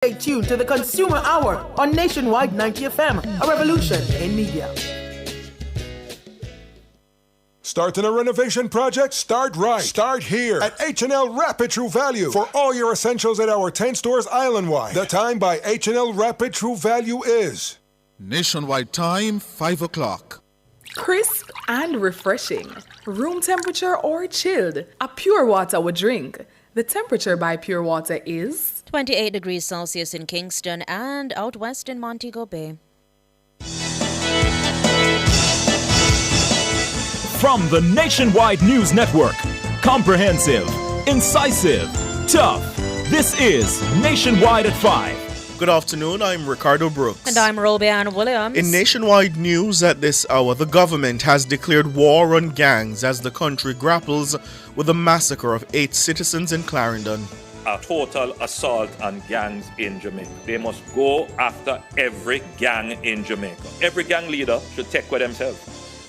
Stay tuned to the Consumer Hour on Nationwide 90 FM, a revolution in media. Starting a renovation project? Start right. Start here at H&L Rapid True Value for all your essentials at our 10 stores island-wide. The time by H&L Rapid True Value is Nationwide time, 5 o'clock. Crisp and refreshing. Room temperature or chilled. A pure water would drink. The temperature by Pure Water is 28 degrees Celsius in Kingston and out west in Montego Bay. From the Nationwide News Network, comprehensive, incisive, tough. This is Nationwide at 5. Good afternoon, I'm Ricardo Brooks. And I'm Robianne Williams. In Nationwide News at this hour, the government has declared war on gangs as the country grapples with the massacre of 8 citizens in Clarendon. A total assault on gangs in Jamaica. They must go after every gang in Jamaica. Every gang leader should take with themselves.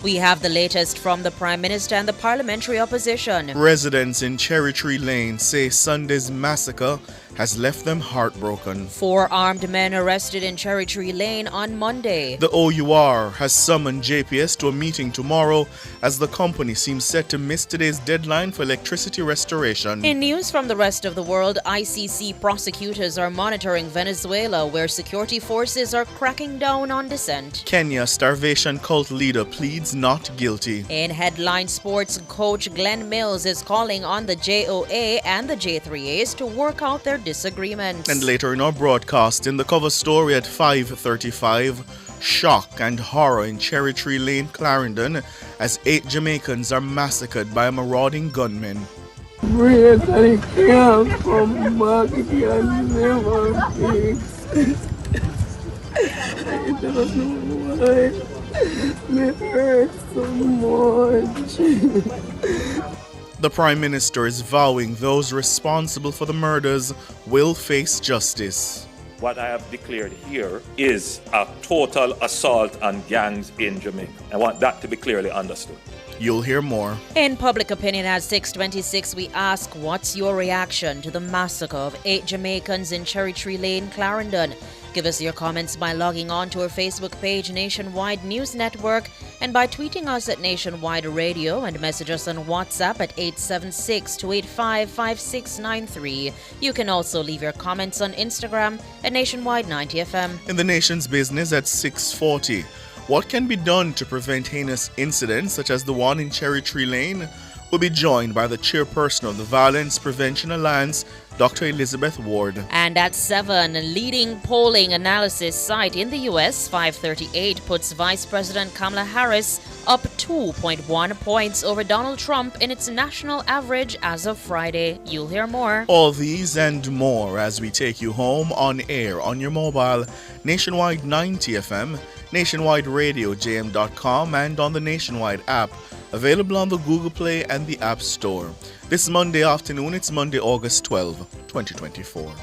We have the latest from the Prime Minister and the parliamentary opposition. Residents in Cherry Tree Lane say Sunday's massacre has left them heartbroken. 4 armed men arrested in Cherry Tree Lane on Monday. The OUR has summoned JPS to a meeting tomorrow as the company seems set to miss today's deadline for electricity restoration. In news from the rest of the world, ICC prosecutors are monitoring Venezuela, where security forces are cracking down on dissent. Kenya starvation cult leader pleads not guilty. In headline sports, coach Glenn Mills is calling on the JOA and the J3As to work out their disagreements. And later in our broadcast, in the cover story at 5:35, shock and horror in Cherry Tree Lane, Clarendon, as 8 Jamaicans are massacred by a marauding gunman. Pray that he can't come back, he can never fix. I don't know why. It hurts so much. The Prime Minister is vowing those responsible for the murders will face justice. What I have declared here is a total assault on gangs in Jamaica. I want that to be clearly understood. You'll hear more. In Public Opinion at 6:26, we ask, what's your reaction to the massacre of 8 Jamaicans in Cherry Tree Lane, Clarendon? Give us your comments by logging on to our Facebook page, Nationwide News Network, and by tweeting us at Nationwide Radio, and message us on WhatsApp at 876-285-5693. You can also leave your comments on Instagram at Nationwide 90 FM. In the nation's business at 6:40, what can be done to prevent heinous incidents such as the one in Cherry Tree Lane? We'll be joined by the chairperson of the Violence Prevention Alliance, Dr. Elizabeth Ward. And at 7, a leading polling analysis site in the U.S., 538, puts Vice President Kamala Harris up 2.1 points over Donald Trump in its national average as of Friday. You'll hear more. All these and more as we take you home on air on your mobile, Nationwide 90 FM, Nationwide Radio, JM.com, and on the Nationwide app. Available on the Google Play and the App Store. This Monday afternoon, it's Monday, August 12, 2024.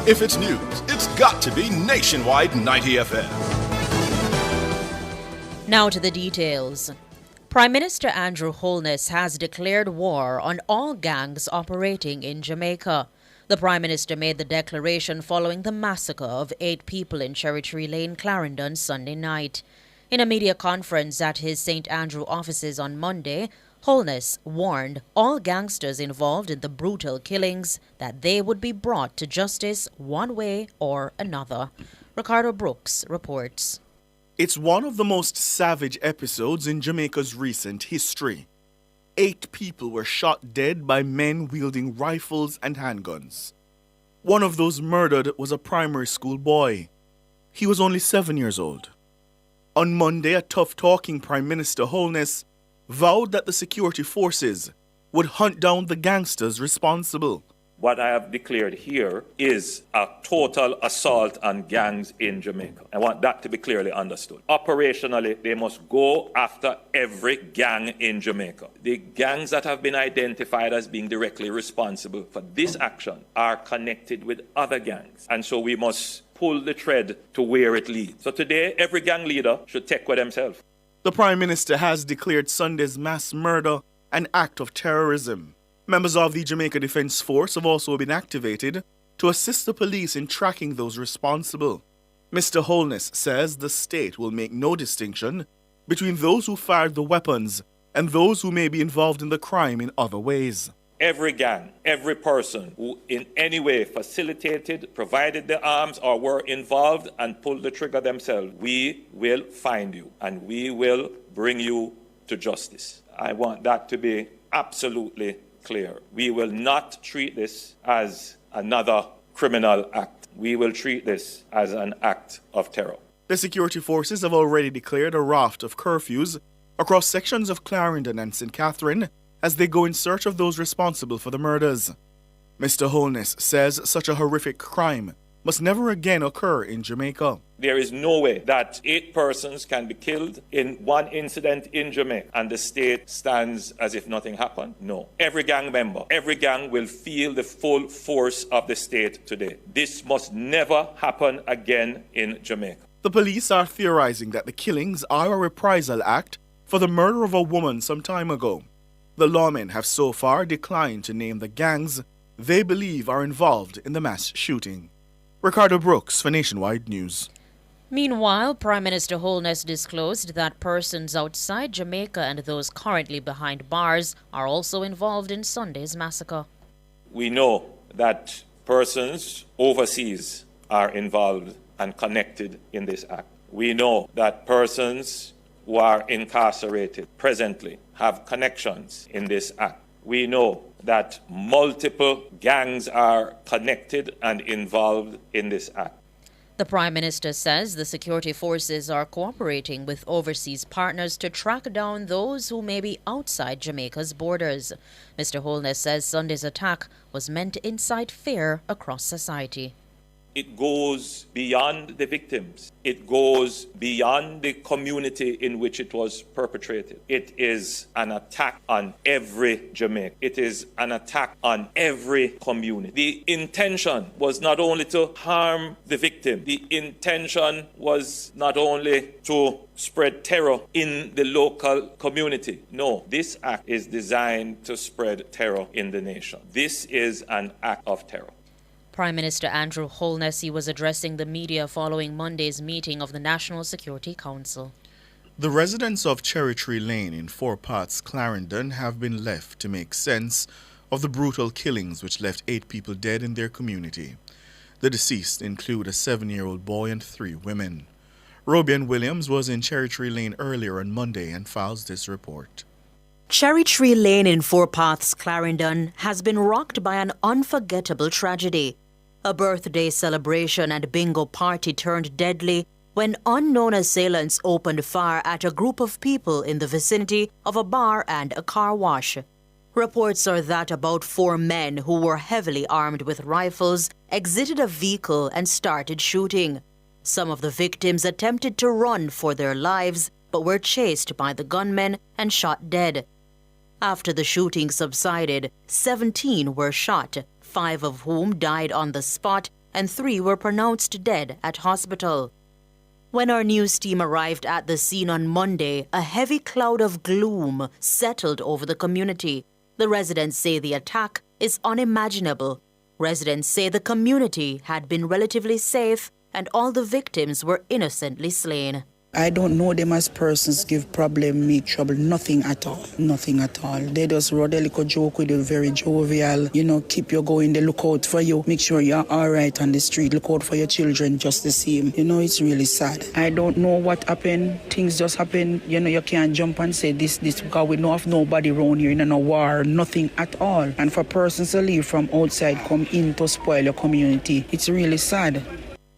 If it's news, it's got to be Nationwide 90 FM. Now to the details. Prime Minister Andrew Holness has declared war on all gangs operating in Jamaica. The Prime Minister made the declaration following the massacre of 8 people in Cherry Tree Lane, Clarendon, Sunday night. In a media conference at his St. Andrew offices on Monday, Holness warned all gangsters involved in the brutal killings that they would be brought to justice one way or another. Ricardo Brooks reports. It's one of the most savage episodes in Jamaica's recent history. 8 people were shot dead by men wielding rifles and handguns. One of those murdered was a primary school boy. He was only 7 years old. On Monday, a tough-talking Prime Minister Holness vowed that the security forces would hunt down the gangsters responsible. What I have declared here is a total assault on gangs in Jamaica. I want that to be clearly understood. Operationally, they must go after every gang in Jamaica. The gangs that have been identified as being directly responsible for this action are connected with other gangs. And so we must pull the thread to where it leads. So today, every gang leader should take with themselves. The Prime Minister has declared Sunday's mass murder an act of terrorism. Members of the Jamaica Defence Force have also been activated to assist the police in tracking those responsible. Mr. Holness says the state will make no distinction between those who fired the weapons and those who may be involved in the crime in other ways. Every gang, every person who in any way facilitated, provided the arms, or were involved and pulled the trigger themselves, we will find you and we will bring you to justice. I want that to be absolutely clear. We will not treat this as another criminal act. We will treat this as an act of terror. The security forces have already declared a raft of curfews across sections of Clarendon and St. Catherine as they go in search of those responsible for the murders. Mr. Holness says such a horrific crime must never again occur in Jamaica. There is no way that 8 persons can be killed in one incident in Jamaica and the state stands as if nothing happened. No. Every gang member, every gang will feel the full force of the state today. This must never happen again in Jamaica. The police are theorizing that the killings are a reprisal act for the murder of a woman some time ago. The lawmen have so far declined to name the gangs they believe are involved in the mass shooting. Ricardo Brooks for Nationwide News. Meanwhile, Prime Minister Holness disclosed that persons outside Jamaica and those currently behind bars are also involved in Sunday's massacre. We know that persons overseas are involved and connected in this act. We know that persons who are incarcerated presently have connections in this act. We know that multiple gangs are connected and involved in this act. The Prime Minister says the security forces are cooperating with overseas partners to track down those who may be outside Jamaica's borders. Mr. Holness says Sunday's attack was meant to incite fear across society. It goes beyond the victims. It goes beyond the community in which it was perpetrated. It is an attack on every Jamaican. It is an attack on every community. The intention was not only to harm the victim. The intention was not only to spread terror in the local community. No, this act is designed to spread terror in the nation. This is an act of terror. Prime Minister Andrew Holness was addressing the media following Monday's meeting of the National Security Council. The residents of Cherry Tree Lane in Four Parts, Clarendon, have been left to make sense of the brutal killings which left 8 people dead in their community. The deceased include a 7-year-old boy and 3 women. Robian Williams was in Cherry Tree Lane earlier on Monday and files this report. Cherry Tree Lane in Four Paths, Clarendon, has been rocked by an unforgettable tragedy. A birthday celebration and bingo party turned deadly when unknown assailants opened fire at a group of people in the vicinity of a bar and a car wash. Reports are that about 4 men who were heavily armed with rifles exited a vehicle and started shooting. Some of the victims attempted to run for their lives but were chased by the gunmen and shot dead. After the shooting subsided, 17 were shot, 5 of whom died on the spot and 3 were pronounced dead at hospital. When our news team arrived at the scene on Monday, a heavy cloud of gloom settled over the community. The residents say the attack is unimaginable. Residents say the community had been relatively safe and all the victims were innocently slain. I don't know them as persons, give problem, make trouble, nothing at all. Nothing at all. They just wrote a little joke with you, very jovial. Keep you going, they look out for you. Make sure you're all right on the street. Look out for your children just the same. It's really sad. I don't know what happened. Things just happen. You can't jump and say this, because we don't have nobody around here, no war, nothing at all. And for persons to leave from outside, come in to spoil your community, it's really sad.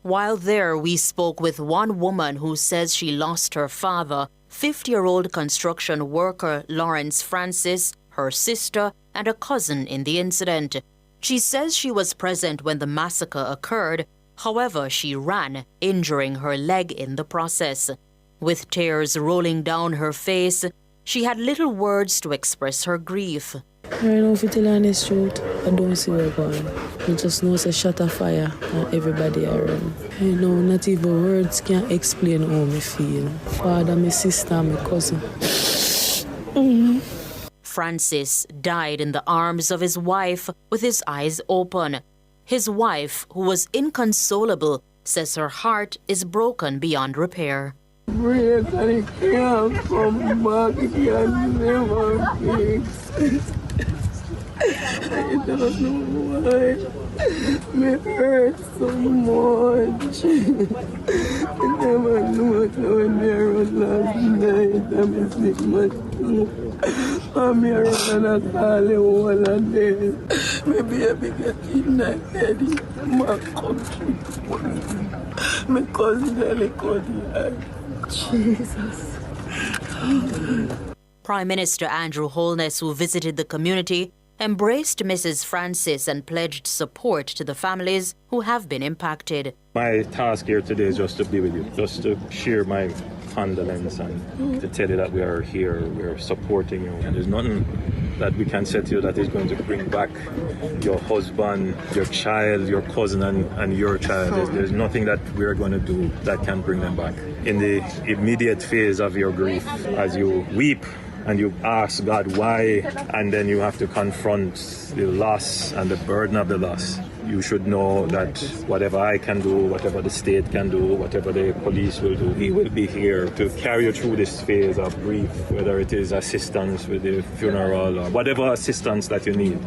While there, we spoke with one woman who says she lost her father, 50-year-old construction worker Lawrence Francis, her sister, and a cousin in the incident. She says she was present when the massacre occurred. However, she ran, injuring her leg in the process. With tears rolling down her face, she had little words to express her grief. I don't know if you tell her the truth. I don't see where going. I just know it's a shot of fire and everybody around. You know, not even words can explain how me feel. Father, my sister, my cousin. Francis died in the arms of his wife with his eyes open. His wife, who was inconsolable, says her heart is broken beyond repair. Break and it can't come back, it can never fix. I don't know why. Me hurt so much. I never knew it when I was last night. I'm sick much. I'm here and I call you all a day. My baby get kidnapped in my country. My cousin nearly got the Jesus. Prime Minister Andrew Holness, who visited the community, embraced Mrs. Francis and pledged support to the families who have been impacted. My task here today is just to be with you, just to share my condolence and to tell you that we are here, we are supporting you. And there's nothing that we can say to you that is going to bring back your husband, your child, your cousin and your child. There's nothing that we're going to do that can bring them back. In the immediate phase of your grief, as you weep, and you ask God why, and then you have to confront the loss and the burden of the loss. You should know that whatever I can do, whatever the state can do, whatever the police will do, we will be here to carry you through this phase of grief, whether it is assistance with the funeral or whatever assistance that you need.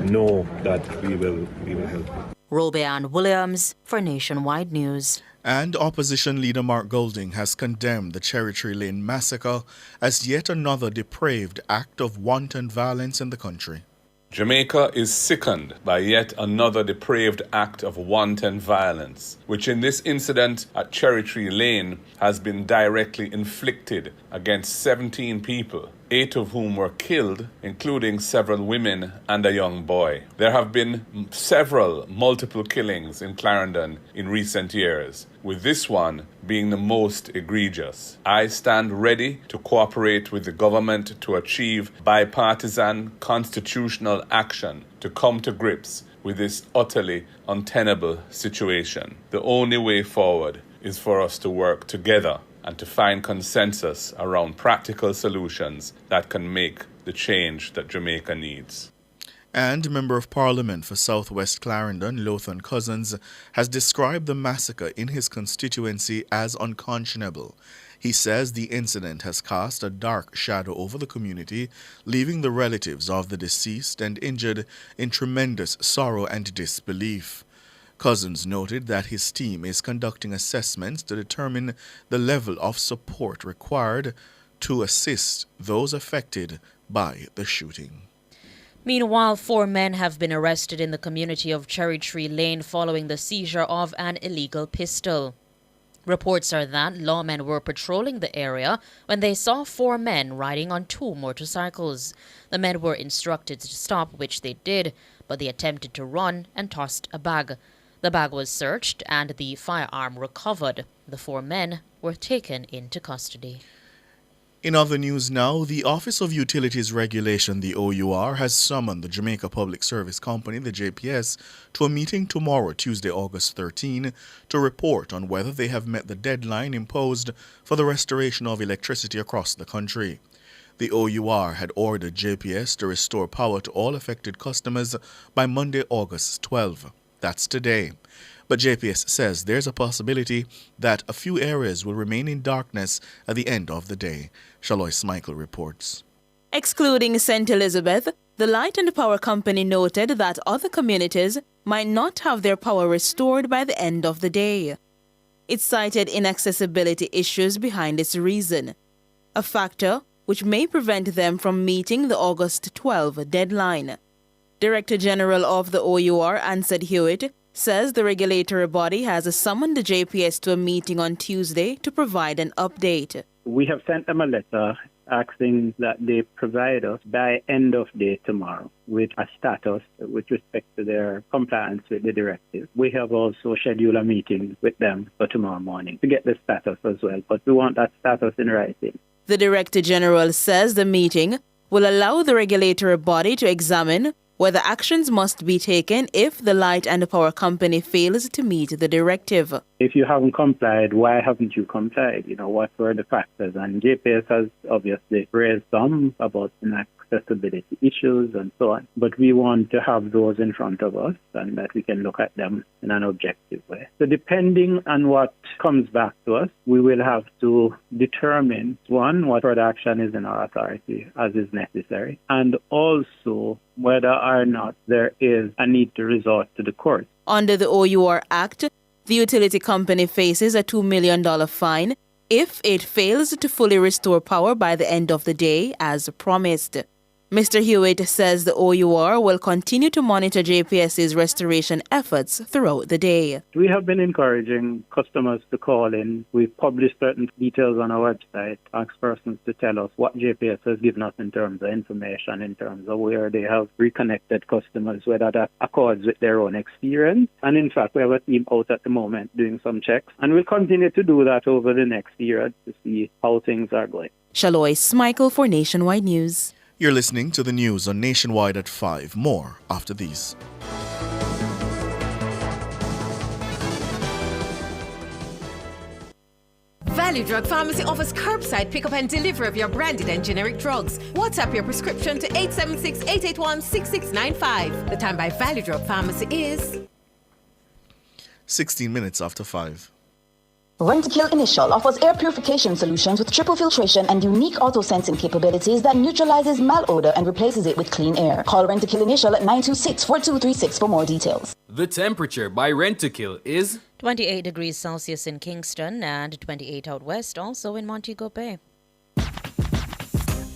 Know that we will help you. Robeanne Williams for Nationwide News. And opposition leader Mark Golding has condemned the Cherry Tree Lane massacre as yet another depraved act of wanton violence in the country. Jamaica is sickened by yet another depraved act of wanton violence, which in this incident at Cherry Tree Lane has been directly inflicted against 17 people, 8 of whom were killed, including several women and a young boy. There have been multiple killings in Clarendon in recent years, with this one being the most egregious. I stand ready to cooperate with the government to achieve bipartisan constitutional action to come to grips with this utterly untenable situation. The only way forward is for us to work together and to find consensus around practical solutions that can make the change that Jamaica needs. And Member of Parliament for South West Clarendon, Lothan Cousins, has described the massacre in his constituency as unconscionable. He says the incident has cast a dark shadow over the community, leaving the relatives of the deceased and injured in tremendous sorrow and disbelief. Cousins noted that his team is conducting assessments to determine the level of support required to assist those affected by the shooting. Meanwhile, 4 men have been arrested in the community of Cherry Tree Lane following the seizure of an illegal pistol. Reports are that lawmen were patrolling the area when they saw 4 men riding on 2 motorcycles. The men were instructed to stop, which they did, but they attempted to run and tossed a bag. The bag was searched and the firearm recovered. The 4 men were taken into custody. In other news now, the Office of Utilities Regulation, the OUR, has summoned the Jamaica Public Service Company, the JPS, to a meeting tomorrow, Tuesday, August 13, to report on whether they have met the deadline imposed for the restoration of electricity across the country. The OUR had ordered JPS to restore power to all affected customers by Monday, August 12. That's today. But JPS says there's a possibility that a few areas will remain in darkness at the end of the day. Shalois Michael reports. Excluding St. Elizabeth, the Light and Power Company noted that other communities might not have their power restored by the end of the day. It cited inaccessibility issues behind its reason, a factor which may prevent them from meeting the August 12 deadline. Director General of the OUR, Ansed Hewitt, says the regulatory body has summoned the JPS to a meeting on Tuesday to provide an update. We have sent them a letter asking that they provide us by end of day tomorrow with a status with respect to their compliance with the directive. We have also scheduled a meeting with them for tomorrow morning to get the status as well, but we want that status in writing. The Director General says the meeting will allow the regulatory body to examine whether actions must be taken if the light and power company fails to meet the directive. If you haven't complied, why haven't you complied? What were the factors? And JPS has obviously raised some about inaccessibility issues and so on. But we want to have those in front of us and that we can look at them in an objective way. So depending on what comes back to us, we will have to determine, one, what further action is in our authority as is necessary, and also whether or not there is a need to resort to the court. Under the OUR Act, the utility company faces a $2 million fine if it fails to fully restore power by the end of the day, as promised. Mr. Hewitt says the OUR will continue to monitor JPS's restoration efforts throughout the day. We have been encouraging customers to call in. We've published certain details on our website, ask persons to tell us what JPS has given us in terms of information, in terms of where they have reconnected customers, whether that accords with their own experience. And in fact, we have a team out at the moment doing some checks, and we'll continue to do that over the next period to see how things are going. Shalois Michael for Nationwide News. You're listening to the news on Nationwide at 5. More after these. Value Drug Pharmacy offers curbside pickup and delivery of your branded and generic drugs. WhatsApp your prescription to 876-881-6695. The time by Value Drug Pharmacy is 16 minutes after 5. Rent-to-Kill Initial offers air purification solutions with triple filtration and unique auto-sensing capabilities that neutralizes malodor and replaces it with clean air. Call Rent-to-Kill Initial at 926-4236 for more details. The temperature by Rent-to-Kill is 28 degrees Celsius in Kingston and 28 out west, also in Montego Bay.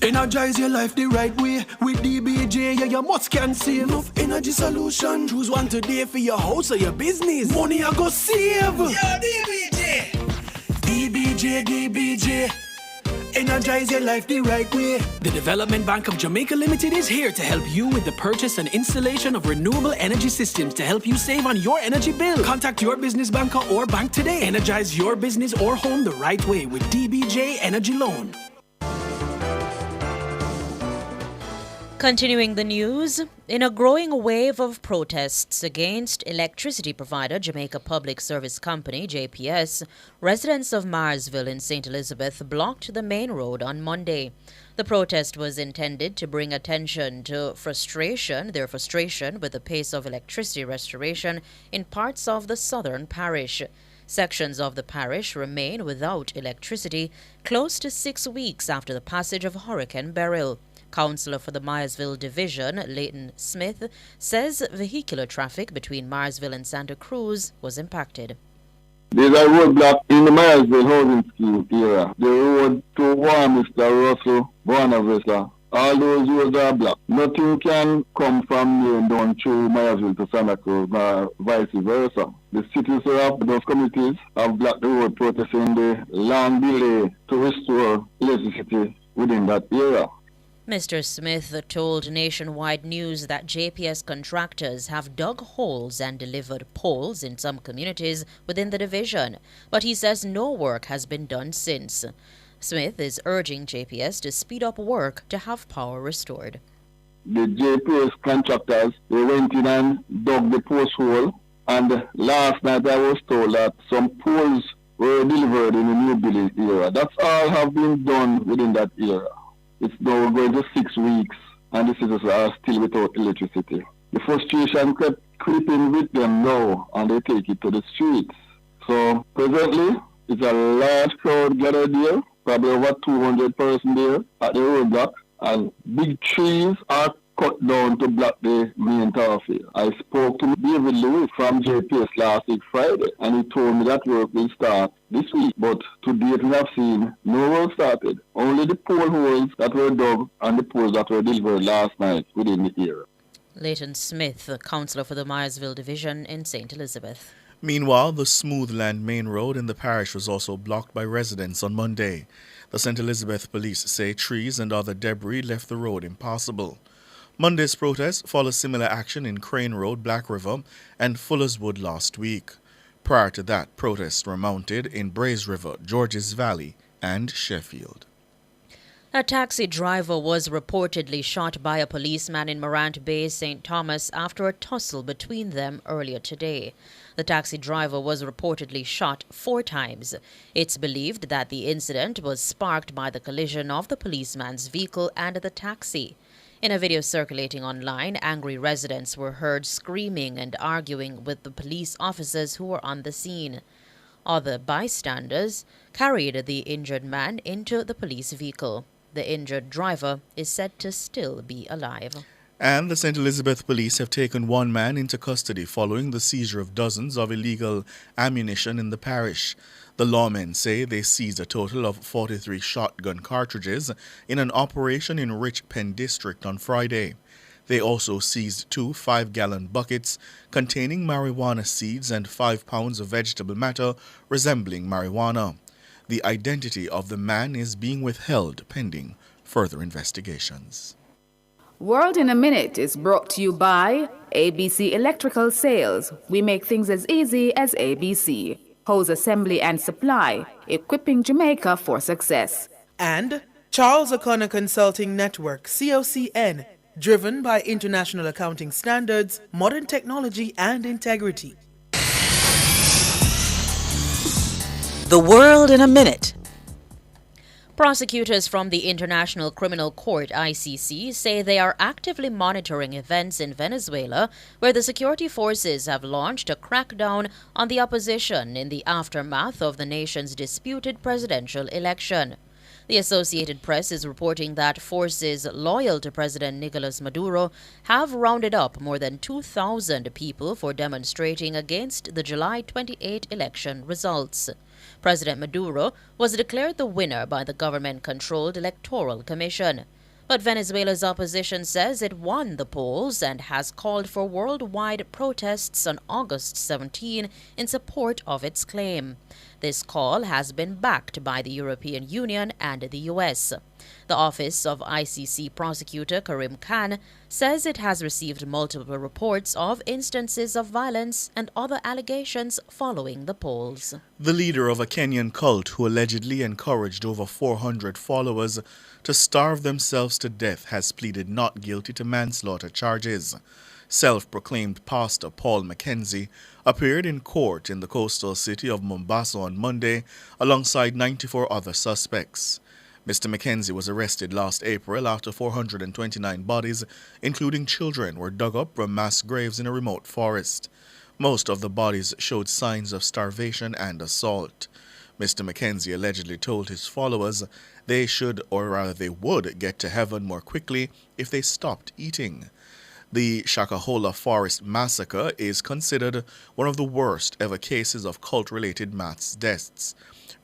Energize your life the right way with DBJ. Yeah, you must can save enough energy solution. Choose one today for your house or your business. Money I go save. Yeah, DBJ. Energize your life the right way. The Development Bank of Jamaica Limited is here to help you with the purchase and installation of renewable energy systems to help you save on your energy bill. Contact your business banker or bank today. Energize your business or home the right way with DBJ Energy Loan. Continuing the news, in a growing wave of protests against electricity provider Jamaica Public Service Company, JPS, residents of Marsville in St. Elizabeth blocked the main road on Monday. The protest was intended to bring attention to their frustration with the pace of electricity restoration in parts of the southern parish. Sections of the parish remain without electricity close to 6 weeks after the passage of Hurricane Beryl. Councillor for the Marsville Division, Leighton Smith, says vehicular traffic between Marsville and Santa Cruz was impacted. There's a roadblock in the Marsville housing scheme area. The road to Warminster, Russell, Bonavista, all those roads are blocked. Nothing can come from here down through Marsville to Santa Cruz, or vice versa. The cities of those communities have blocked the road, protesting the long delay to restore electricity within that area. Mr. Smith told Nationwide News that JPS contractors have dug holes and delivered poles in some communities within the division, but he says no work has been done since. Smith is urging JPS to speed up work to have power restored. The JPS contractors, they went in and dug the post hole, and last night I was told that some poles were delivered in the New Village area. That's all have been done within that area. It's now going to 6 weeks, and the citizens are still without electricity. The frustration kept creeping with them now, and they take it to the streets. So presently, it's a large crowd gathered there, probably over 200 persons there at the roadblock, and big trees are cut down to block the main thoroughfare. I spoke to David Lewis from JPS last week Friday, and he told me that work will start this week, but to date we have seen no work started. Only the pole holes that were dug and the poles that were delivered last night within the area. Leighton Smith, councillor for the Marsville Division in St. Elizabeth. Meanwhile, the Smoothland main road in the parish was also blocked by residents on Monday. The St. Elizabeth police say trees and other debris left the road impassable. Monday's protest follows similar action in Crane Road, Black River, and Fullerswood last week. Prior to that, protests were mounted in Braes River, Georges Valley, and Sheffield. A taxi driver was reportedly shot by a policeman in Morant Bay, St. Thomas, after a tussle between them earlier today. The taxi driver was reportedly shot 4 times. It's believed that the incident was sparked by the collision of the policeman's vehicle and the taxi. In a video circulating online, angry residents were heard screaming and arguing with the police officers who were on the scene. Other bystanders carried the injured man into the police vehicle. The injured driver is said to still be alive. And the St. Elizabeth police have taken one man into custody following the seizure of dozens of illegal ammunition in the parish. The lawmen say they seized a total of 43 shotgun cartridges in an operation in Rich Pen District on Friday. They also seized 2 5-gallon buckets containing marijuana seeds and 5 pounds of vegetable matter resembling marijuana. The identity of the man is being withheld pending further investigations. World in a Minute is brought to you by ABC Electrical Sales. We make things as easy as ABC. Hose assembly and supply, equipping Jamaica for success. And Charles O'Connor Consulting Network, COCN, driven by international accounting standards, modern technology and integrity. The World in a Minute. Prosecutors from the International Criminal Court, ICC, say they are actively monitoring events in Venezuela where the security forces have launched a crackdown on the opposition in the aftermath of the nation's disputed presidential election. The Associated Press is reporting that forces loyal to President Nicolas Maduro have rounded up more than 2,000 people for demonstrating against the July 28 election results. President Maduro was declared the winner by the government-controlled Electoral Commission. But Venezuela's opposition says it won the polls and has called for worldwide protests on August 17 in support of its claim. This call has been backed by the European Union and the U.S. The Office of ICC Prosecutor Karim Khan says it has received multiple reports of instances of violence and other allegations following the polls. The leader of a Kenyan cult who allegedly encouraged over 400 followers to starve themselves to death has pleaded not guilty to manslaughter charges. Self-proclaimed pastor Paul Mackenzie appeared in court in the coastal city of Mombasa on Monday alongside 94 other suspects. Mr. Mackenzie was arrested last April after 429 bodies, including children, were dug up from mass graves in a remote forest. Most of the bodies showed signs of starvation and assault. Mr. Mackenzie allegedly told his followers they should, or rather they would, get to heaven more quickly if they stopped eating. The Shakahola Forest massacre is considered one of the worst ever cases of cult-related mass deaths.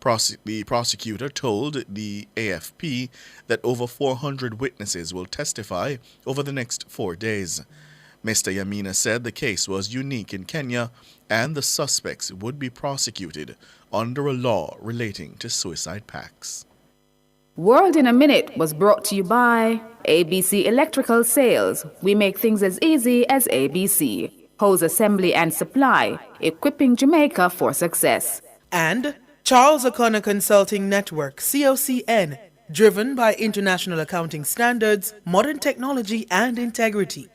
The prosecutor told the AFP that over 400 witnesses will testify over the next 4 days. Mr. Yamina said the case was unique in Kenya and the suspects would be prosecuted under a law relating to suicide pacts. World in a Minute was brought to you by ABC Electrical Sales. We make things as easy as ABC. Hose assembly and supply, equipping Jamaica for success. And Charles O'Connor Consulting Network, COCN, driven by international accounting standards, modern technology and integrity.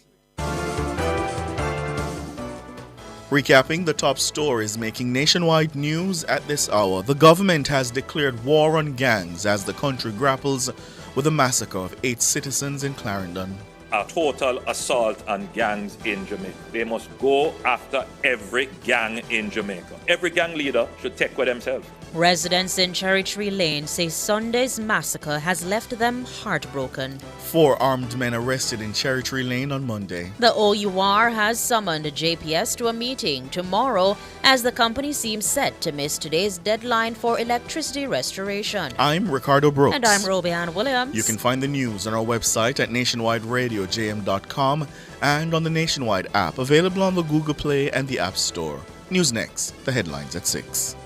Recapping the top stories making nationwide news at this hour, the government has declared war on gangs as the country grapples with the massacre of 8 citizens in Clarendon. A total assault on gangs in Jamaica. They must go after every gang in Jamaica. Every gang leader should take care of themselves. Residents in Cherry Tree Lane say Sunday's massacre has left them heartbroken. 4 armed men arrested in Cherry Tree Lane on Monday. The OUR has summoned JPS to a meeting tomorrow as the company seems set to miss today's deadline for electricity restoration. I'm Ricardo Brooks. And I'm Robianne Williams. You can find the news on our website at nationwideradiojm.com and on the Nationwide app available on the Google Play and the App Store. News next, the headlines at 6.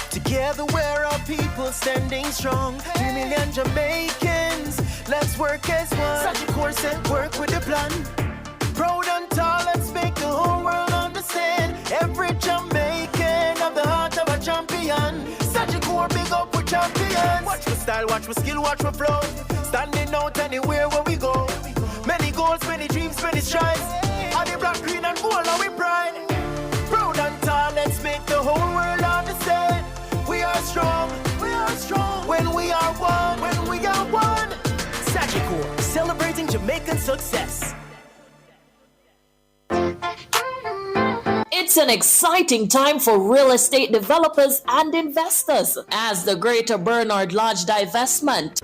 Together we're all people standing strong. 3 million Jamaicans, let's work as one. Such a course and work with a plan. Proud and tall, let's make the whole world style, watch my skill, watch my flow. Standing out anywhere where we go. Many goals, many dreams, many strides. Are the black, green, and gold, are we pride? Proud and tall, let's make the whole world understand. We are strong when we are one, Sociological, celebrating Jamaican success. It's an exciting time for real estate developers and investors as the Greater Bernard Lodge divestment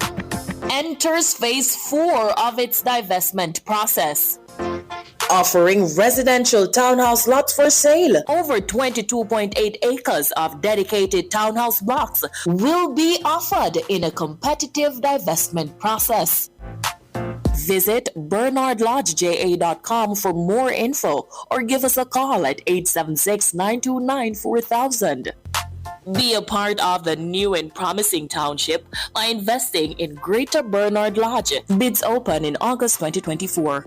enters phase 4 of its divestment process. Offering residential townhouse lots for sale. Over 22.8 acres of dedicated townhouse blocks will be offered in a competitive divestment process. Visit bernardlodgeja.com for more info or give us a call at 876-929-4000. Be a part of the new and promising township by investing in Greater Bernard Lodge. Bids open in August 2024.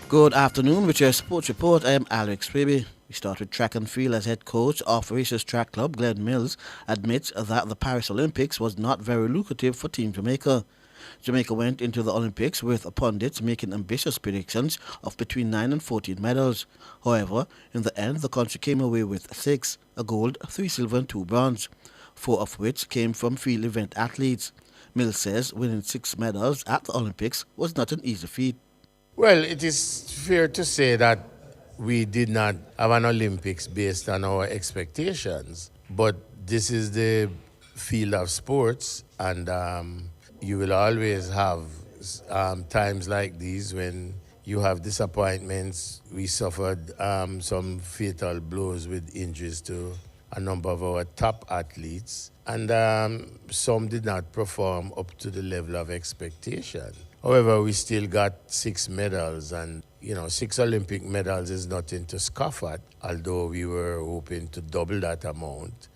Good afternoon with your sports report. I am Alex Raby. We start with track and field as head coach of Racers Track Club, Glenn Mills, admits that the Paris Olympics was not very lucrative for Team Jamaica. Jamaica went into the Olympics with pundits making ambitious predictions of between 9 and 14 medals. However, in the end, the country came away with 6, a gold, 3 silver and 2 bronze, 4 of which came from field event athletes. Mills says winning 6 medals at the Olympics was not an easy feat. Well, it is fair to say that we did not have an Olympics based on our expectations, but this is the field of sports, and you will always have times like these when you have disappointments. We suffered some fatal blows with injuries to a number of our top athletes, and some did not perform up to the level of expectation. However, we still got 6 medals, and 6 Olympic medals is nothing to scoff at, although we were hoping to double that amount.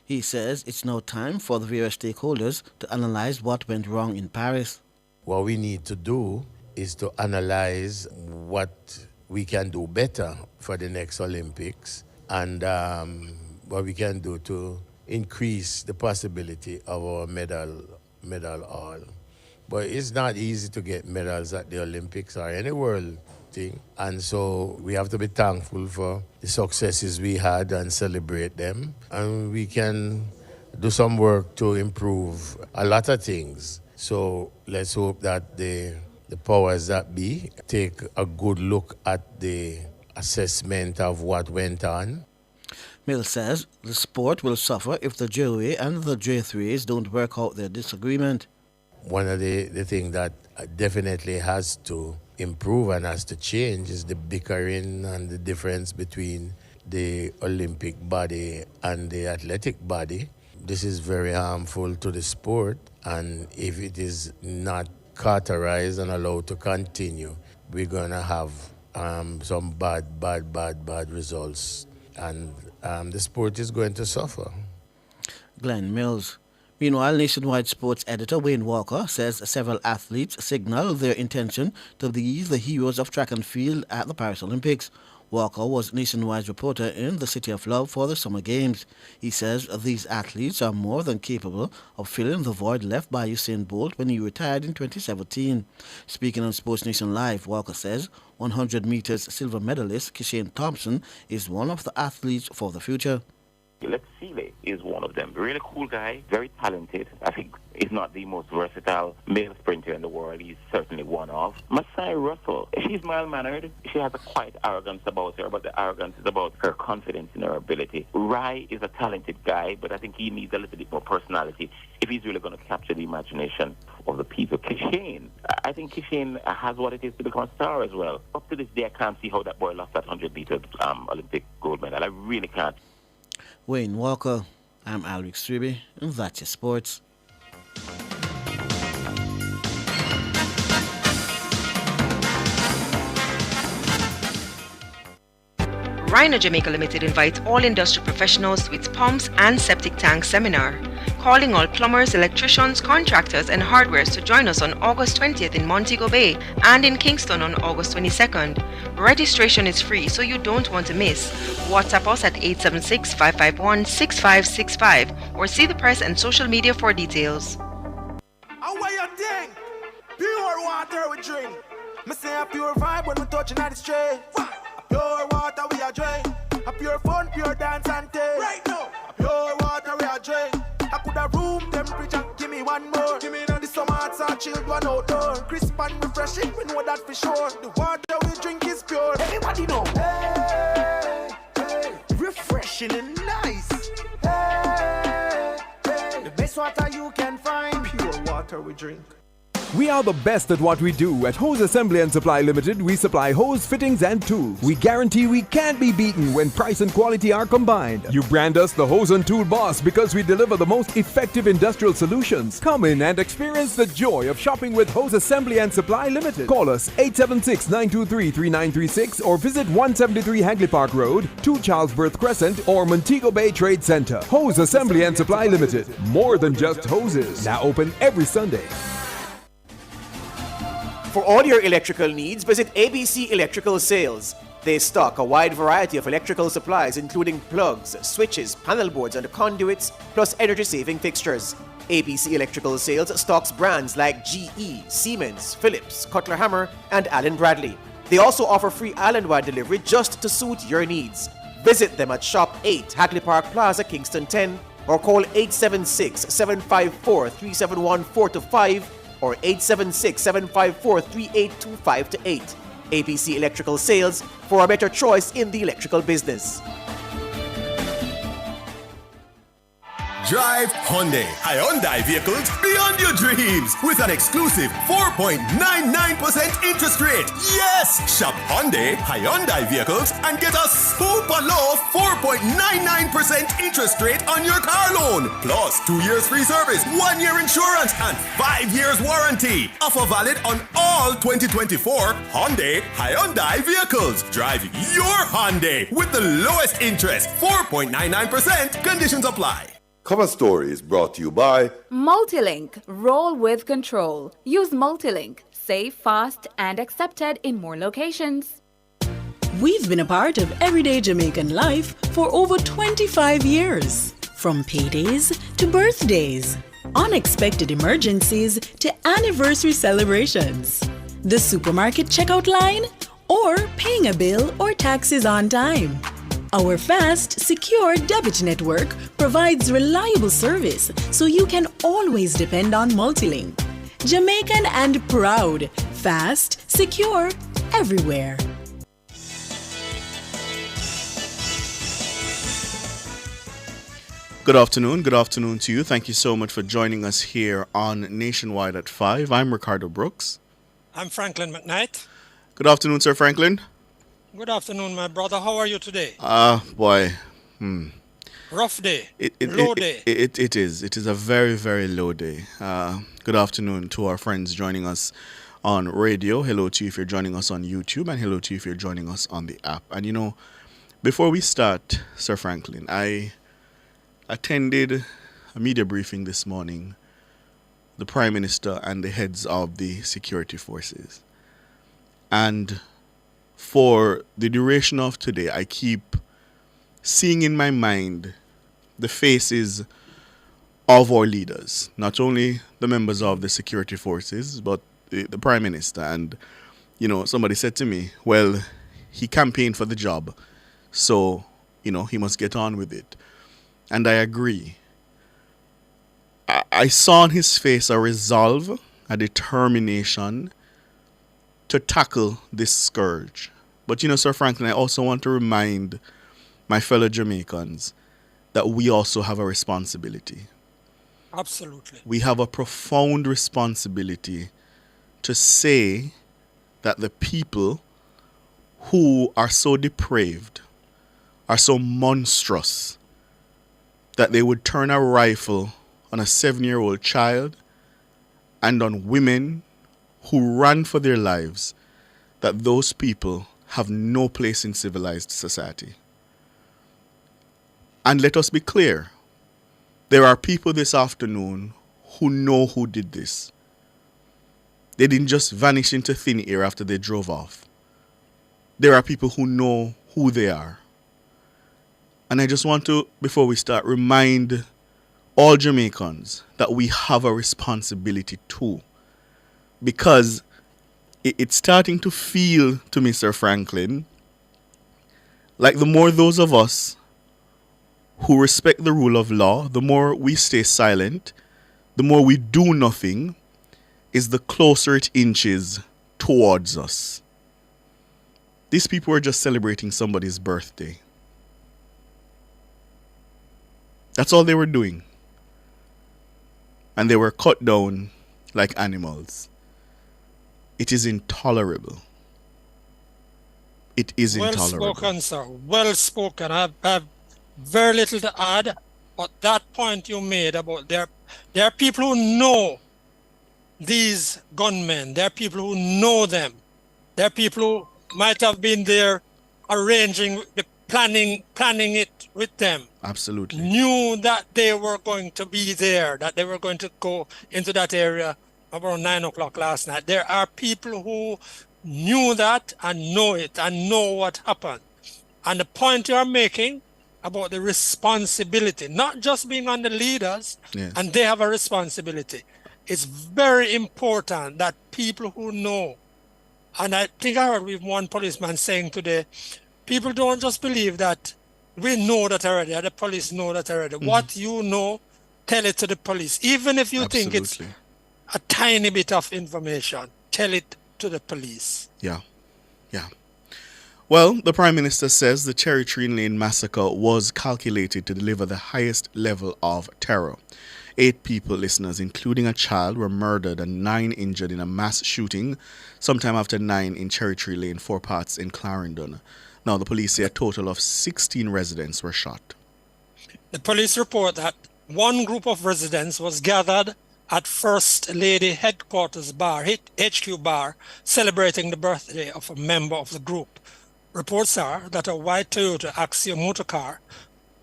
He says it's now time for the various stakeholders to analyze what went wrong in Paris. What we need to do is to analyze what we can do better for the next Olympics, and what we can do to increase the possibility of our medal haul. But it's not easy to get medals at the Olympics or any world thing. And so we have to be thankful for the successes we had and celebrate them. And we can do some work to improve a lot of things. So let's hope that the powers that be take a good look at the assessment of what went on. Mills says the sport will suffer if the J-Way and the J3s don't work out their disagreement. One of the things that definitely has to improve and has to change is the bickering and the difference between the Olympic body and the athletic body. This is very harmful to the sport, and if it is not cauterized and allowed to continue, we're going to have some bad results, and the sport is going to suffer. Glenn Mills. Meanwhile, Nationwide sports editor Wayne Walker says several athletes signal their intention to be the heroes of track and field at the Paris Olympics. Walker was Nationwide's reporter in the City of Love for the Summer Games. He says these athletes are more than capable of filling the void left by Usain Bolt when he retired in 2017. Speaking on Sports Nation Live, Walker says 100 meters silver medalist Kishane Thompson is one of the athletes for the future. Lex Seeley is one of them. Really cool guy, very talented. I think he's not the most versatile male sprinter in the world. He's certainly one of. Masai Russell, she's mild-mannered. She has a quiet arrogance about her, but the arrogance is about her confidence in her ability. Rai is a talented guy, but I think he needs a little bit more personality if he's really going to capture the imagination of the people. Kishane, I think Kishane has what it is to become a star as well. Up to this day, I can't see how that boy lost that 100-meter Olympic gold medal. I really can't. Wayne Walker, I'm Alex Strebe, and that's your sports. Rhino Jamaica Limited invites all industry professionals to its pumps and septic tank seminar. calling all plumbers, electricians, contractors and hardwares to join us on August 20th in Montego Bay and in Kingston on August 22nd. Registration is free, so you don't want to miss. WhatsApp us at 876-551-6565 or see the press and social media for details. What you think? Pure water we drink. Me say a pure vibe when we touching at the street. A pure water we a drink. A pure fun, pure dance and taste. Right now. A pure water we a drink. I could have room temperature. Give me one more. Give me the summer hearts are chilled one outdoor. Crisp and refreshing. We know that for sure. The water we drink is pure. Everybody know. Hey, hey. Refreshing and nice. Hey, hey. The best water you can find. Pure water we drink. We are the best at what we do. At Hose Assembly and Supply Limited, we supply hose fittings and tools. We guarantee we can't be beaten when price and quality are combined. You brand us the Hose and Tool Boss because we deliver the most effective industrial solutions. Come in and experience the joy of shopping with Hose Assembly and Supply Limited. Call us 876-923-3936 or visit 173 Hagley Park Road, 2 Charlesworth Crescent or Montego Bay Trade Center. Hose Assembly and Supply Limited. More than just hoses. Now open every Sunday. For all your electrical needs, visit ABC Electrical Sales. They stock a wide variety of electrical supplies including plugs, switches, panel boards and conduits, plus energy-saving fixtures. ABC Electrical Sales stocks brands like GE, Siemens, Philips, Cutler Hammer and Allen Bradley. They also offer free island-wide delivery just to suit your needs. Visit them at Shop 8, Hagley Park Plaza, Kingston 10 or call 876-754-3714-5 or 876-754-3825-8. ABC Electrical Sales for a better choice in the electrical business. Drive Hyundai vehicles beyond your dreams with an exclusive 4.99% interest rate. Yes! Shop Hyundai vehicles and get a super low 4.99% interest rate on your car loan. Plus 2 years free service, 1 year insurance and 5 years warranty. Offer valid on all 2024 Hyundai vehicles. Drive your Hyundai with the lowest interest, 4.99%. Conditions apply. Cover Story is brought to you by Multilink. Roll with control. Use Multilink. Save fast and accepted in more locations. We've been a part of everyday Jamaican life for over 25 years. From paydays to birthdays, unexpected emergencies to anniversary celebrations, the supermarket checkout line, or paying a bill or taxes on time. Our fast, secure debit network provides reliable service so you can always depend on Multilink. Jamaican and proud, fast, secure, everywhere. Good afternoon to you. Thank you so much for joining us here on Nationwide at 5. I'm Ricardo Brooks. I'm Franklin McKnight. Good afternoon, Sir Franklin. Good afternoon, my brother. How are you today? Boy. Rough day. Low day. It is. It is a very, very low day. Good afternoon to our friends joining us on radio. Hello to you if you're joining us on YouTube, and hello to you if you're joining us on the app. And you know, before we start, Sir Franklin, I attended a media briefing this morning, the Prime Minister and the heads of the security forces. And for the duration of today, I keep seeing in my mind the faces of our leaders, not only the members of the security forces, but the Prime Minister. And, you know, somebody said to me, well, he campaigned for the job, so, you know, he must get on with it. And I agree. I saw on his face a resolve, a determination to tackle this scourge. But you know, Sir Franklin, I also want to remind my fellow Jamaicans that we also have a responsibility. Absolutely. We have a profound responsibility to say that the people who are so depraved, are so monstrous, that they would turn a rifle on a 7-year-old child and on women who run for their lives, that those people have no place in civilized society. And let us be clear, There are people this afternoon who know who did this. They didn't just vanish into thin air after they drove off. There are people who know who they are. And I just want to, before we start, remind all Jamaicans that we have a responsibility too. Because it's starting to feel to Mr. Franklin like the more those of us who respect the rule of law, the more we stay silent, the more we do nothing, is the closer it inches towards us. These people are just celebrating somebody's birthday. That's all they were doing. And they were cut down like animals. It is intolerable. It is intolerable. Well spoken, sir. Well spoken. I have very little to add, but that point you made about there are people who know these gunmen. There are people who know them. There are people who might have been there arranging, planning it with them. Absolutely. Knew that they were going to be there, that they were going to go into that area around 9 o'clock last night. There are people who knew that and know it and know what happened. And the point you are making about the responsibility, not just being on the leaders, yes, and they have a responsibility. It's very important that people who know, and I think I heard with one policeman saying today, people don't just believe that we know that already, or the police know that already. What you know, tell it to the police. Even if you think it's a tiny bit of information, tell it to the police. Yeah. Well, the Prime Minister says the Cherry Tree Lane massacre was calculated to deliver the highest level of terror. 8 people, listeners, including a child, were murdered and 9 injured in a mass shooting sometime after 9 in Cherry Tree Lane, 4 parts in Clarendon. Now, the police say a total of 16 residents were shot. The police report that one group of residents was gathered at First Lady Headquarters Bar, HQ Bar, celebrating the birthday of a member of the group. Reports are that a white Toyota Axia motor car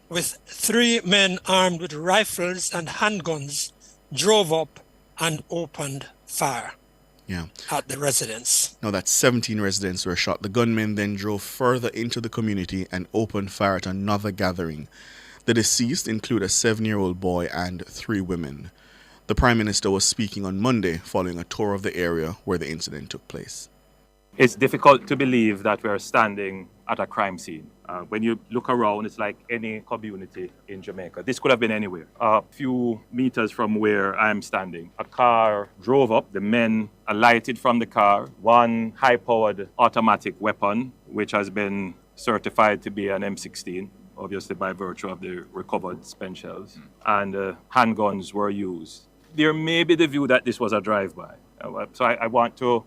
with 3 men armed with rifles and handguns drove up and opened fire at the residence. Now that 17 residents were shot. The gunmen then drove further into the community and opened fire at another gathering. The deceased include a 7-year-old boy and 3 women. The Prime Minister was speaking on Monday following a tour of the area where the incident took place. It's difficult to believe that we're standing at a crime scene. When you look around, it's like any community in Jamaica. This could have been anywhere. A few meters from where I'm standing, a car drove up. The men alighted from the car. One high-powered automatic weapon, which has been certified to be an M16, obviously by virtue of the recovered spent shells, and handguns were used. There may be the view that this was a drive-by. So I want to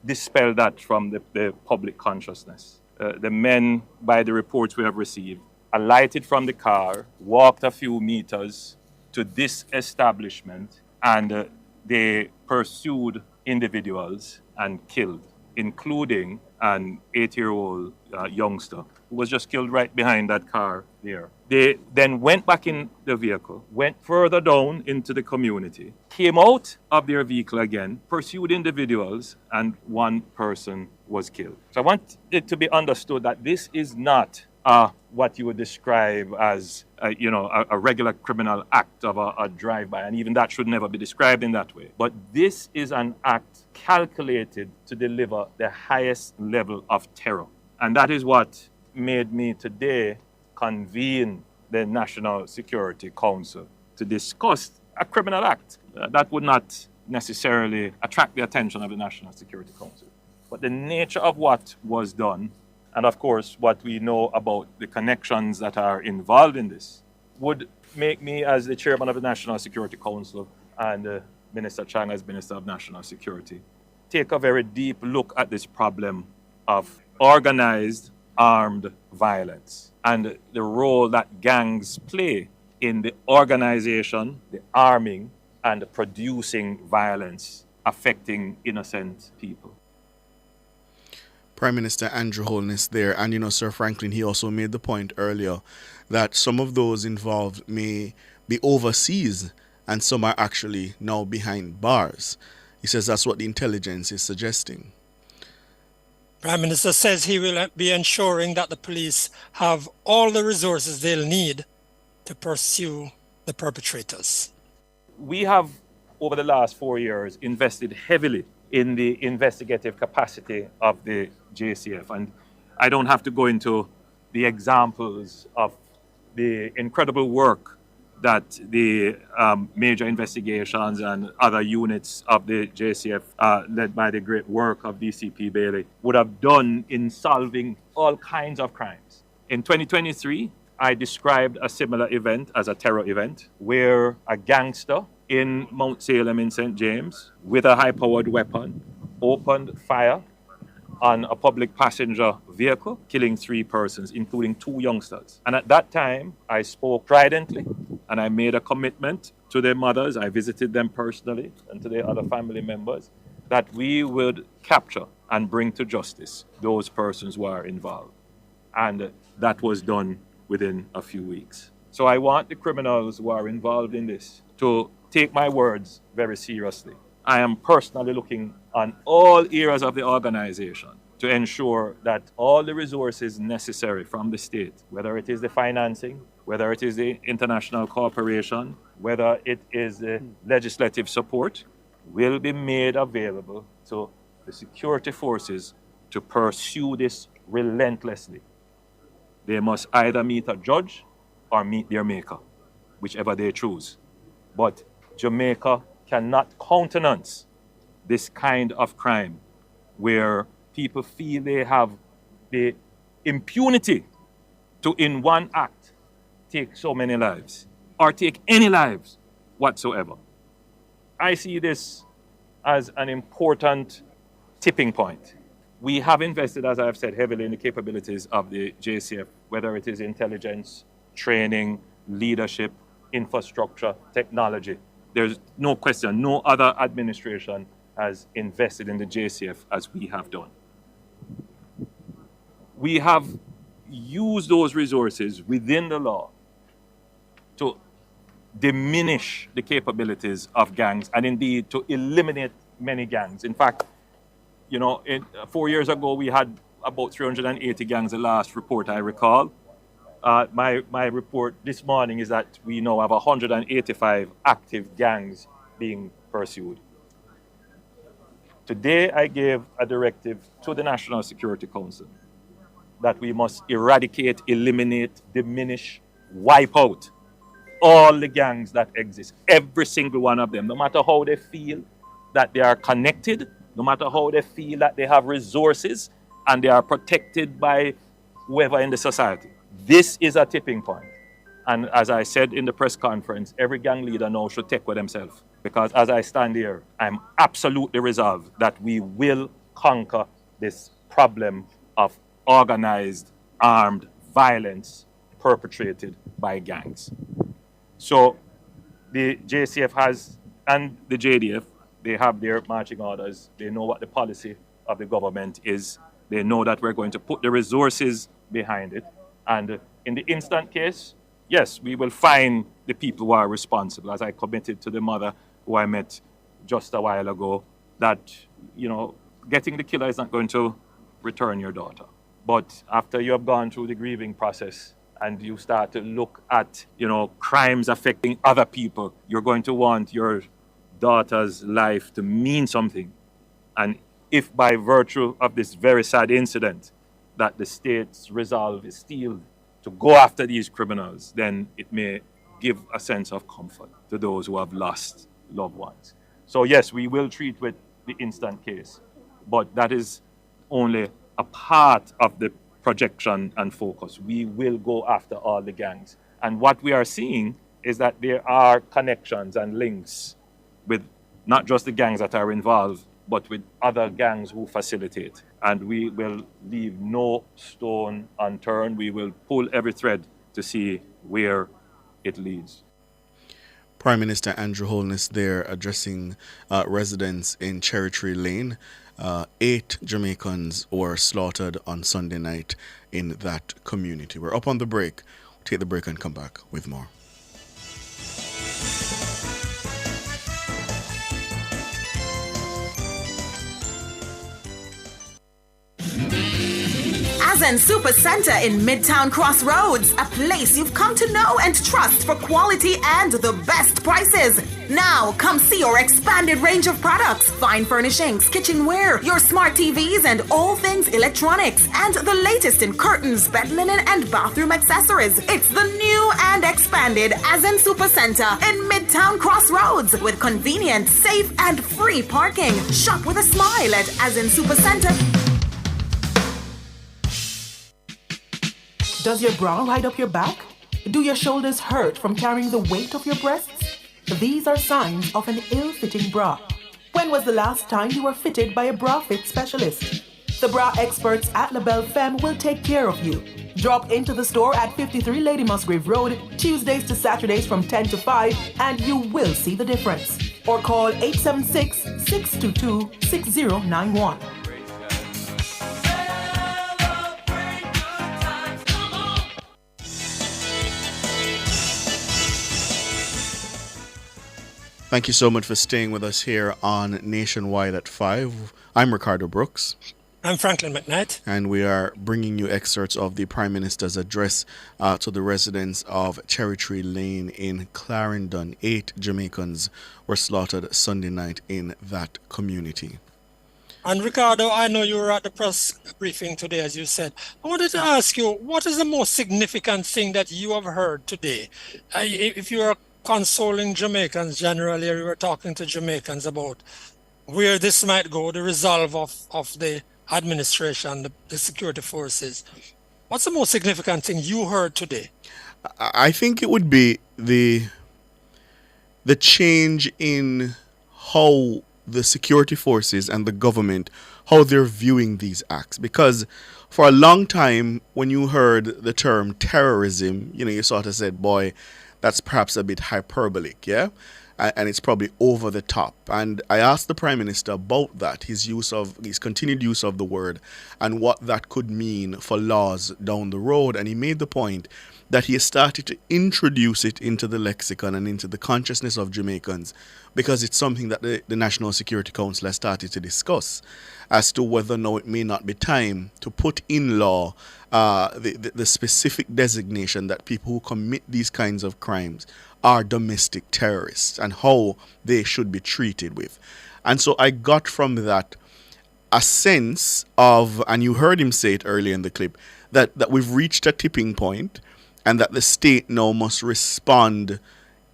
dispel that from the public consciousness. The men, by the reports we have received, alighted from the car, walked a few meters to this establishment, and they pursued individuals and killed, including an 8-year-old youngster who was just killed right behind that car there. They then went back in the vehicle, went further down into the community, came out of their vehicle again, pursued individuals, and 1 person was killed. So I want it to be understood that this is not what you would describe as a regular criminal act of a drive-by, and even that should never be described in that way. But this is an act calculated to deliver the highest level of terror. And that is what made me today convene the National Security Council to discuss a criminal act. That would not necessarily attract the attention of the National Security Council. But the nature of what was done, and of course what we know about the connections that are involved in this, would make me, as the chairman of the National Security Council and Minister Chang as Minister of National Security, take a very deep look at this problem of organized armed violence and the role that gangs play in the organization, the arming, and producing violence affecting innocent people. Prime Minister Andrew Holness there, and Sir Franklin, he also made the point earlier that some of those involved may be overseas, and some are actually now behind bars. He says that's what the intelligence is suggesting. Prime Minister says he will be ensuring that the police have all the resources they'll need to pursue the perpetrators. We have, over the last 4 years, invested heavily in the investigative capacity of the JCF. And I don't have to go into the examples of the incredible work that the major investigations and other units of the JCF, led by the great work of DCP Bailey, would have done in solving all kinds of crimes. In 2023, I described a similar event as a terror event where a gangster in Mount Salem in St. James with a high-powered weapon opened fire on a public passenger vehicle, killing 3 persons, including 2 youngsters. And at that time, I spoke stridently and I made a commitment to their mothers. I visited them personally and to their other family members that we would capture and bring to justice those persons who are involved. And that was done within a few weeks. So I want the criminals who are involved in this to take my words very seriously. I am personally looking on all areas of the organization to ensure that all the resources necessary from the state, whether it is the financing, whether it is the international cooperation, whether it is the legislative support, will be made available to the security forces to pursue this relentlessly. They must either meet a judge or meet their maker, whichever they choose. But Jamaica cannot countenance this kind of crime where people feel they have the impunity to, in one act, take so many lives or take any lives whatsoever. I see this as an important tipping point. We have invested, as I've said, heavily in the capabilities of the JCF, whether it is intelligence, training, leadership, infrastructure, technology. There's no question, no other administration has invested in the JCF as we have done. We have used those resources within the law to diminish the capabilities of gangs and indeed to eliminate many gangs. In fact, 4 years ago, we had about 380 gangs, the last report I recall. My report this morning is that we now have 185 active gangs being pursued. Today, I gave a directive to the National Security Council that we must eradicate, eliminate, diminish, wipe out all the gangs that exist, every single one of them, no matter how they feel that they are connected, no matter how they feel that they have resources and they are protected by whoever in the society. This is a tipping point. And as I said in the press conference, every gang leader now should take with themselves. Because as I stand here, I'm absolutely resolved that we will conquer this problem of organized, armed violence perpetrated by gangs. So the JCF has, and the JDF, they have their marching orders. They know what the policy of the government is. They know that we're going to put the resources behind it. And in the instant case, yes, we will find the people who are responsible. As I committed to the mother who I met just a while ago, that, getting the killer is not going to return your daughter. But after you have gone through the grieving process and you start to look at, crimes affecting other people, you're going to want your daughter's life to mean something. And if by virtue of this very sad incident that the state's resolve is still to go after these criminals, then it may give a sense of comfort to those who have lost loved ones. So yes, we will treat with the instant case, but that is only a part of the projection and focus. We will go after all the gangs. And what we are seeing is that there are connections and links with not just the gangs that are involved, but with other gangs who facilitate. And we will leave no stone unturned. We will pull every thread to see where it leads. Prime Minister Andrew Holness there addressing residents in Cherry Tree Lane. 8 Jamaicans were slaughtered on Sunday night in that community. We're up on the break. We'll take the break and come back with more. Azen Super Center in Midtown Crossroads, a place you've come to know and trust for quality and the best prices. Now, come see our expanded range of products, fine furnishings, kitchenware, your smart TVs, and all things electronics, and the latest in curtains, bed linen, and bathroom accessories. It's the new and expanded Azen Super Center in Midtown Crossroads with convenient, safe, and free parking. Shop with a smile at Azen Super Center. Does your bra ride up your back? Do your shoulders hurt from carrying the weight of your breasts? These are signs of an ill-fitting bra. When was the last time you were fitted by a bra fit specialist? The bra experts at LaBelle Femme will take care of you. Drop into the store at 53 Lady Musgrave Road, Tuesdays to Saturdays from 10 to 5, and you will see the difference. Or call 876-622-6091. Thank you so much for staying with us here on Nationwide at 5. I'm Ricardo Brooks. I'm Franklin McKnight. And we are bringing you excerpts of the Prime Minister's address to the residents of Cherry Tree Lane in Clarendon. 8 Jamaicans were slaughtered Sunday night in that community. And Ricardo, I know you were at the press briefing today, as you said. I wanted to ask you, what is the most significant thing that you have heard today? If you are consoling Jamaicans generally, you were talking to Jamaicans about where this might go, the resolve of the administration, the security forces. What's the most significant thing you heard today? I think it would be the change in how the security forces and the government, how they're viewing these acts. Because for a long time, when you heard the term terrorism, you sort of said, boy, that's perhaps a bit hyperbolic, yeah? And it's probably over the top. And I asked the Prime Minister about that, his continued use of the word, and what that could mean for laws down the road. And he made the point that he has started to introduce it into the lexicon and into the consciousness of Jamaicans, because it's something that the National Security Council has started to discuss as to whether or not it may not be time to put in law the specific designation that people who commit these kinds of crimes are domestic terrorists and how they should be treated with. And so I got from that a sense of, and you heard him say it earlier in the clip, that we've reached a tipping point and that the state now must respond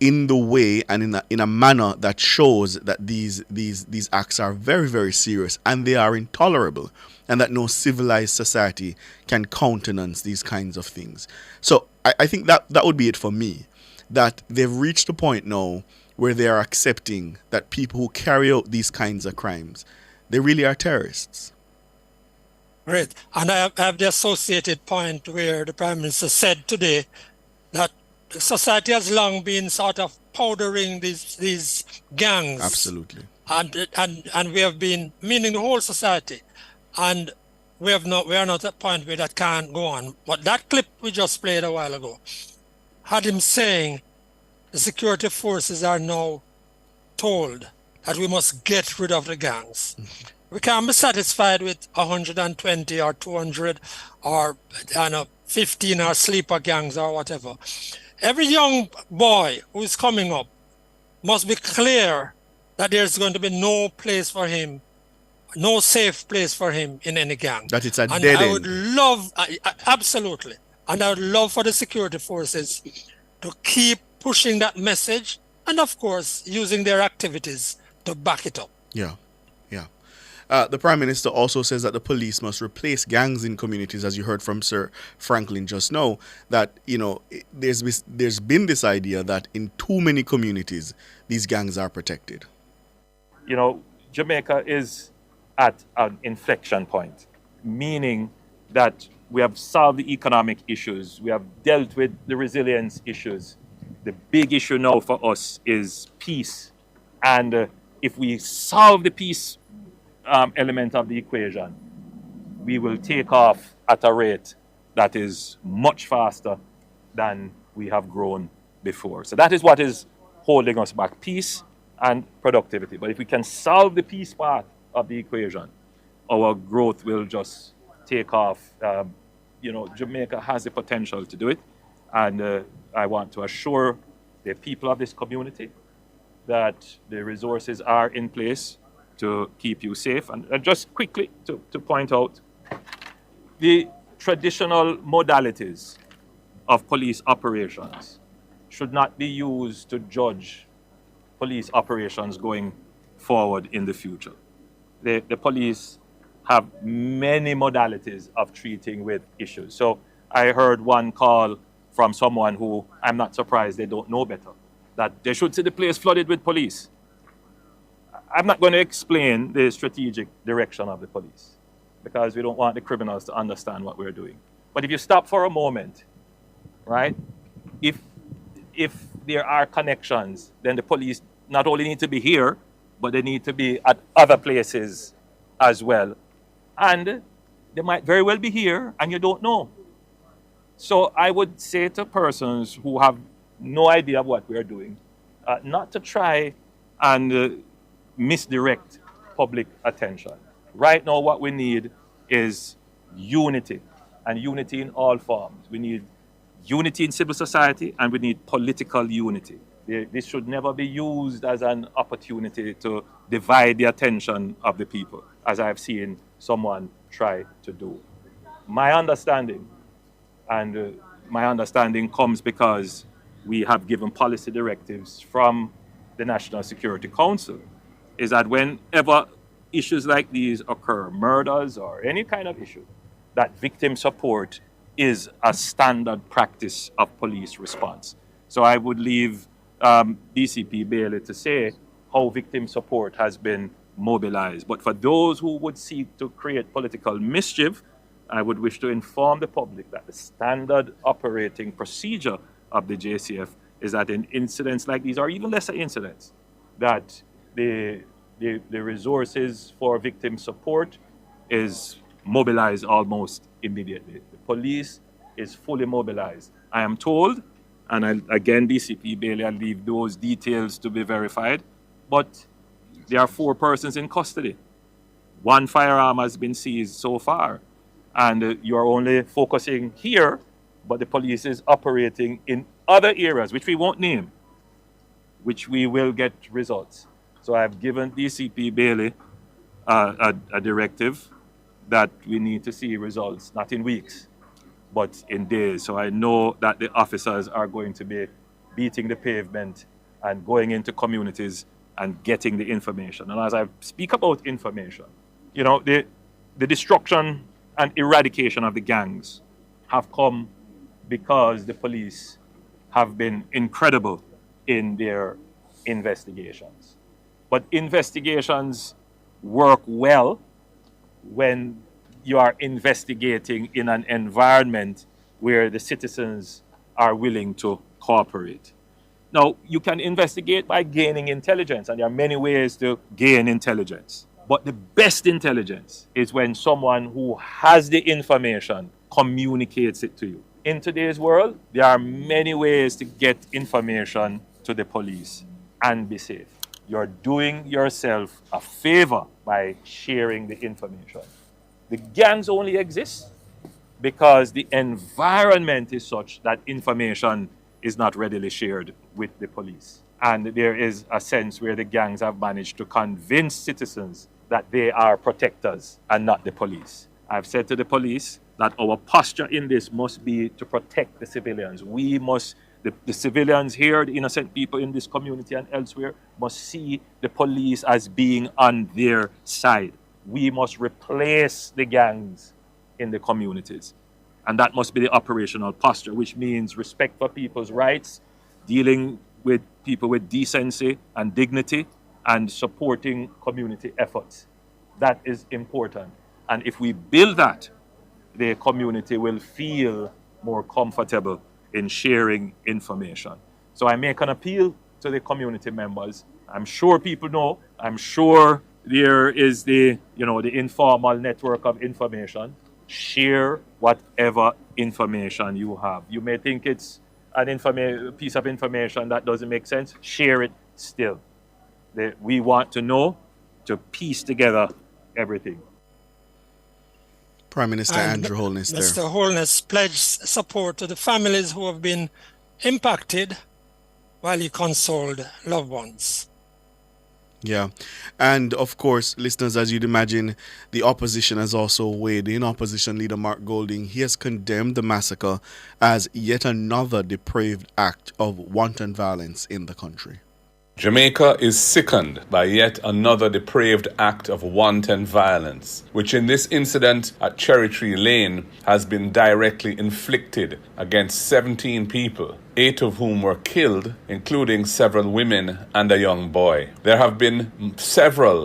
in the way and in a manner that shows that these acts are very, very serious and they are intolerable, and that no civilized society can countenance these kinds of things. So I think that would be it for me, that they've reached a point now where they are accepting that people who carry out these kinds of crimes, they really are terrorists. Great. And I have the associated point where the Prime Minister said today that society has long been sort of powdering these gangs. Absolutely. And we have been, meaning the whole society, and we are not at a point where that can't go on. But that clip we just played a while ago had him saying the security forces are now told that we must get rid of the gangs. Mm-hmm. We can't be satisfied with 120 or 200 or 15 or sleeper gangs or whatever. Every young boy who is coming up must be clear that there's going to be no place for him, no safe place for him in any gang. That it's a and dead I end. would love, absolutely, and I would love for the security forces to keep pushing that message and, of course, using their activities to back it up. Yeah. The Prime Minister also says that the police must replace gangs in communities, as you heard from Sir Franklin just now, that, there's been this idea that in too many communities, these gangs are protected. Jamaica is at an inflection point, meaning that we have solved the economic issues, we have dealt with the resilience issues. The big issue now for us is peace. And if we solve the peace element of the equation, we will take off at a rate that is much faster than we have grown before. So that is what is holding us back, peace and productivity. But if we can solve the peace part of the equation, our growth will just take off Jamaica has the potential to do it. And I want to assure the people of this community that the resources are in place to keep you safe. And just quickly to point out, the traditional modalities of police operations should not be used to judge police operations going forward in the future. The police have many modalities of treating with issues. So I heard one call from someone who I'm not surprised they don't know better, that they should see the place flooded with police. I'm not going to explain the strategic direction of the police because we don't want the criminals to understand what we're doing. But if you stop for a moment, right, if there are connections, then the police not only need to be here, but they need to be at other places as well. And they might very well be here and you don't know. So I would say to persons who have no idea of what we are doing, not to try and misdirect public attention. Right now what we need is unity, and unity in all forms. We need unity in civil society and we need political unity. This should never be used as an opportunity to divide the attention of the people, as I've seen someone try to do. My understanding comes because we have given policy directives from the National Security Council, is that whenever issues like these occur, murders or any kind of issue, that victim support is a standard practice of police response. So I would leave DCP Bailey to say how victim support has been mobilized. But for those who would seek to create political mischief, I would wish to inform the public that the standard operating procedure of the JCF is that in incidents like these, or even lesser incidents, that the resources for victim support is mobilized almost immediately. The police is fully mobilized. I am told, and again, DCP Bailey, I'll leave those details to be verified, but there are 4 persons in custody. 1 firearm has been seized so far. And you're only focusing here, but the police is operating in other areas, which we won't name, which we will get results. So I've given DCP Bailey a directive that we need to see results, not in weeks, but in days. So I know that the officers are going to be beating the pavement and going into communities and getting the information. And as I speak about information, the destruction and eradication of the gangs have come because the police have been incredible in their investigations. But investigations work well when you are investigating in an environment where the citizens are willing to cooperate. Now, you can investigate by gaining intelligence, and there are many ways to gain intelligence. But the best intelligence is when someone who has the information communicates it to you. In today's world, there are many ways to get information to the police and be safe. You're doing yourself a favor by sharing the information. The gangs only exist because the environment is such that information is not readily shared with the police. And there is a sense where the gangs have managed to convince citizens that they are protectors and not the police. I've said to the police that our posture in this must be to protect the civilians. We must, the civilians here, the innocent people in this community and elsewhere, must see the police as being on their side. We must replace the gangs in the communities. And that must be the operational posture, which means respect for people's rights, dealing with people with decency and dignity, and supporting community efforts. That is important. And if we build that, the community will feel more comfortable in sharing information. So I make an appeal to the community members. I'm sure people know. I'm sure there is the informal network of information. Share whatever information you have. You may think it's an piece of information that doesn't make sense. Share it still. We want to know, to piece together everything. Prime Minister And Andrew Holness there. Mr. Holness pledged support to the families who have been impacted while he consoled loved ones. Yeah. And of course, listeners, as you'd imagine, the opposition has also weighed in. Opposition leader Mark Golding, he has condemned the massacre as yet another depraved act of wanton violence in the country. Jamaica is sickened by yet another depraved act of wanton violence, which in this incident at Cherry Tree Lane has been directly inflicted against 17 people, 8 of whom were killed, including several women and a young boy. There have been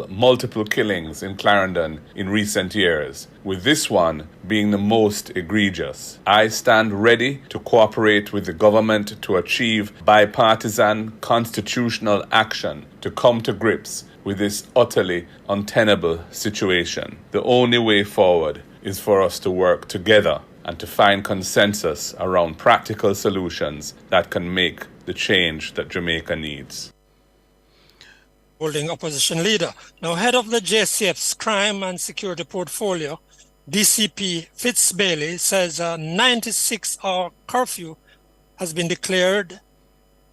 multiple killings in Clarendon in recent years, with this one being the most egregious. I stand ready to cooperate with the government to achieve bipartisan constitutional action to come to grips with this utterly untenable situation. The only way forward is for us to work together and to find consensus around practical solutions that can make the change that Jamaica needs. Holding opposition leader. Now, head of the JCF's crime and security portfolio, DCP Fitz Bailey, says a 96-hour curfew has been declared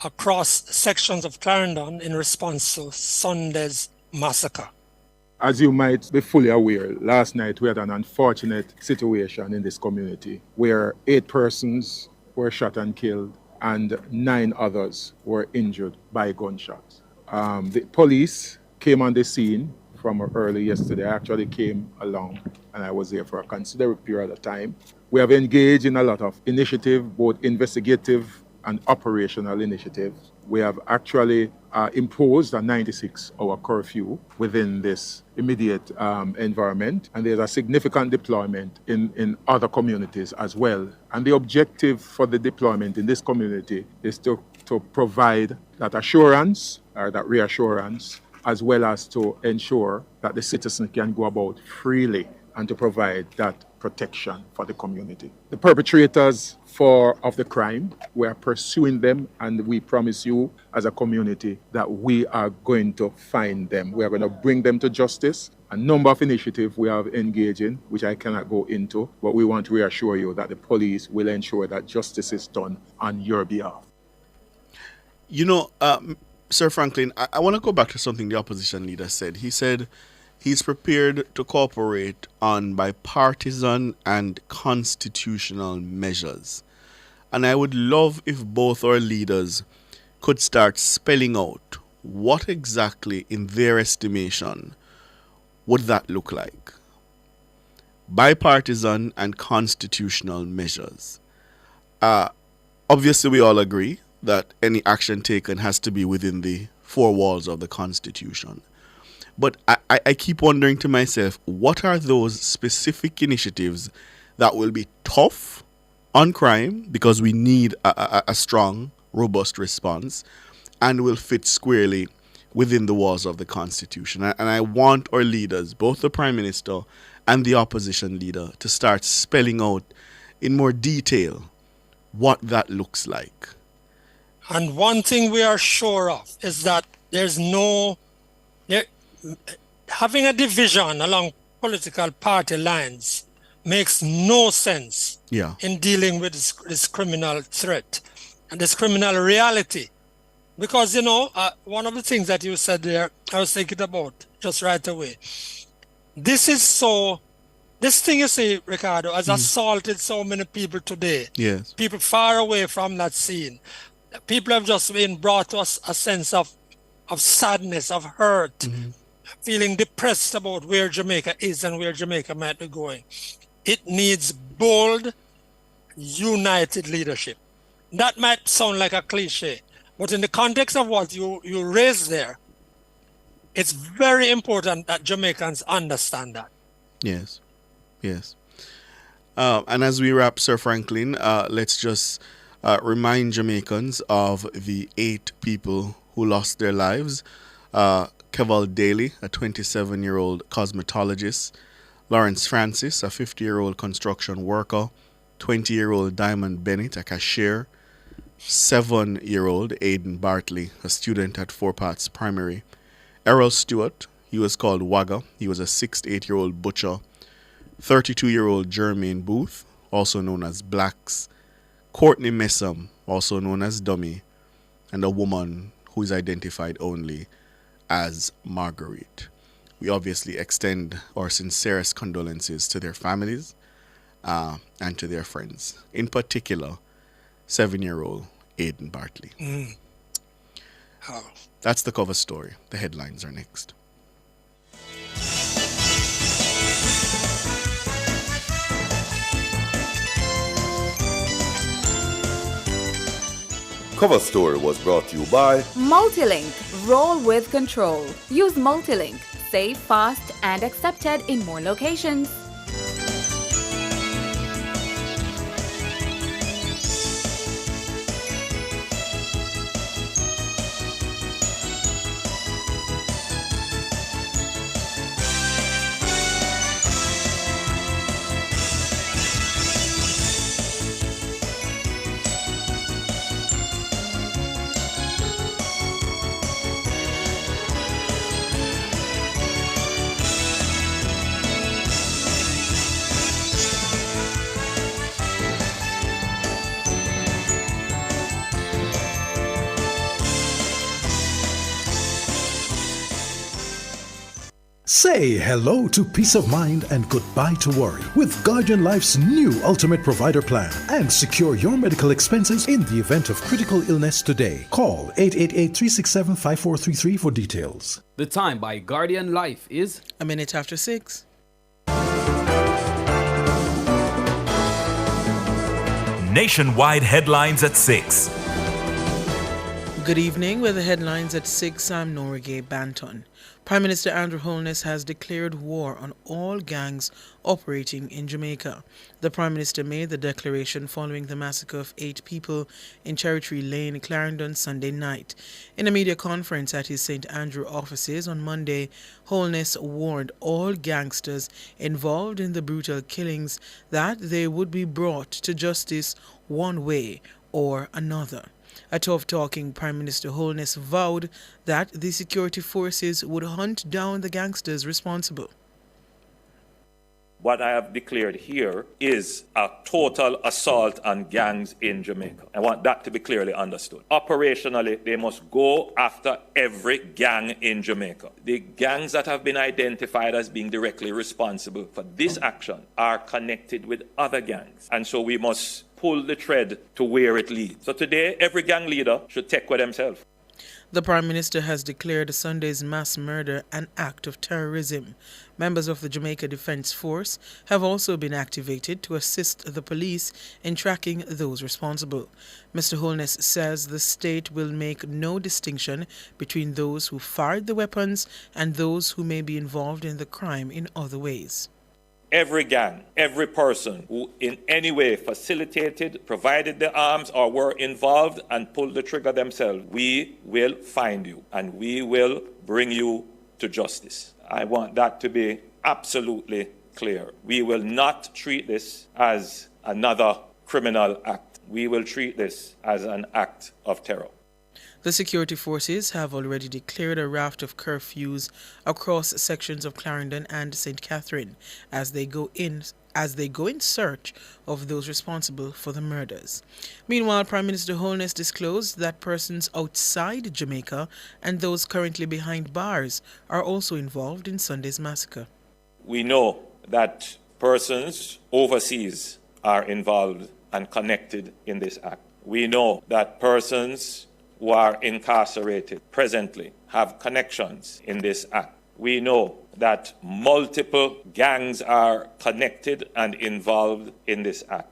across sections of Clarendon in response to Sunday's massacre. As you might be fully aware, last night we had an unfortunate situation in this community where 8 persons were shot and killed and 9 others were injured by gunshots. The police came on the scene from early yesterday. I actually came along and I was there for a considerable period of time. We have engaged in a lot of initiative, both investigative and operational initiatives. We have actually imposed a 96-hour curfew within this immediate environment, and there's a significant deployment in other communities as well. And the objective for the deployment in this community is to provide that assurance, or that reassurance, as well as to ensure that the citizens can go about freely and to provide that protection for the community. The perpetrators of the crime, we are pursuing them, and we promise you as a community that we are going to find them. We are going to bring them to justice. A number of initiatives we have engaged in, which I cannot go into, but we want to reassure you that the police will ensure that justice is done on your behalf. You know, Sir Franklin, I want to go back to something the opposition leader said. He said he's prepared to cooperate on bipartisan and constitutional measures. And I would love if both our leaders could start spelling out what exactly, in their estimation, would that look like. Bipartisan and constitutional measures. Obviously, we all agree that any action taken has to be within the 4 walls of the Constitution. But I keep wondering to myself, what are those specific initiatives that will be tough on crime, because we need a strong, robust response, and will fit squarely within the walls of the Constitution? And I want our leaders, both the Prime Minister and the opposition leader, to start spelling out in more detail what that looks like. And one thing we are sure of is that having a division along political party lines makes no sense in dealing with this criminal threat and this criminal reality. Because, you know, one of the things that you said there, I was thinking about just right away. This thing, you see, Ricardo, has assaulted so many people today. Yes. People far away from that scene. People have just been brought to us a sense of sadness, of hurt, feeling depressed about where Jamaica is and where Jamaica might be going. It needs bold, united leadership. That might sound like a cliche, but in the context of what you raised there, it's very important that Jamaicans understand that. Yes, yes. And as we wrap, Sir Franklin, let's just remind Jamaicans of the 8 people who lost their lives. Keval Daly, a 27-year-old cosmetologist. Lawrence Francis, a 50-year-old construction worker. 20-year-old Diamond Bennett, a cashier. 7-year-old Aiden Bartley, a student at Four Paths Primary. Errol Stewart, he was called Wagga. He was a 68-year-old butcher. 32-year-old Jermaine Booth, also known as Blacks, Courtney Messam, also known as Dummy, and a woman who is identified only as Marguerite. We obviously extend our sincerest condolences to their families and to their friends, in particular, 7-year-old Aiden Bartley. That's the cover story. The headlines are next. Cover story was brought to you by Multilink. Roll with control. Use Multilink. Save fast and accepted in more locations. Say hello to peace of mind and goodbye to worry with Guardian Life's new Ultimate Provider Plan and secure your medical expenses in the event of critical illness today. Call 888-367-5433 for details. The time by Guardian Life is 6:01. Nationwide headlines at 6. Good evening. With the headlines at 6, I'm Norige Banton. Prime Minister Andrew Holness has declared war on all gangs operating in Jamaica. The Prime Minister made the declaration following the massacre of 8 people in Cherry Tree Lane, Clarendon, Sunday night. In a media conference at his St. Andrew offices on Monday, Holness warned all gangsters involved in the brutal killings that they would be brought to justice one way or another. A tough-talking Prime Minister Holness vowed that the security forces would hunt down the gangsters responsible. What I have declared here is a total assault on gangs in Jamaica. I want that to be clearly understood. Operationally, they must go after every gang in Jamaica. The gangs that have been identified as being directly responsible for this action are connected with other gangs. And so we must pull the thread to where it leads. So today, every gang leader should take with themselves. The Prime Minister has declared Sunday's mass murder an act of terrorism. Members of the Jamaica Defence Force have also been activated to assist the police in tracking those responsible. Mr. Holness says the state will make no distinction between those who fired the weapons and those who may be involved in the crime in other ways. Every gang, every person who in any way facilitated, provided the arms or were involved and pulled the trigger themselves, we will find you and we will bring you to justice. I want that to be absolutely clear. We will not treat this as another criminal act. We will treat this as an act of terror. The security forces have already declared a raft of curfews across sections of Clarendon and St. Catherine as they go in search of those responsible for the murders. Meanwhile, Prime Minister Holness disclosed that persons outside Jamaica and those currently behind bars are also involved in Sunday's massacre. We know that persons overseas are involved and connected in this act. We know that persons who are incarcerated presently have connections in this act. We know that multiple gangs are connected and involved in this act.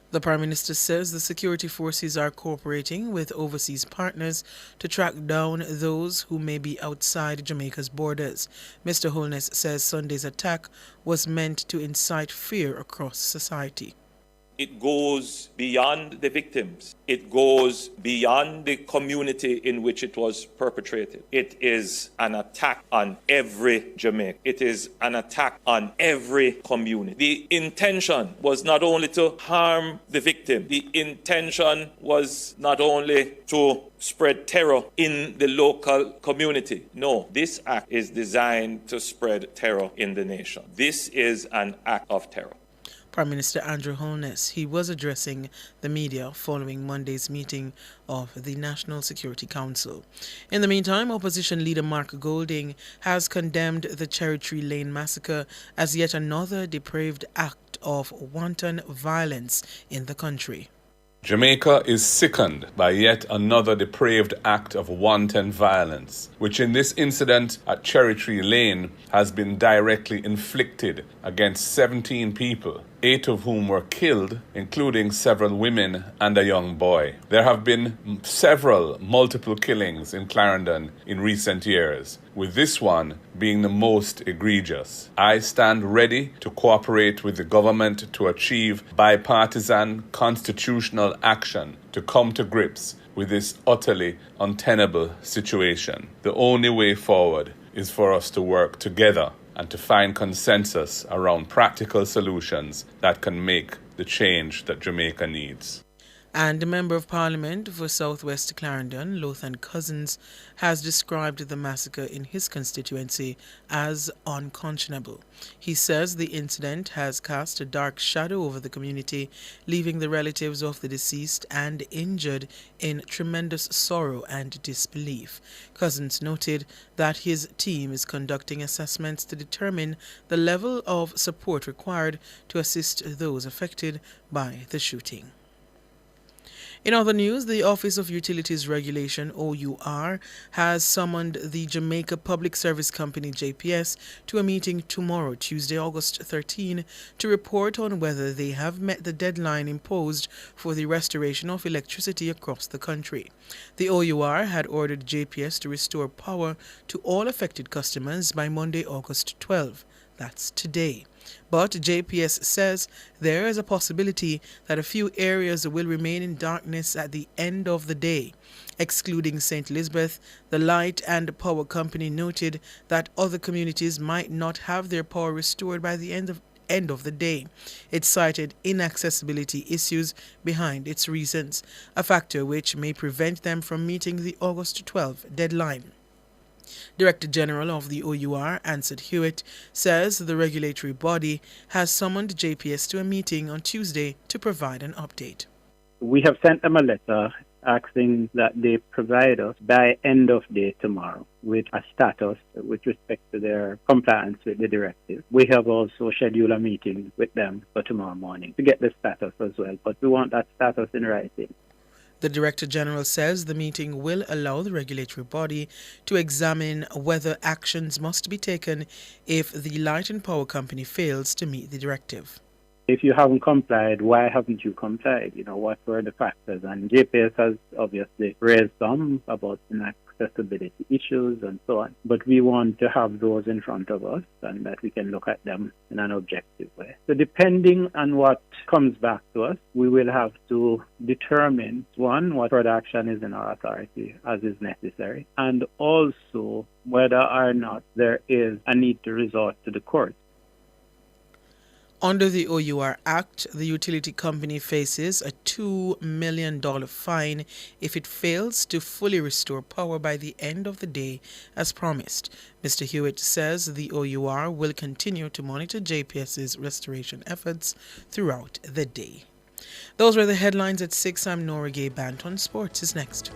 The Prime Minister says the security forces are cooperating with overseas partners to track down those who may be outside Jamaica's borders. Mr. Holness says Sunday's attack was meant to incite fear across society. It goes beyond the victims. It goes beyond the community in which it was perpetrated. It is an attack on every Jamaican. It is an attack on every community. The intention was not only to harm the victim. The intention was not only to spread terror in the local community. No, this act is designed to spread terror in the nation. This is an act of terror. Prime Minister Andrew Holness, he was addressing the media following Monday's meeting of the National Security Council. In the meantime, opposition leader Mark Golding has condemned the Cherry Tree Lane massacre as yet another depraved act of wanton violence in the country. Jamaica is sickened by yet another depraved act of wanton violence, which in this incident at Cherry Tree Lane has been directly inflicted against 17 people, 8 of whom were killed, including several women and a young boy. There have been multiple killings in Clarendon in recent years, with this one being the most egregious. I stand ready to cooperate with the government to achieve bipartisan constitutional action to come to grips with this utterly untenable situation. The only way forward is for us to work together and to find consensus around practical solutions that can make the change that Jamaica needs. And the Member of Parliament for South West Clarendon, Lothan Cousins, has described the massacre in his constituency as unconscionable. He says the incident has cast a dark shadow over the community, leaving the relatives of the deceased and injured in tremendous sorrow and disbelief. Cousins noted that his team is conducting assessments to determine the level of support required to assist those affected by the shooting. In other news, the Office of Utilities Regulation, OUR, has summoned the Jamaica Public Service Company, JPS, to a meeting tomorrow, Tuesday, August 13, to report on whether they have met the deadline imposed for the restoration of electricity across the country. The OUR had ordered JPS to restore power to all affected customers by Monday, August 12. That's today. But JPS says there is a possibility that a few areas will remain in darkness at the end of the day. Excluding St. Elizabeth, the Light and Power Company noted that other communities might not have their power restored by the end of the day. It cited inaccessibility issues behind its reasons, a factor which may prevent them from meeting the August 12 deadline. Director General of the OUR, Ansett Hewitt, says the regulatory body has summoned JPS to a meeting on Tuesday to provide an update. We have sent them a letter asking that they provide us by end of day tomorrow with a status with respect to their compliance with the directive. We have also scheduled a meeting with them for tomorrow morning to get the status as well, but we want that status in writing. The Director General says the meeting will allow the regulatory body to examine whether actions must be taken if the Light and Power Company fails to meet the directive. If you haven't complied, why haven't you complied? What were the factors? And JPS has obviously raised some about inaccessibility issues and so on. But we want to have those in front of us and that we can look at them in an objective way. So depending on what comes back to us, we will have to determine, one, what further action is in our authority as is necessary, and also whether or not there is a need to resort to the courts. Under the OUR Act, the utility company faces a $2 million fine if it fails to fully restore power by the end of the day as promised. Mr. Hewitt says the OUR will continue to monitor JPS's restoration efforts throughout the day. Those were the headlines at 6. I'm Nora Gay Banton. Sports is next.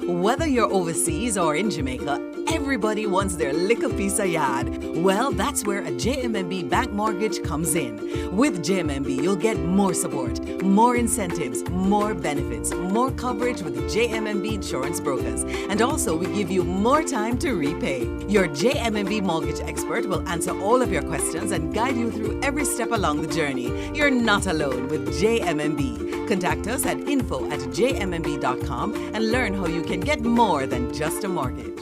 Whether you're overseas or in Jamaica, everybody wants their little piece of yard. Well, that's where a JMMB bank mortgage comes in. With JMMB, you'll get more support, more incentives, more benefits, more coverage with the JMMB insurance brokers. And also, we give you more time to repay. Your JMMB mortgage expert will answer all of your questions and guide you through every step along the journey. You're not alone with JMMB. Contact us at info@jmmb.com and learn how you can get more than just a mortgage.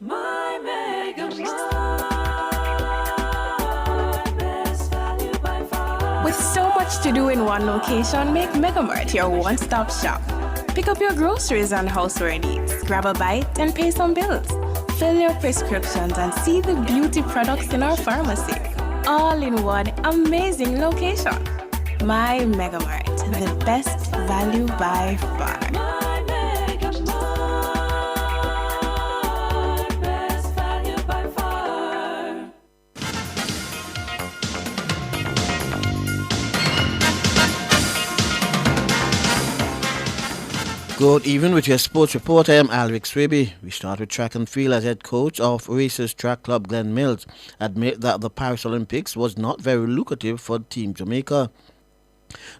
My Mega Mart, best value by far. With so much to do in one location, make Megamart your one-stop shop. Pick up your groceries and houseware needs, grab a bite and pay some bills. Fill your prescriptions and see the beauty products in our pharmacy. All in one amazing location. My Megamart, the best value by far. My Mega Mart, best value by far. Good evening with your sports report. I am Alric Swaby. We start with track and field as head coach of Racers Track Club Glenn Mills admit that the Paris Olympics was not very lucrative for Team Jamaica.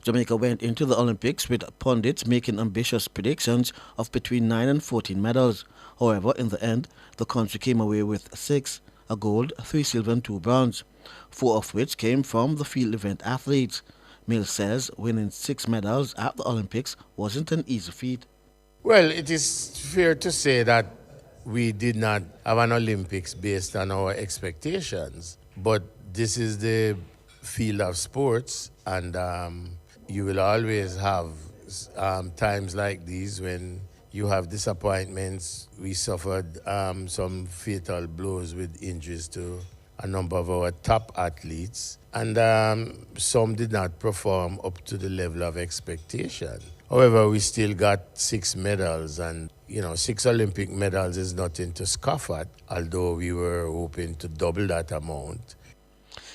Jamaica went into the Olympics with pundits making ambitious predictions of between 9 and 14 medals. However, in the end, the country came away with 6, a gold, 3 silver and 2 bronze, 4 of which came from the field event athletes. Mills says winning 6 medals at the Olympics wasn't an easy feat. Well, it is fair to say that we did not have an Olympics based on our expectations, but this is the field of sports, and you will always have times like these when you have disappointments. We suffered some fatal blows with injuries to a number of our top athletes, and some did not perform up to the level of expectation. However, we still got 6 medals, and 6 Olympic medals is nothing to scoff at, although we were hoping to double that amount.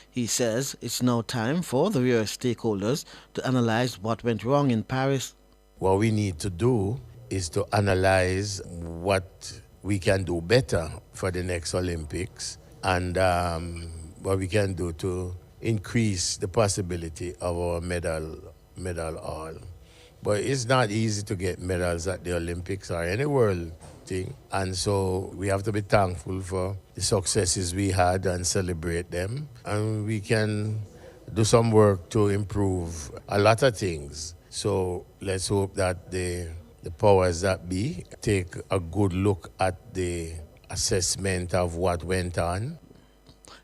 He says it's now time for the various stakeholders to analyze what went wrong in Paris. What we need to do is to analyze what we can do better for the next Olympics, and what we can do to increase the possibility of our medal haul. But it's not easy to get medals at the Olympics or any world thing, and so we have to be thankful for the successes we had and celebrate them, and we can do some work to improve a lot of things. So let's hope that the powers that be take a good look at the assessment of what went on.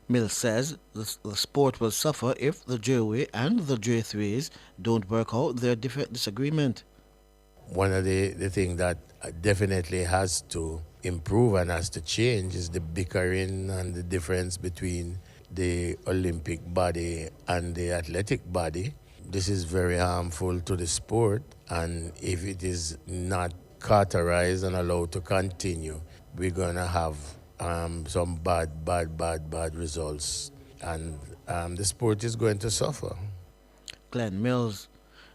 Mills says the sport will suffer if the J-Way and the J3s don't work out their disagreement. One of the things that definitely has to improve and has to change is the bickering and the difference between the Olympic body and the athletic body. This is very harmful to the sport, and if it is not cauterized and allowed to continue, we're going to have some bad results, and the sport is going to suffer. Glenn Mills.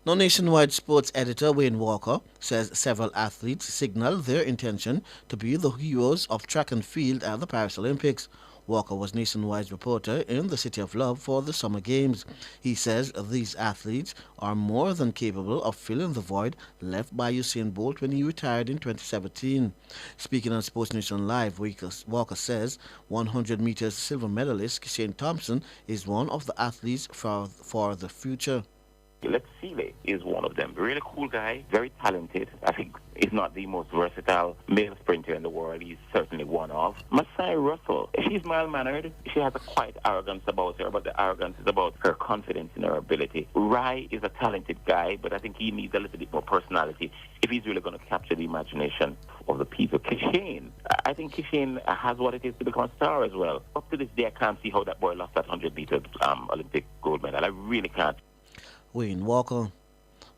Now, Nationwide sports editor Wayne Walker says several athletes signaled their intention to be the heroes of track and field at the Paris Olympics. Walker was Nationwide's reporter in the City of Love for the Summer Games. He says these athletes are more than capable of filling the void left by Usain Bolt when he retired in 2017. Speaking on Sports Nation Live, Walker says 100 meters silver medalist Shane Thompson is one of the athletes for the future. Letsile is one of them. Really cool guy, very talented. I think he's not the most versatile male sprinter in the world. He's certainly one of. Masai Russell, she's mild-mannered. She has a quiet arrogance about her, but the arrogance is about her confidence in her ability. Rai is a talented guy, but I think he needs a little bit more personality if he's really going to capture the imagination of the people. Kishane, I think Kishane has what it is to become a star as well. Up to this day, I can't see how that boy lost that 100-meter Olympic gold medal. I really can't. Wayne Walker.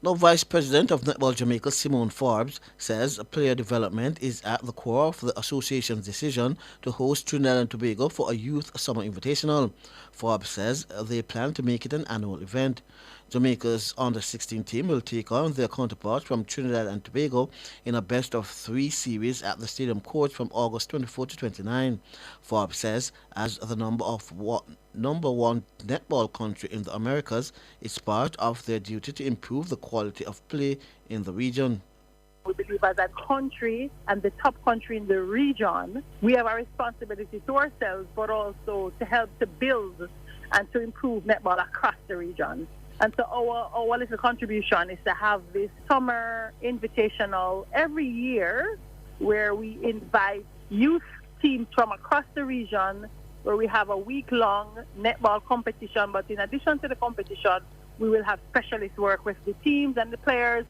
Now, Vice President of Netball Jamaica, Simone Forbes, says player development is at the core of the association's decision to host Trinidad and Tobago for a Youth Summer Invitational. Forbes says they plan to make it an annual event. Jamaica's under-16 team will take on their counterparts from Trinidad and Tobago in a best-of-3 series at the stadium courts from August 24 to 29. Forbes says as the number one netball country in the Americas, it's part of their duty to improve the quality of play in the region. We believe as a country and the top country in the region, we have a responsibility to ourselves, but also to help to build and to improve netball across the region. And so our little contribution is to have this summer invitational every year where we invite youth teams from across the region where we have a week-long netball competition. But in addition to the competition, we will have specialists work with the teams and the players.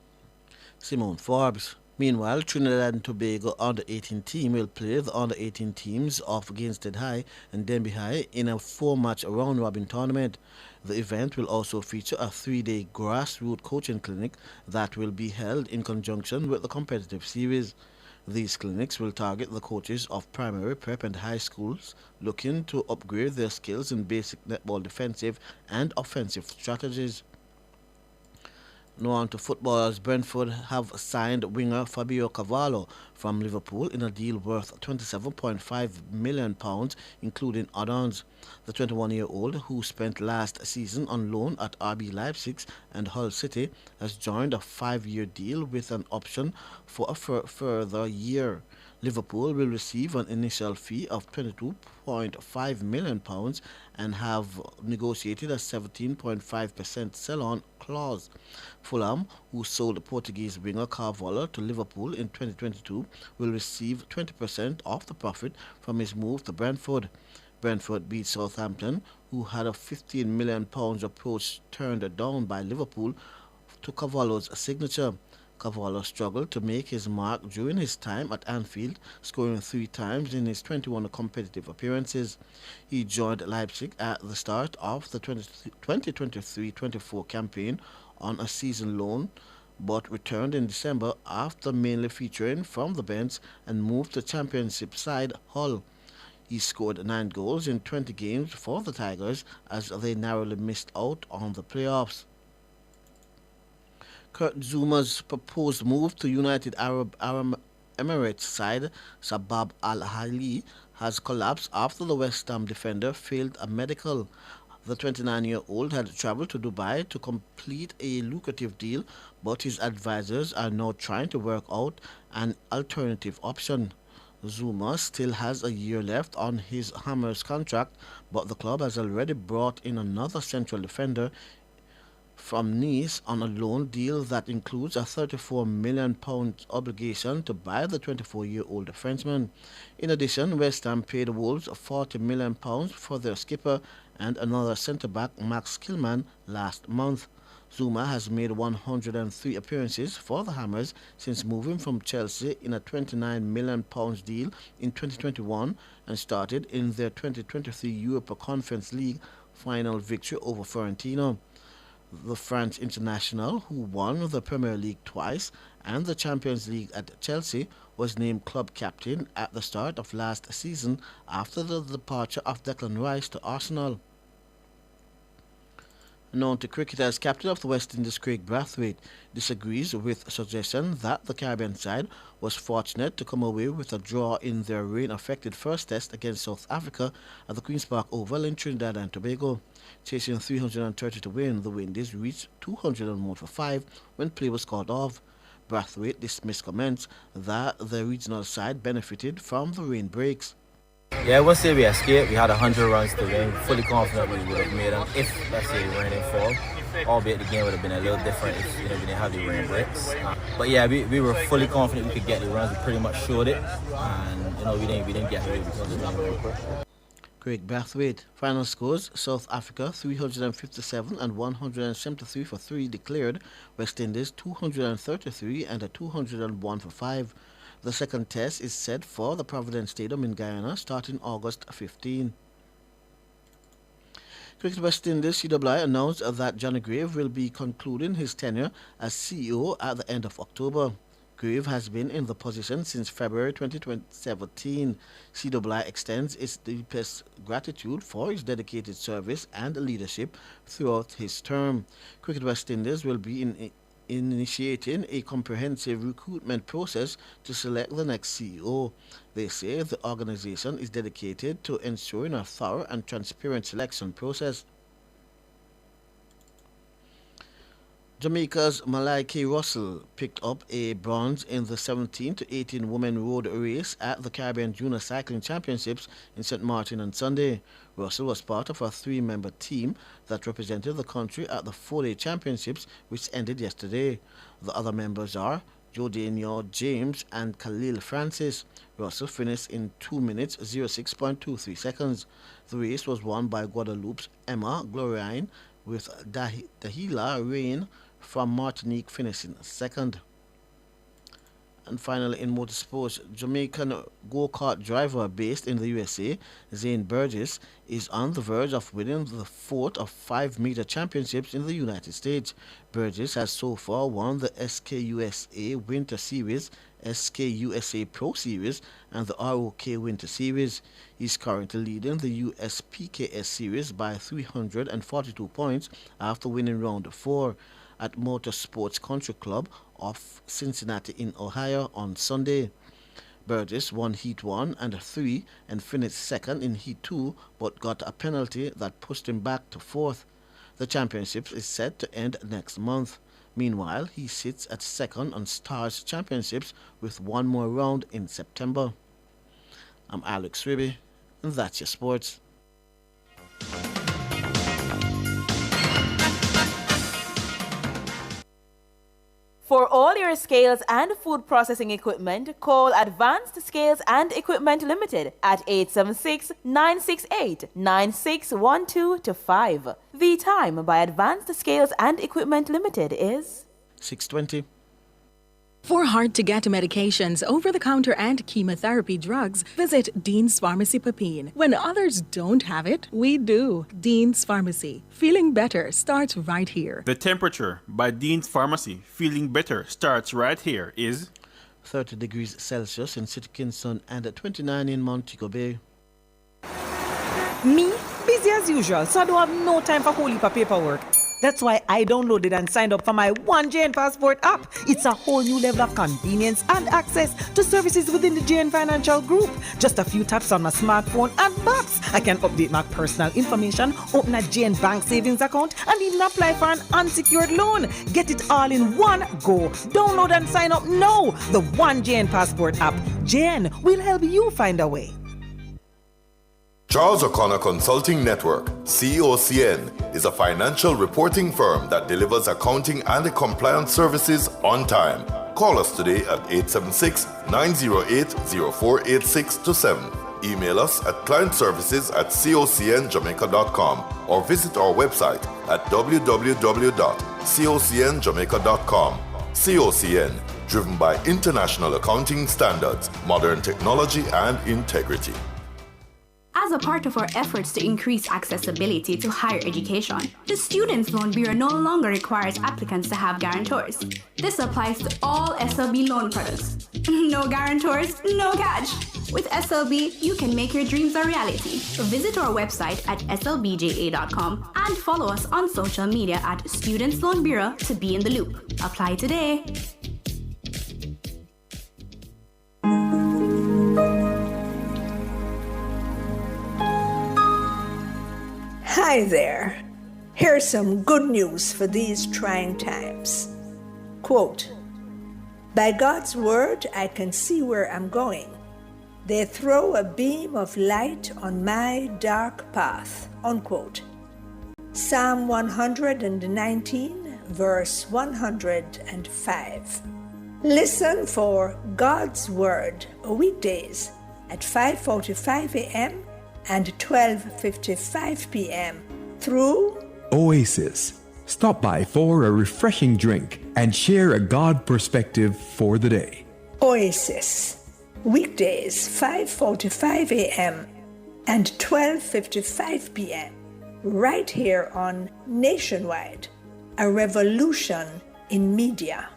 Simone Forbes. Meanwhile, Trinidad and Tobago under-18 team will play the under-18 teams of Gainsted High and Denby High in a 4-match round-robin tournament. The event will also feature a 3-day grassroots coaching clinic that will be held in conjunction with the competitive series. These clinics will target the coaches of primary, prep and high schools looking to upgrade their skills in basic netball defensive and offensive strategies. Now on to football, as Brentford have signed winger Fabio Cavallo from Liverpool in a deal worth £27.5 million, including add-ons. The 21-year-old, who spent last season on loan at RB Leipzig and Hull City, has joined a 5-year deal with an option for a further year. Liverpool will receive an initial fee of £22.5 million and have negotiated a 17.5% sell-on clause. Fulham, who sold the Portuguese winger Carvalho to Liverpool in 2022, will receive 20% of the profit from his move to Brentford. Brentford beat Southampton, who had a £15 million approach turned down by Liverpool to Cavallo's signature. Cavallo struggled to make his mark during his time at Anfield, scoring 3 times in his 21 competitive appearances. He joined Leipzig at the start of the 2023-24 campaign on a season loan, but returned in December after mainly featuring from the bench and moved to Championship side Hull. He scored 9 goals in 20 games for the Tigers as they narrowly missed out on the playoffs. Kurt Zuma's proposed move to United Arab Emirates side Sabab Al-Ahli has collapsed after the West Ham defender failed a medical. The 29-year-old had traveled to Dubai to complete a lucrative deal, but his advisors are now trying to work out an alternative option. Zuma still has a year left on his Hammers contract, but the club has already brought in another central defender from Nice on a loan deal that includes a £34 million obligation to buy the 24-year-old Frenchman. In addition, West Ham paid Wolves £40 million for their skipper and another centre-back, Max Kilman, last month. Zuma has made 103 appearances for the Hammers since moving from Chelsea in a £29 million deal in 2021 and started in their 2023 Europa Conference League final victory over Fiorentina. The French international, who won the Premier League twice and the Champions League at Chelsea, was named club captain at the start of last season after the departure of Declan Rice to Arsenal. Known to cricketers, captain of the West Indies Craig Brathwaite disagrees with suggestion that the Caribbean side was fortunate to come away with a draw in their rain-affected first test against South Africa at the Queen's Park Oval in Trinidad and Tobago. Chasing 330 to win, the Windies reached 201 for 5 when play was called off. Brathwaite dismissed comments that the regional side benefited from the rain breaks. Yeah, I would say we escaped. We had 100 runs to win. Fully confident we would have made them if, let's say, the rain didn't fall. Albeit the game would have been a little different if we didn't have the rain breaks. But yeah, we were fully confident we could get the runs. We pretty much showed it, and we didn't get away because of the rain. Craig Brathwaite. Final scores: South Africa 357 and 173 for 3 declared. West Indies 233 and a 201 for 5. The second test is set for the Providence Stadium in Guyana starting August 15. Cricket West Indies CWI announced that Johnny Grave will be concluding his tenure as CEO at the end of October. Grave has been in the position since February 2017. CWI extends its deepest gratitude for his dedicated service and leadership throughout his term. Cricket West Indies will be initiating a comprehensive recruitment process to select the next CEO. They say the organization is dedicated to ensuring a thorough and transparent selection process. Jamaica's Malaike Russell picked up a bronze in the 17 to 18 women road race at the Caribbean Junior Cycling Championships in St. Martin on Sunday. Russell was part of a 3-member team that represented the country at the 4-day championships, which ended yesterday. The other members are Jordanian James and Khalil Francis. Russell finished in 2 minutes 06.23 seconds. The race was won by Guadeloupe's Emma Glorine with Dahila Rain from Martinique finishing second. And finally, in motorsports, Jamaican go-kart driver based in the USA, Zane Burgess, is on the verge of winning the fourth of 5-meter championships in the United States. Burgess has so far won the SKUSA Winter Series, SKUSA Pro Series, and the ROK Winter Series. He's currently leading the USPKS Series by 342 points after winning round 4 at Motorsports Country Club of Cincinnati in Ohio on Sunday. Burgess won Heat 1 and 3 and finished second in Heat 2 but got a penalty that pushed him back to fourth. The championship is set to end next month. Meanwhile, he sits at second on Stars Championships with one more round in September. I'm Alex Ribby, and that's your sports. For all your scales and food processing equipment, call Advanced Scales and Equipment Limited at 876-968-9612 to 5. The time by Advanced Scales and Equipment Limited is 6:20. For hard-to-get medications, over-the-counter and chemotherapy drugs, visit Dean's Pharmacy Pepin. When others don't have it, we do. Dean's Pharmacy. Feeling better starts right here. The temperature by Dean's Pharmacy, feeling better, starts right here is 30 degrees Celsius in City Kingston and 29 in Montego Bay. Me? Busy as usual, so I don't have no time for whole heap of paperwork. That's why I downloaded and signed up for my One JN Passport app. It's a whole new level of convenience and access to services within the JN Financial Group. Just a few taps on my smartphone and box. I can update my personal information, open a JN Bank savings account, and even apply for an unsecured loan. Get it all in one go. Download and sign up now. The One JN Passport app. JN will help you find a way. Charles O'Connor Consulting Network, COCN, is a financial reporting firm that delivers accounting and compliance services on time. Call us today at 876-908-0486 to 7. Email us at clientservices@cocnjamaica.com or visit our website at www.cocnjamaica.com. COCN, driven by international accounting standards, modern technology, and integrity. As a part of our efforts to increase accessibility to higher education, the Students' Loan Bureau no longer requires applicants to have guarantors. This applies to all SLB loan products. No guarantors, no catch. With SLB, you can make your dreams a reality. Visit our website at slbja.com and follow us on social media at Students' Loan Bureau to be in the loop. Apply today. Hi there. Here's some good news for these trying times. Quote, "By God's word, I can see where I'm going. They throw a beam of light on my dark path." Unquote. Psalm 119, verse 105. Listen for God's word weekdays at 5:45 a.m. and 12:55 p.m. through Oasis. Stop by for a refreshing drink and share a God perspective for the day. Oasis. Weekdays 5:45 a.m. and 12:55 p.m. right here on Nationwide, a revolution in media.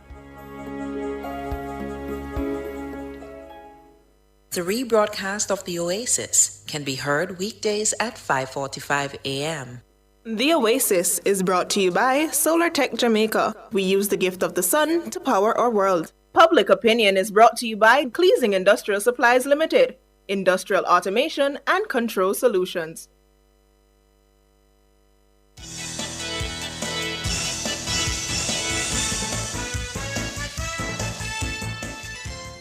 The rebroadcast of the Oasis can be heard weekdays at 5:45 a.m. The Oasis is brought to you by Solar Tech Jamaica. We use the gift of the sun to power our world. Public Opinion is brought to you by Cleasing Industrial Supplies Limited, Industrial Automation and Control Solutions.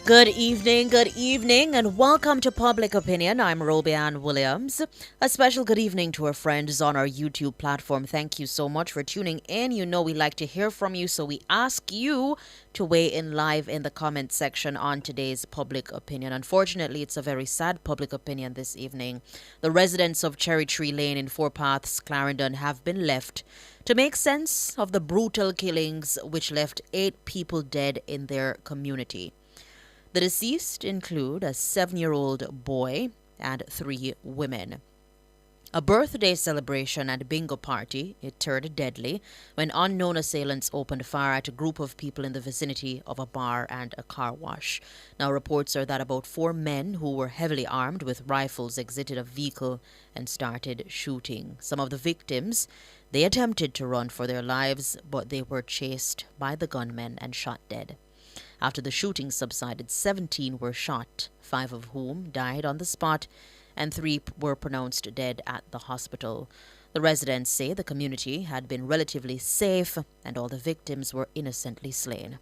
Good evening, and welcome to Public Opinion. I'm Roby Ann Williams. A special good evening to our friends on our YouTube platform. Thank you so much for tuning in. You know we like to hear from you, so we ask you to weigh in live in the comment section on today's Public Opinion. Unfortunately, it's a very sad Public Opinion this evening. The residents of Cherry Tree Lane in Four Paths, Clarendon, have been left to make sense of the brutal killings which left 8 people dead in their community. The deceased include a 7-year-old boy and 3 women. A birthday celebration and bingo party, it turned deadly when unknown assailants opened fire at a group of people in the vicinity of a bar and a car wash. Now, reports are that about 4 men who were heavily armed with rifles exited a vehicle and started shooting. Some of the victims, they attempted to run for their lives, but they were chased by the gunmen and shot dead. After the shooting subsided, 17 were shot, 5 of whom died on the spot, and 3 were pronounced dead at the hospital. The residents say the community had been relatively safe and all the victims were innocently slain.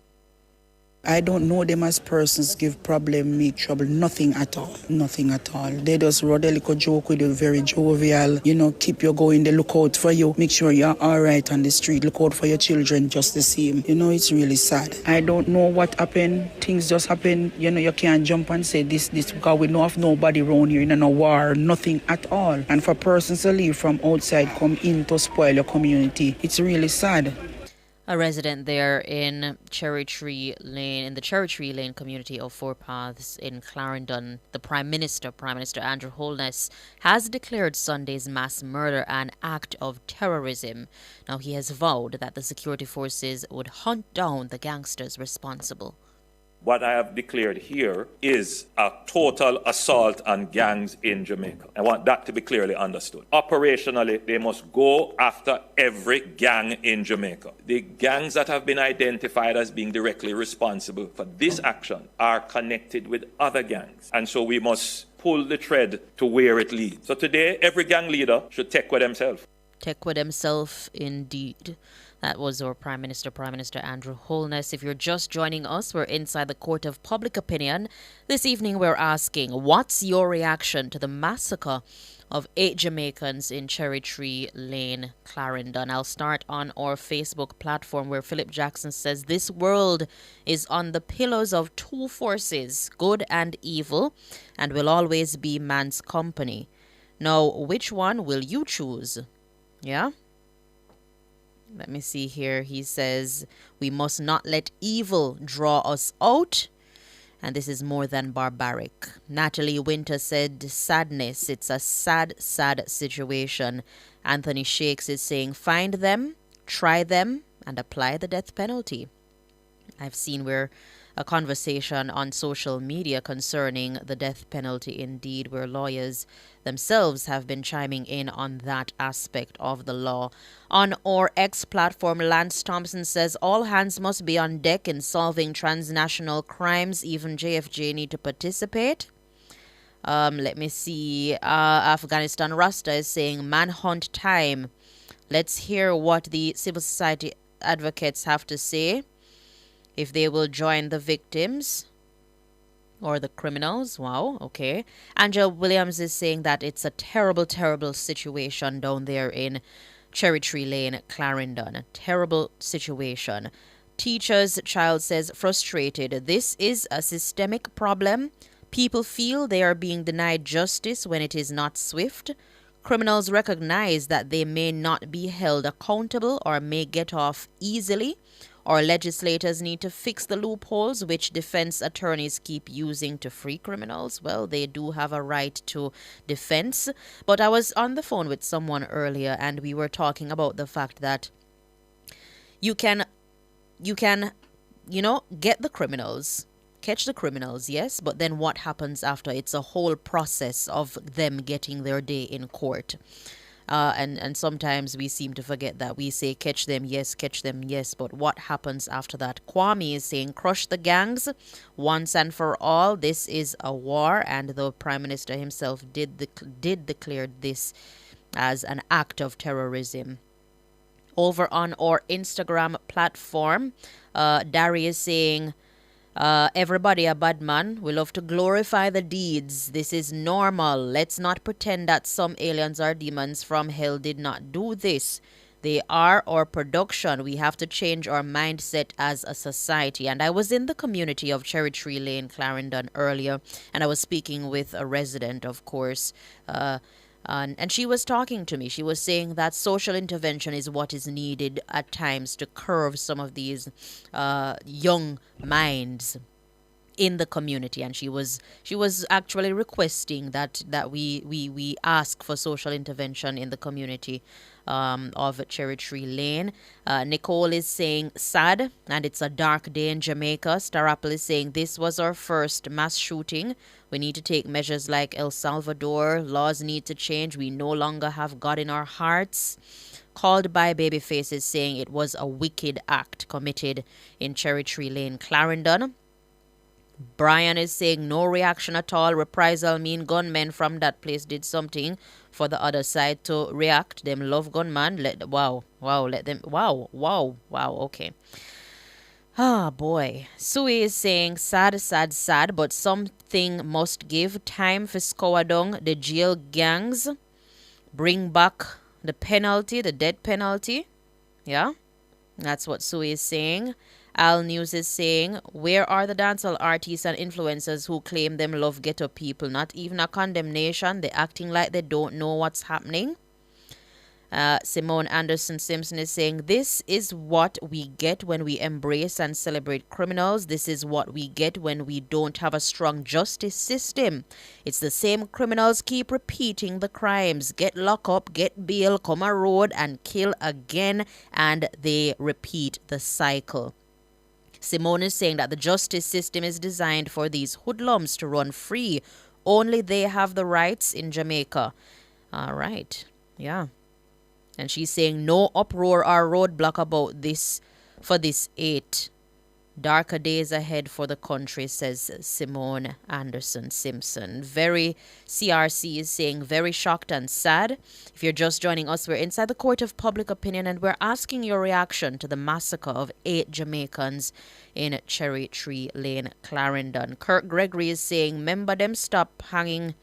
I don't know them as persons, give problem, make trouble, nothing at all. Nothing at all. They just run a little joke with you, very jovial, keep you going, they look out for you, make sure you're all right on the street, look out for your children just the same. It's really sad. I don't know what happened, things just happen, you can't jump and say this, because we don't have nobody around here, no war, nothing at all. And for persons to leave from outside, come in to spoil your community, it's really sad. A resident there in Cherry Tree Lane, in the Cherry Tree Lane community of Four Paths in Clarendon, the Prime Minister Andrew Holness, has declared Sunday's mass murder an act of terrorism. Now, he has vowed that the security forces would hunt down the gangsters responsible. What I have declared here is a total assault on gangs in Jamaica. I want that to be clearly understood. Operationally, they must go after every gang in Jamaica. The gangs that have been identified as being directly responsible for this action are connected with other gangs. And so we must pull the thread to where it leads. So today, every gang leader should take with themselves. Take with himself, indeed. That was our Prime Minister Andrew Holness. If you're just joining us, we're inside the Court of Public Opinion. This evening we're asking, what's your reaction to the massacre of 8 Jamaicans in Cherry Tree Lane, Clarendon? I'll start on our Facebook platform where Philip Jackson says, this world is on the pillars of 2 forces, good and evil, and will always be man's company. Now, which one will you choose? Yeah? Let me see here. He says, we must not let evil draw us out. And this is more than barbaric. Natalie Winter said, sadness. It's a sad, sad situation. Anthony Shakes is saying, find them, try them, and apply the death penalty. I've seen where a conversation on social media concerning the death penalty, indeed, where lawyers themselves have been chiming in on that aspect of the law. On our X platform, Lance Thompson says all hands must be on deck in solving transnational crimes. Even JFJ need to participate. Let me see. Afghanistan Rasta is saying manhunt time. Let's hear what the civil society advocates have to say. If they will join the victims or the criminals. Wow, okay. Angela Williams is saying that it's a terrible, terrible situation down there in Cherry Tree Lane, Clarendon. A terrible situation. Teacher's child says, frustrated. This is a systemic problem. People feel they are being denied justice when it is not swift. Criminals recognize that they may not be held accountable or may get off easily. Our legislators need to fix the loopholes which defense attorneys keep using to free criminals. Well, they do have a right to defense. But I was on the phone with someone earlier and we were talking about the fact that you can, get the criminals, catch the criminals, yes, but then what happens after? It's a whole process of them getting their day in court. And sometimes we seem to forget that. We say catch them, yes, but what happens after that? Kwame is saying crush the gangs once and for all. This is a war, and the Prime Minister himself did declare this as an act of terrorism. Over on our Instagram platform, Dari is saying Everybody a bad man. We love to glorify the deeds. This is normal. Let's not pretend that some aliens or demons from hell did not do this. They are our production. We have to change our mindset as a society. And I was in the community of Cherry Tree Lane, Clarendon earlier, and I was speaking with a resident, of course. And she was talking to me. She was saying that social intervention is what is needed at times to curb some of these young minds in the community, and she was actually requesting that we ask for social intervention in the community of Cherry Tree Lane. Nicole is saying sad, and it's a dark day in Jamaica. Star Apple is saying this was our first mass shooting. We need to take measures like El Salvador. Laws need to change. We no longer have God in our hearts. Called by Babyface is saying it was a wicked act committed in Cherry Tree Lane, Clarendon. Brian is saying no reaction at all. Reprisal mean gunmen from that place did something for the other side to react. Them love gunman. Okay. Ah, boy. Sui is saying sad, but something must give. Time for scour down the jail gangs. Bring back the penalty, the death penalty. Yeah, that's what Sui is saying. Al News is saying, where are the dancehall artists and influencers who claim them love ghetto people? Not even a condemnation. They're acting like they don't know what's happening. Simone Anderson Simpson is saying, this is what we get when we embrace and celebrate criminals. This is what we get when we don't have a strong justice system. It's the same criminals keep repeating the crimes. Get lock up, get bail, come a road and kill again, and they repeat the cycle. Simone is saying that the justice system is designed for these hoodlums to run free. Only they have the rights in Jamaica. All right. Yeah. And she's saying no uproar or roadblock about this for this 8. Darker days ahead for the country, says Simone Anderson Simpson. CRC is saying very shocked and sad. If you're just joining us, we're inside the court of public opinion and we're asking your reaction to the massacre of 8 Jamaicans in Cherry Tree Lane, Clarendon. Kirk Gregory is saying, remember them stop hanging.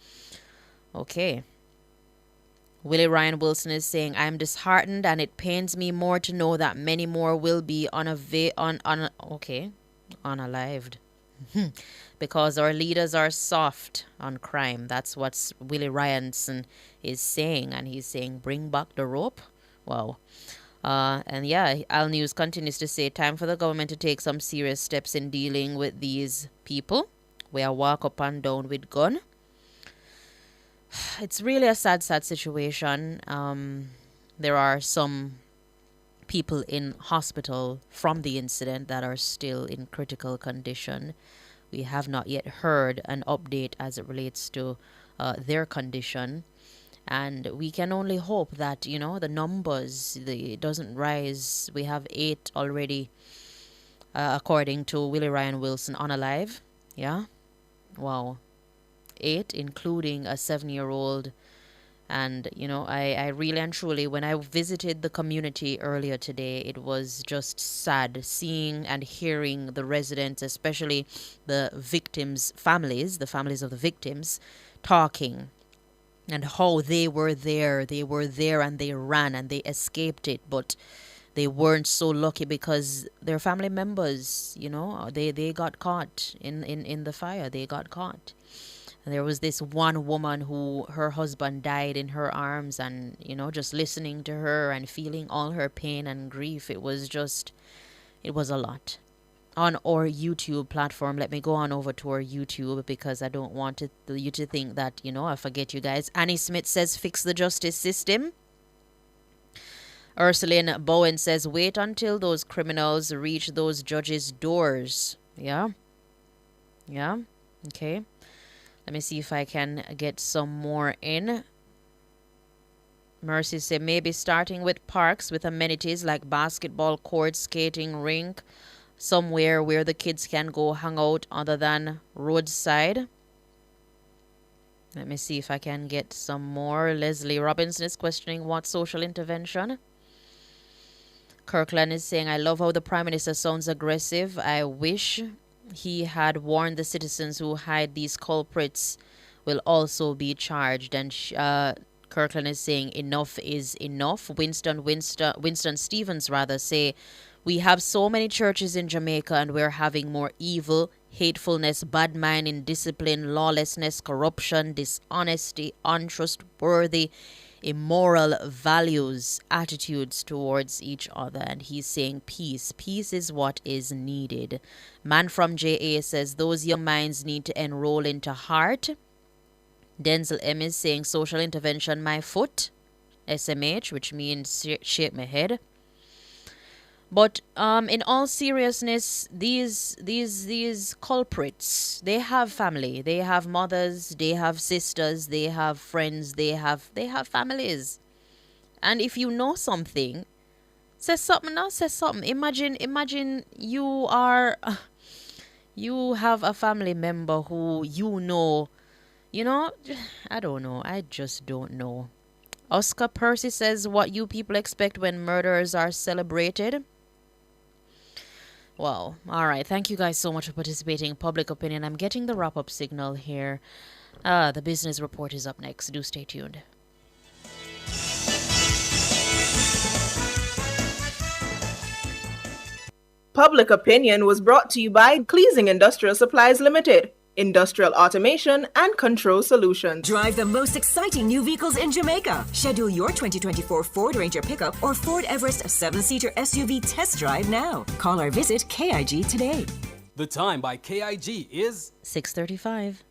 Okay. Willie Ryan Wilson is saying, I am disheartened and it pains me more to know that many more will be unalived. Because our leaders are soft on crime. That's what Willie Ryanson is saying. And he's saying, bring back the rope. Wow. And yeah, Al News continues to say, time for the government to take some serious steps in dealing with these people. We are walk up and down with gun. It's really a sad situation. There are some people in hospital from the incident that are still in critical condition. We have not yet heard an update as it relates to their condition. And we can only hope that, the numbers doesn't rise. We have 8 already, according to Willie Ryan Wilson, unalive. Yeah? Wow. 8, including a 7-year-old. And, I really and truly, when I visited the community earlier today, it was just sad seeing and hearing the residents, especially the victims' families, the families of the victims, talking and how they were there and they ran and they escaped it, but they weren't so lucky because their family members, they got caught in the fire. They got caught. And there was this one woman who her husband died in her arms, and, just listening to her and feeling all her pain and grief, it was a lot. On our YouTube platform, let me go on over to our YouTube because I don't want you to think that, I forget you guys. Annie Smith says, fix the justice system. Ursuline Bowen says, wait until those criminals reach those judges' doors. Yeah. Okay. Let me see if I can get some more in. Mercy said, maybe starting with parks with amenities like basketball court, skating rink, somewhere where the kids can go hang out other than roadside. Let me see if I can get some more. Leslie Robinson is questioning what social intervention. Kirkland is saying, I love how the Prime Minister sounds aggressive. I wish he had warned the citizens who hide these culprits will also be charged. And Kirkland is saying enough is enough. Winston Stevens rather say, we have so many churches in Jamaica and we're having more evil, hatefulness, bad mind, indiscipline, lawlessness, corruption, dishonesty, untrustworthy, immoral values, attitudes towards each other. And he's saying peace. Peace is what is needed. Man from JA says those young minds need to enroll into heart. Denzel M is saying social intervention my foot. SMH, which means shake my head. But in all seriousness, these culprits, they have family, they have mothers, they have sisters, they have friends, they have families. And if you know something, say something now, say something. Imagine you have a family member who I don't know. I just don't know. Oscar Percy says, what you people expect when murderers are celebrated? Well, all right. Thank you guys so much for participating in Public Opinion. I'm getting the wrap-up signal here. The business report is up next. Do stay tuned. Public Opinion was brought to you by Cleasing Industrial Supplies Limited, industrial automation and control solutions. Drive the most exciting new vehicles in Jamaica. Schedule your 2024 Ford Ranger pickup or Ford Everest 7-seater SUV test drive now. Call or visit KIG today. The time by KIG is 6:35.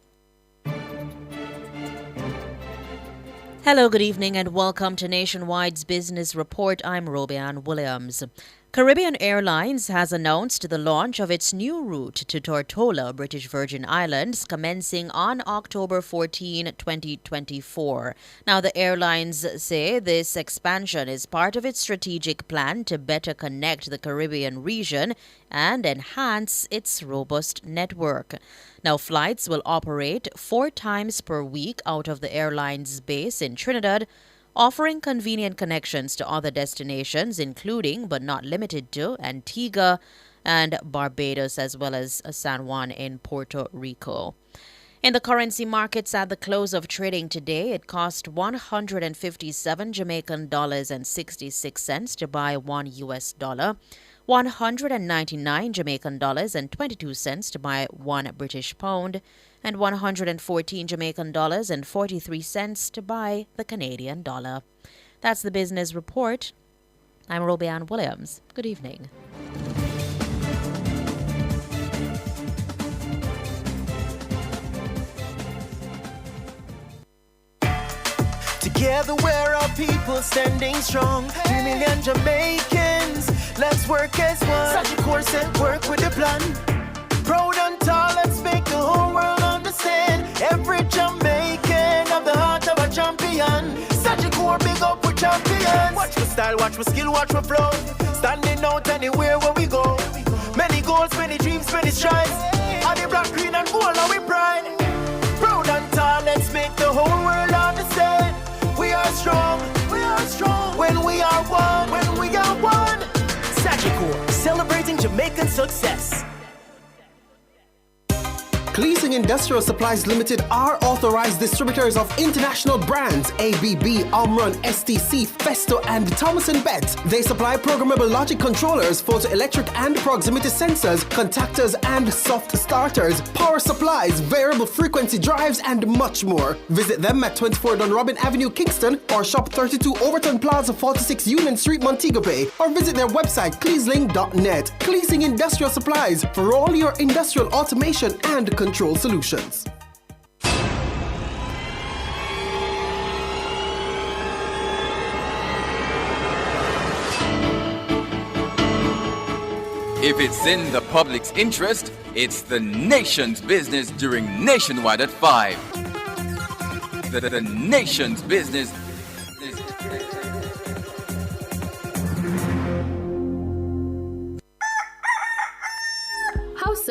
Hello, good evening, and welcome to Nationwide's Business Report. I'm Robianne Williams. Caribbean Airlines has announced the launch of its new route to Tortola, British Virgin Islands, commencing on October 14, 2024. Now, the airlines say this expansion is part of its strategic plan to better connect the Caribbean region and enhance its robust network. Now, flights will operate 4 times per week out of the airline's base in Trinidad, offering convenient connections to other destinations, including but not limited to Antigua and Barbados, as well as San Juan in Puerto Rico. In the currency markets at the close of trading today, it cost 157 Jamaican dollars and 66 cents to buy $1 US, 199 Jamaican dollars and 22 cents to buy 1 British pound, and 114 Jamaican dollars and 43 cents to buy the Canadian dollar. That's the business report. I'm Robianne Williams. Good evening. Together we're our people standing strong. 3 million Jamaicans, let's work as one. Such a course and work with a plan. Proud and tall, let's make the whole world understand. Every Jamaican have the heart of a champion. Such a core, big up with champions. Watch my style, watch my skill, watch my flow. Standing out anywhere where we go. Many goals, many dreams, many strides. On the black, green and gold, and we pride. Proud and tall, let's make the whole world understand. We are strong when we are one, Sagicor, celebrating Jamaican success. Cleasing Industrial Supplies Limited are authorized distributors of international brands ABB, Omron, STC, Festo, and Thomas & Betts. They supply programmable logic controllers, photoelectric and proximity sensors, contactors and soft starters, power supplies, variable frequency drives, and much more. Visit them at 24 Dunrobin Avenue, Kingston, or shop 32 Overton Plaza, 46 Union Street, Montego Bay, or visit their website cleasling.net. Cleasing Industrial Supplies for all your industrial automation and control solutions. If it's in the public's interest, it's the nation's business during Nationwide at 5. The nation's business.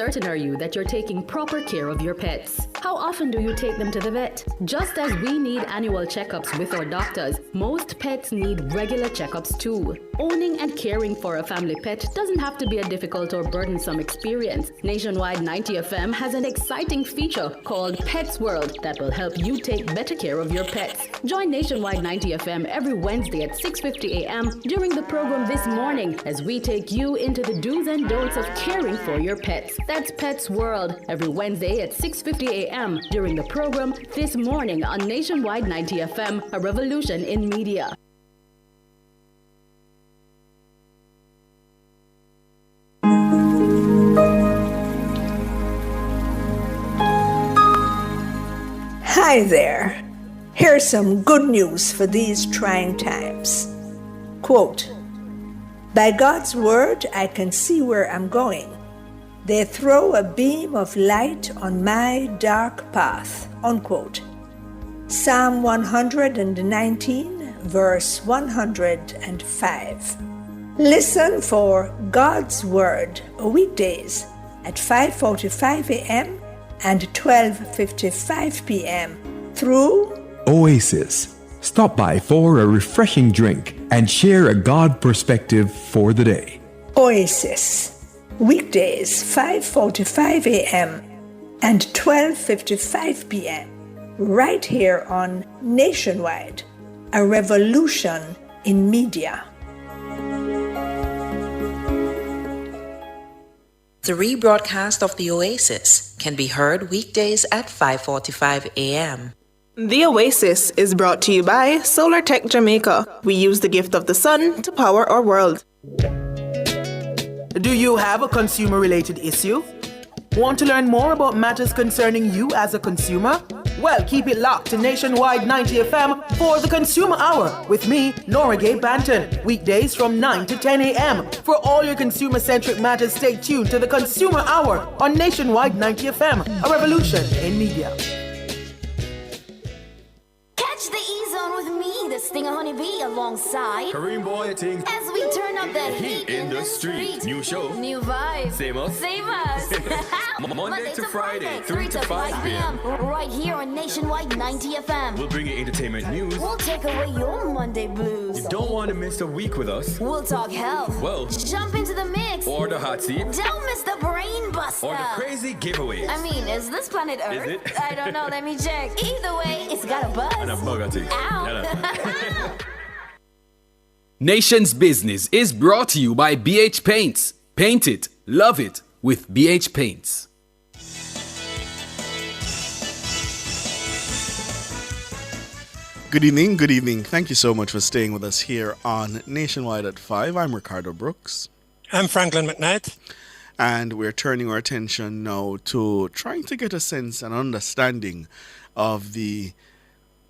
certain are you that you're taking proper care of your pets? How often do you take them to the vet? Just as we need annual checkups with our doctors, most pets need regular checkups too. Owning and caring for a family pet doesn't have to be a difficult or burdensome experience. Nationwide 90 FM has an exciting feature called Pets World that will help you take better care of your pets. Join Nationwide 90 FM every Wednesday at 6:50 a.m. during the program This Morning as we take you into the do's and don'ts of caring for your pets. That's Pets World every Wednesday at 6:50 a.m. during the program This Morning on Nationwide 90 FM, a revolution in media. Hi there. Here's some good news for these trying times. Quote, "By God's word, I can see where I'm going. They throw a beam of light on my dark path." Unquote. Psalm 119, verse 105. Listen for God's Word weekdays at 5:45 a.m. and 12:55 p.m. through Oasis. Stop by for a refreshing drink and share a God perspective for the day. Oasis, weekdays 5:45 a.m. and 12:55 p.m. right here on Nationwide, a revolution in media. The rebroadcast of The Oasis can be heard weekdays at 5:45 a.m. The Oasis is brought to you by Solar Tech Jamaica. We use the gift of the sun to power our world. Do you have a consumer-related issue? Want to learn more about matters concerning you as a consumer? Well, keep it locked to Nationwide 90 FM for the Consumer Hour with me, Nora Gay Banton, weekdays from 9 to 10 a.m. For all your consumer-centric matters, stay tuned to the Consumer Hour on Nationwide 90 FM, a revolution in media. Catch the E-Zone with me, the Stinger Honeybee, alongside Kareem Boy Ting. as we turn up the heat in the street. New show. New vibes. Same us. Same us. Monday to Friday, 3 to 5 p.m. Right here on Nationwide 90 FM. We'll bring you entertainment news. We'll take away your Monday blues. You don't want to miss a week with us. We'll talk health. Well, jump into the mix. Or the hot seat. Don't miss the brain buster. Or the crazy giveaways. I mean, is this planet Earth? Is it? I don't know. Let me check. Either way, it's got a buzz. And a bugger thing. Ow. Nation's Business is brought to you by BH Paints. Paint it, love it with BH Paints. Good evening, good evening. Thank you so much for staying with us here on Nationwide at 5. I'm Ricardo Brooks. I'm Franklin McKnight. And we're turning our attention now to trying to get a sense and understanding of the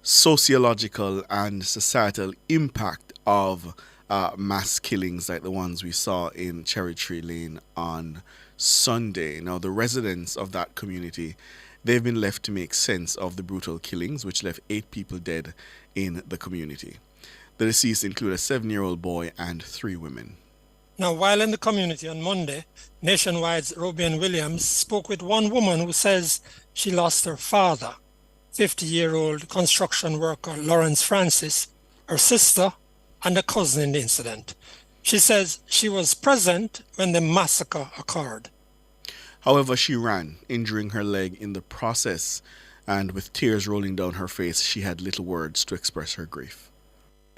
sociological and societal impact of mass killings like the ones we saw in Cherry Tree Lane on Sunday. Now, the residents of that community, they've been left to make sense of the brutal killings, which left 8 people dead in the community. The deceased include a 7-year-old boy and 3 women. Now, while in the community on Monday, Nationwide's Robian Williams spoke with one woman who says she lost her father, 50-year-old construction worker Lawrence Francis, her sister, and a cousin in the incident. She says she was present when the massacre occurred. However, she ran, injuring her leg in the process, and with tears rolling down her face, she had little words to express her grief.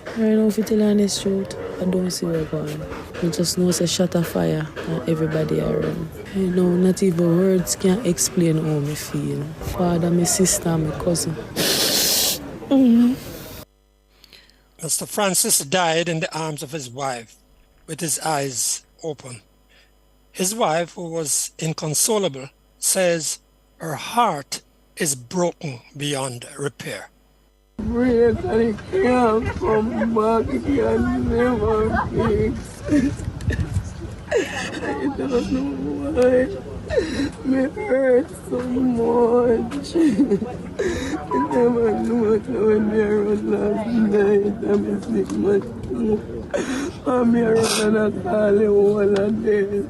I don't know if you tell you the truth, I don't see where going. I just know it's a shot of fire and everybody around. You know, not even words can explain how I feel. Father, my sister, my cousin. Mr. Francis died in the arms of his wife, with his eyes open. His wife, who was inconsolable, says her heart is broken beyond repair. Pray that it can't come back, it can never fix. I don't know why. Me hurt so much. I never knew what I went there last night. I'm sick much. I'm here and I call you all a day.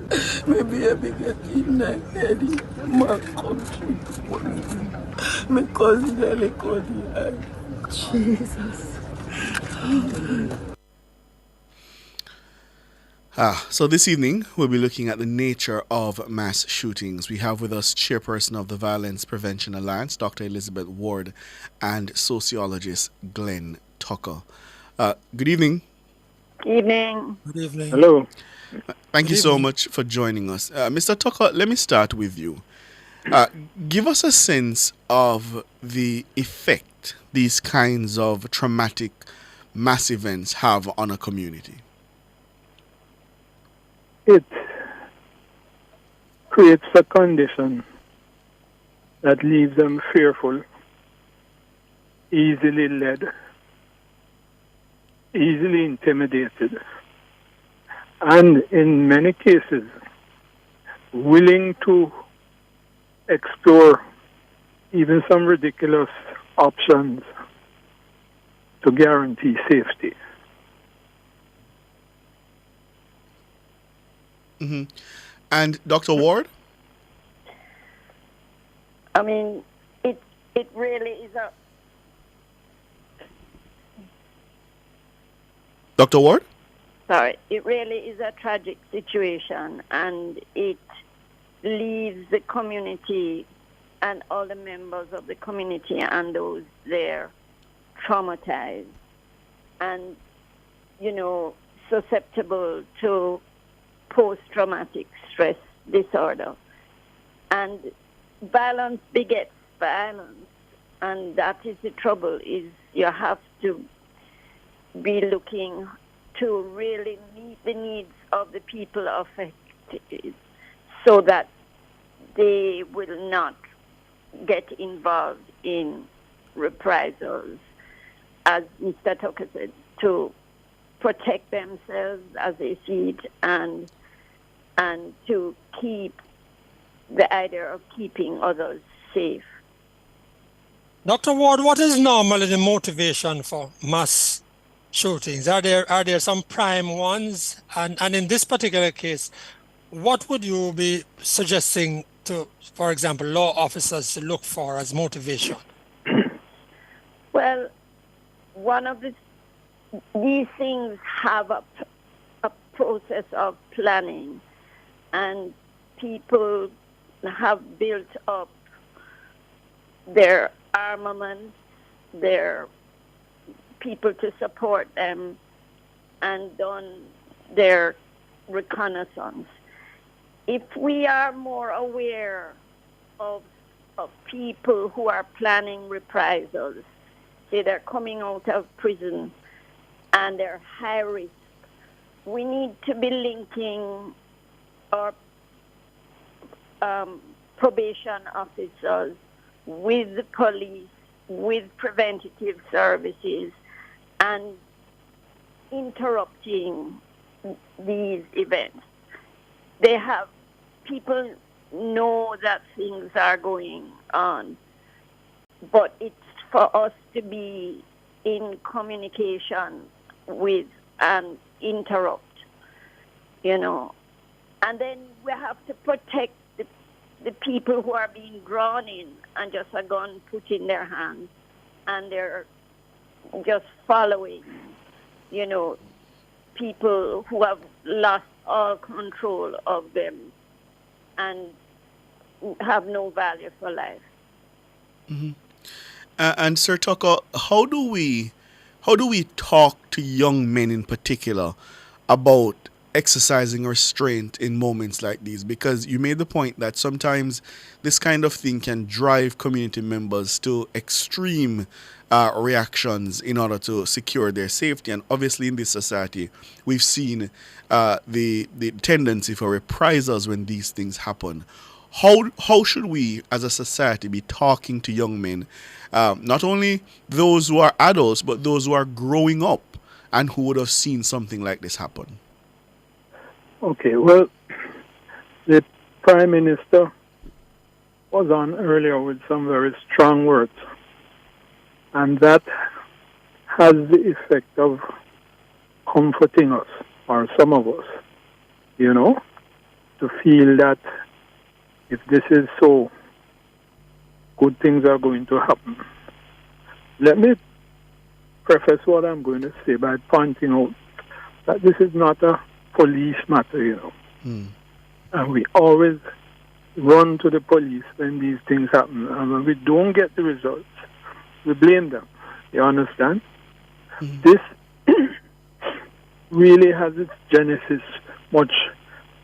My baby get kidnapped in my country. My cousin nearly got the Jesus. So this evening, we'll be looking at the nature of mass shootings. We have with us Chairperson of the Violence Prevention Alliance, Dr. Elizabeth Ward, and sociologist Glenn Tucker. Good evening. Evening. Good evening. Hello. Thank you so much for joining us. Mr. Tucker, let me start with you. Give us a sense of the effect these kinds of traumatic mass events have on a community. It creates a condition that leaves them fearful, easily led, easily intimidated, and in many cases, willing to explore even some ridiculous options to guarantee safety. Mm-hmm. And Dr. Ward? I mean, it really is a... Dr. Ward? Sorry, it really is a tragic situation, and it leaves the community and all the members of the community and those there traumatized and, susceptible to post-traumatic stress disorder. And violence begets violence, and that is the trouble, is you have to be looking to really meet the needs of the people affected so that they will not get involved in reprisals, as Mr. Tucker said, to protect themselves as they see it, and to keep the idea of keeping others safe. Dr. Ward, what is normally the motivation for mass shootings? Are there some prime ones? And in this particular case, what would you be suggesting to, for example, law officers to look for as motivation? Well, one of these things have a process of planning, and people have built up their armaments, their people to support them, and done their reconnaissance. If we are more aware of people who are planning reprisals, say they're coming out of prison and they're high risk, we need to be linking our probation officers with the police, with preventative services, and interrupting these events. People know that things are going on, but it's for us to be in communication with and interrupt, And then we have to protect the people who are being drawn in and just a gun put in their hands, and they're just following, people who have lost all control of them and have no value for life. Mm-hmm. And Sir Tucker, how do we talk to young men in particular about exercising restraint in moments like these? Because you made the point that sometimes this kind of thing can drive community members to extreme reactions in order to secure their safety. And obviously in this society, we've seen the tendency for reprisals when these things happen. How should we as a society be talking to young men, not only those who are adults, but those who are growing up and who would have seen something like this happen? Okay, well, the Prime Minister was on earlier with some very strong words, and that has the effect of comforting us, or some of us, to feel that if this is so, good things are going to happen. Let me preface what I'm going to say by pointing out that this is not a police matter, you know. And we always run to the police when these things happen. And when we don't get the results, we blame them. You understand? This really has its genesis much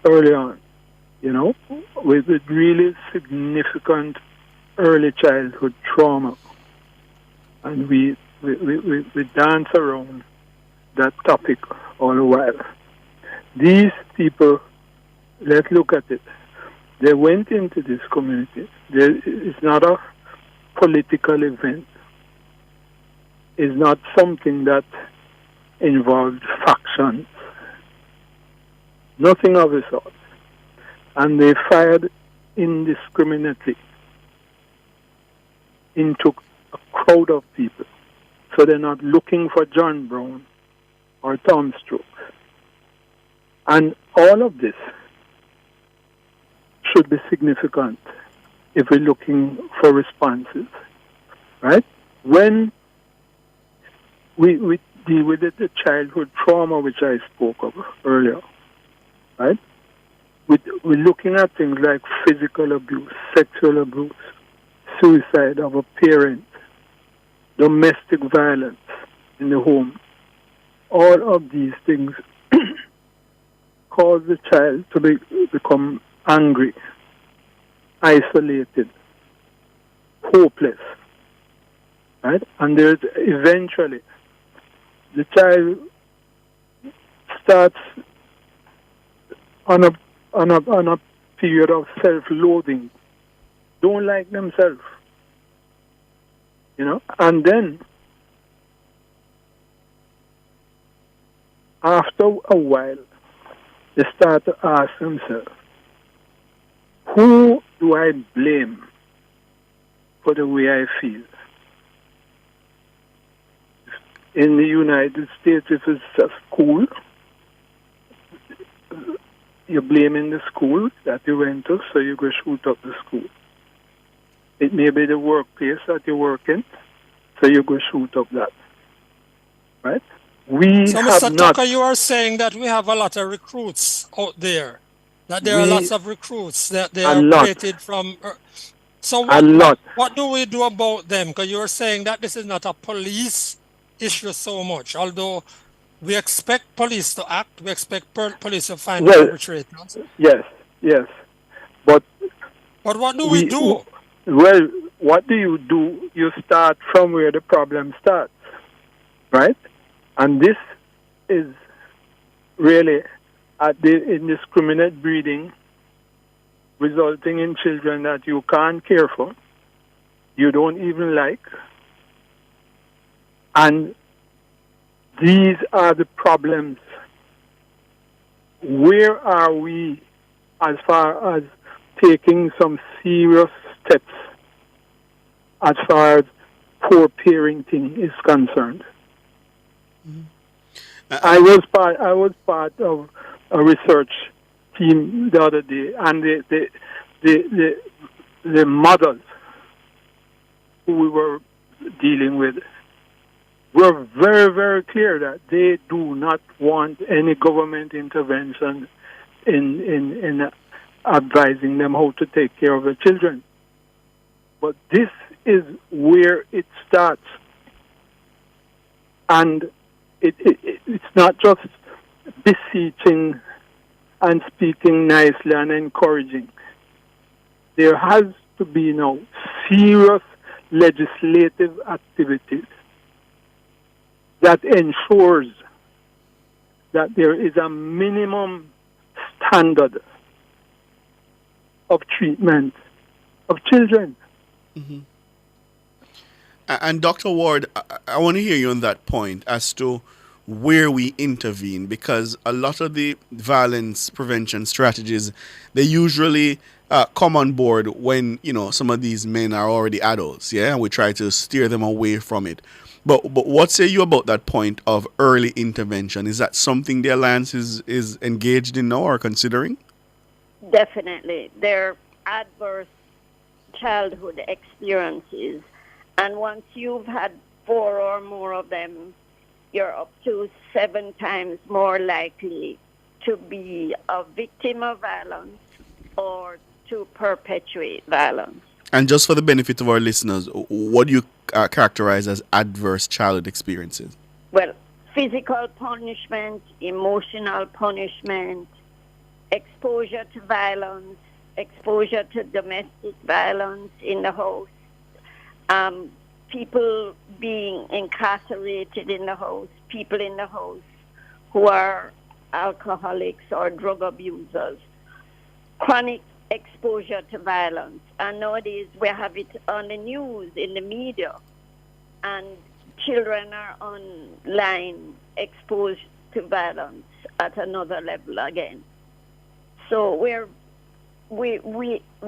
early on, you know, with really significant early childhood trauma. And we dance around that topic all the while. These people, let's look at it. They went into this community. It's not a political event. It's not something that involved factions. Nothing of the sort. And they fired indiscriminately into a crowd of people. So they're not looking for John Brown or Tom Strokes. And all of this should be significant if we're looking for responses, right? When we deal with the childhood trauma, which I spoke of earlier, right? We're looking at things like physical abuse, sexual abuse, suicide of a parent, domestic violence in the home. All of these things cause the child to become angry, isolated, hopeless, right? And there's eventually the child starts on a period of self-loathing, don't like themselves, you know, and then after a while they start to ask themselves, who do I blame for the way I feel? In the United States, if it's a school, you're blaming the school that you went to, so you go shoot up the school. It may be the workplace that you work in, so you go shoot up that. Right? So, Mr. Tucker, you are saying that we have a lot of recruits out there, that there are lots of recruits that they are created from. So what do we do about them? Because you are saying that this is not a police issue so much, although we expect police to act, we expect police to find perpetrators. Yes. But what do we do? Well, what do? You start from where the problem starts, right? And this is really at the indiscriminate breeding resulting in children that you can't care for, you don't even like. And these are the problems. Where are we as far as taking some serious steps as far as poor parenting is concerned? I was part of a research team the other day, and the mothers who we were dealing with were very, very clear that they do not want any government intervention in advising them how to take care of their children. But this is where it starts. And it's not just beseeching and speaking nicely and encouraging. There has to be now serious legislative activities that ensures that there is a minimum standard of treatment of children. Mm-hmm. And Dr. Ward, I want to hear you on that point as to where we intervene, because a lot of the violence prevention strategies, they usually come on board when, some of these men are already adults, and we try to steer them away from it. But what say you about that point of early intervention? Is that something the Alliance is engaged in now or considering? Definitely. They're adverse childhood experiences. And once you've had 4 or more of them, you're up to 7 times more likely to be a victim of violence or to perpetuate violence. And just for the benefit of our listeners, what do you characterize as adverse childhood experiences? Well, physical punishment, emotional punishment, exposure to violence, exposure to domestic violence in the house, people being incarcerated in the house, people in the house who are alcoholics or drug abusers, chronic exposure to violence. And nowadays we have it on the news, in the media, and children are online exposed to violence at another level again. So we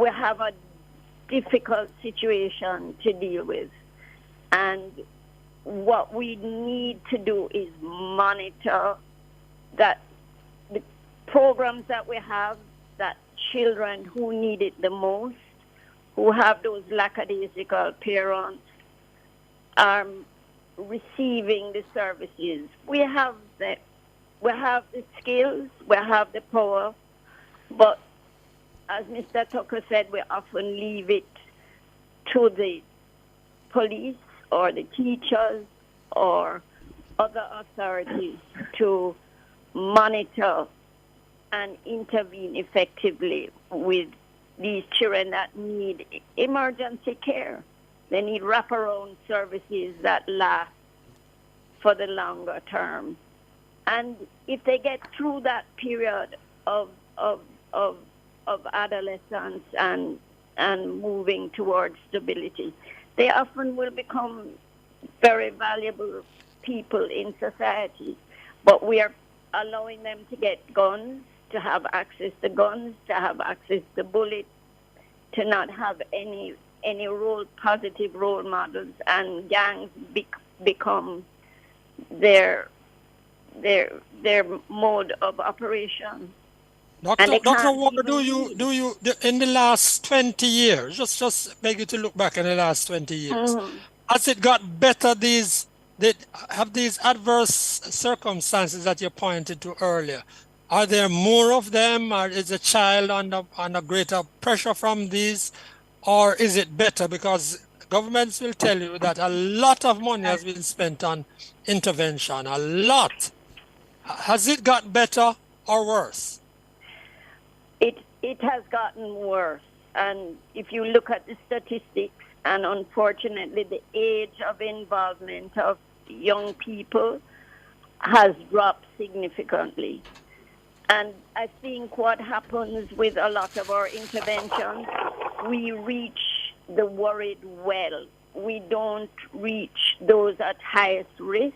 have a difficult situation to deal with. And what we need to do is monitor that the programs that we have, that children who need it the most, who have those lackadaisical parents, are receiving the services. We have the skills, we have the power, but as Mr. Tucker said, we often leave it to the police or the teachers or other authorities to monitor and intervene effectively with these children that need emergency care. They need wraparound services that last for the longer term. And if they get through that period of adolescence and moving towards stability, they often will become very valuable people in society. But we are allowing them to get guns, to have access to guns, to have access to bullets, to not have any positive role models, and gangs become their mode of operation. Dr. Walker, do you in the last 20 years, just beg you to look back in the last 20 years, has it got better? Have these adverse circumstances that you pointed to earlier, are there more of them, or is the child under greater pressure from these, or is it better? Because governments will tell you that a lot of money has been spent on intervention, a lot. Has it got better or worse? It has gotten worse. And if you look at the statistics, and unfortunately the age of involvement of young people has dropped significantly. And I think what happens with a lot of our interventions, we reach the worried well. We don't reach those at highest risk,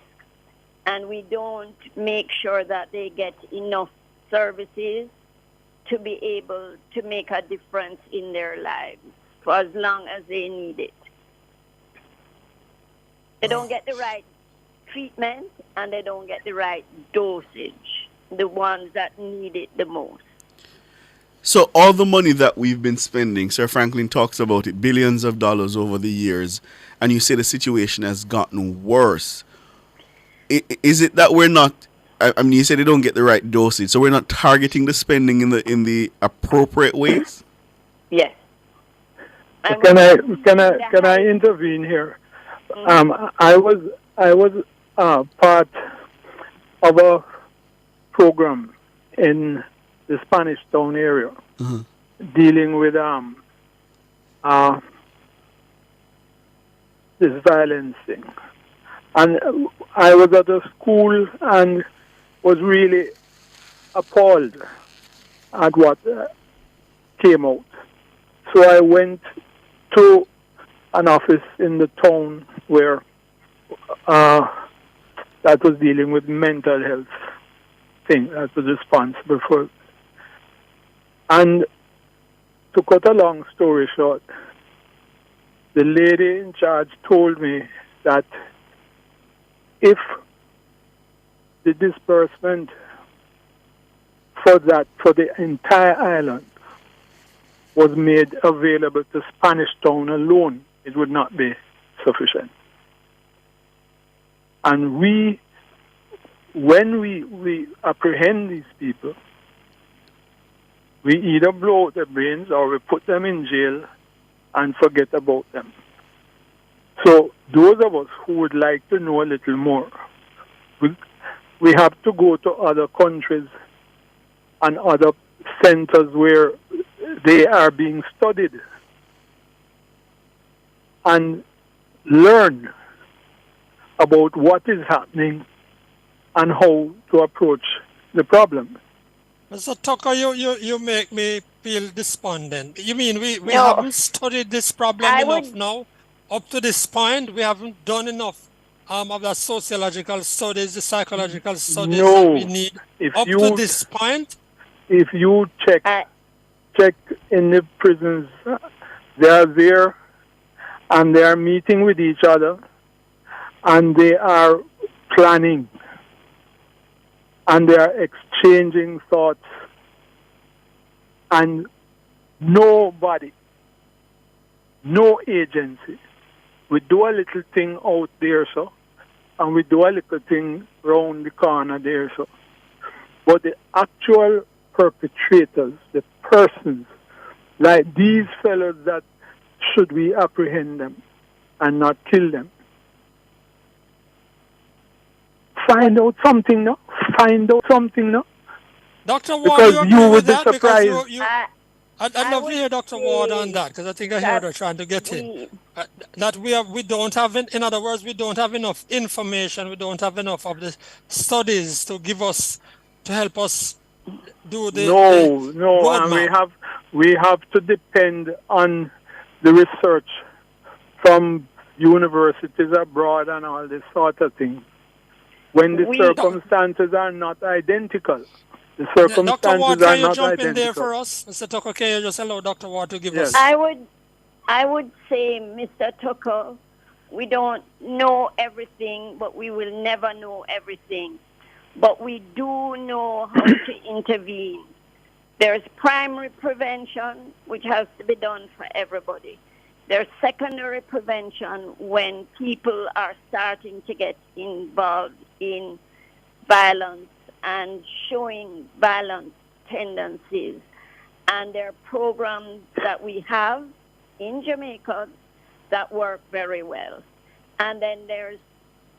and we don't make sure that they get enough services to be able to make a difference in their lives for as long as they need it. They don't get the right treatment, and they don't get the right dosage, the ones that need it the most. So all the money that we've been spending, Sir Franklin talks about it, billions of dollars over the years, and you say the situation has gotten worse. Is it that we're not, I mean, you said they don't get the right dosage, so we're not targeting the spending in the appropriate ways? Yes. Can I intervene here? I was part of a program in the Spanish Town area dealing with this violence thing. And I was at a school and was really appalled at what came out. So I went to an office in the town where that was dealing with mental health thing, that was responsible for it. And to cut a long story short, the lady in charge told me that if the disbursement for the entire island was made available to Spanish Town alone, it would not be sufficient. And when we apprehend these people, we either blow out their brains or we put them in jail and forget about them. So those of us who would like to know a little more, we have to go to other countries and other centers where they are being studied and learn about what is happening and how to approach the problem. Mr. Tucker, you make me feel despondent. You mean we haven't studied this problem enough now? Up to this point, we haven't done enough of the sociological studies, the psychological studies that we need to this point? If you check in the prisons, they are there and they are meeting with each other and they are planning and they are exchanging thoughts, and nobody, no agency. We do a little thing out there, so, and we do a little thing round the corner there, so. But the actual perpetrators, the persons, like these fellows, that should we apprehend them and not kill them? Find out something now. Find out something now. Dr. Ward, because you would be surprised. I'd love to hear Dr. Ward on that, because I think I heard her trying to get in. That we don't have, in other words, we don't have enough information, we don't have enough of the studies to give us, to help us do the and we have to depend on the research from universities abroad and all this sort of thing. When the circumstances are not identical. The circumstances Dr. Ward, can you jump identical. in there for us? Mr. Tucker, can you just allow Dr. Ward to give us? I would say, Mr. Tucker, we don't know everything, but we will never know everything. But we do know how to intervene. There's primary prevention, which has to be done for everybody. There's secondary prevention when people are starting to get involved in violence and showing violent tendencies. And there are programs that we have in Jamaica that work very well. And then there's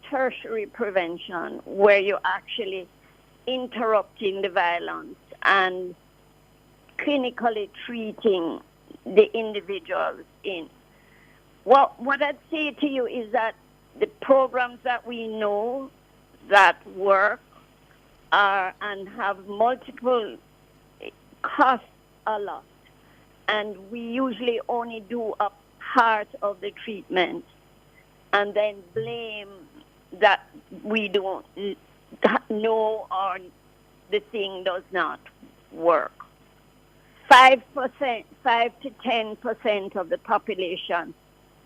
tertiary prevention, where you're actually interrupting the violence and clinically treating the individuals in. What I'd say to you is that the programs that we know that work and have multiple costs a lot, and we usually only do a part of the treatment and then blame that we don't know or the thing does not work. 5 to 10% of the population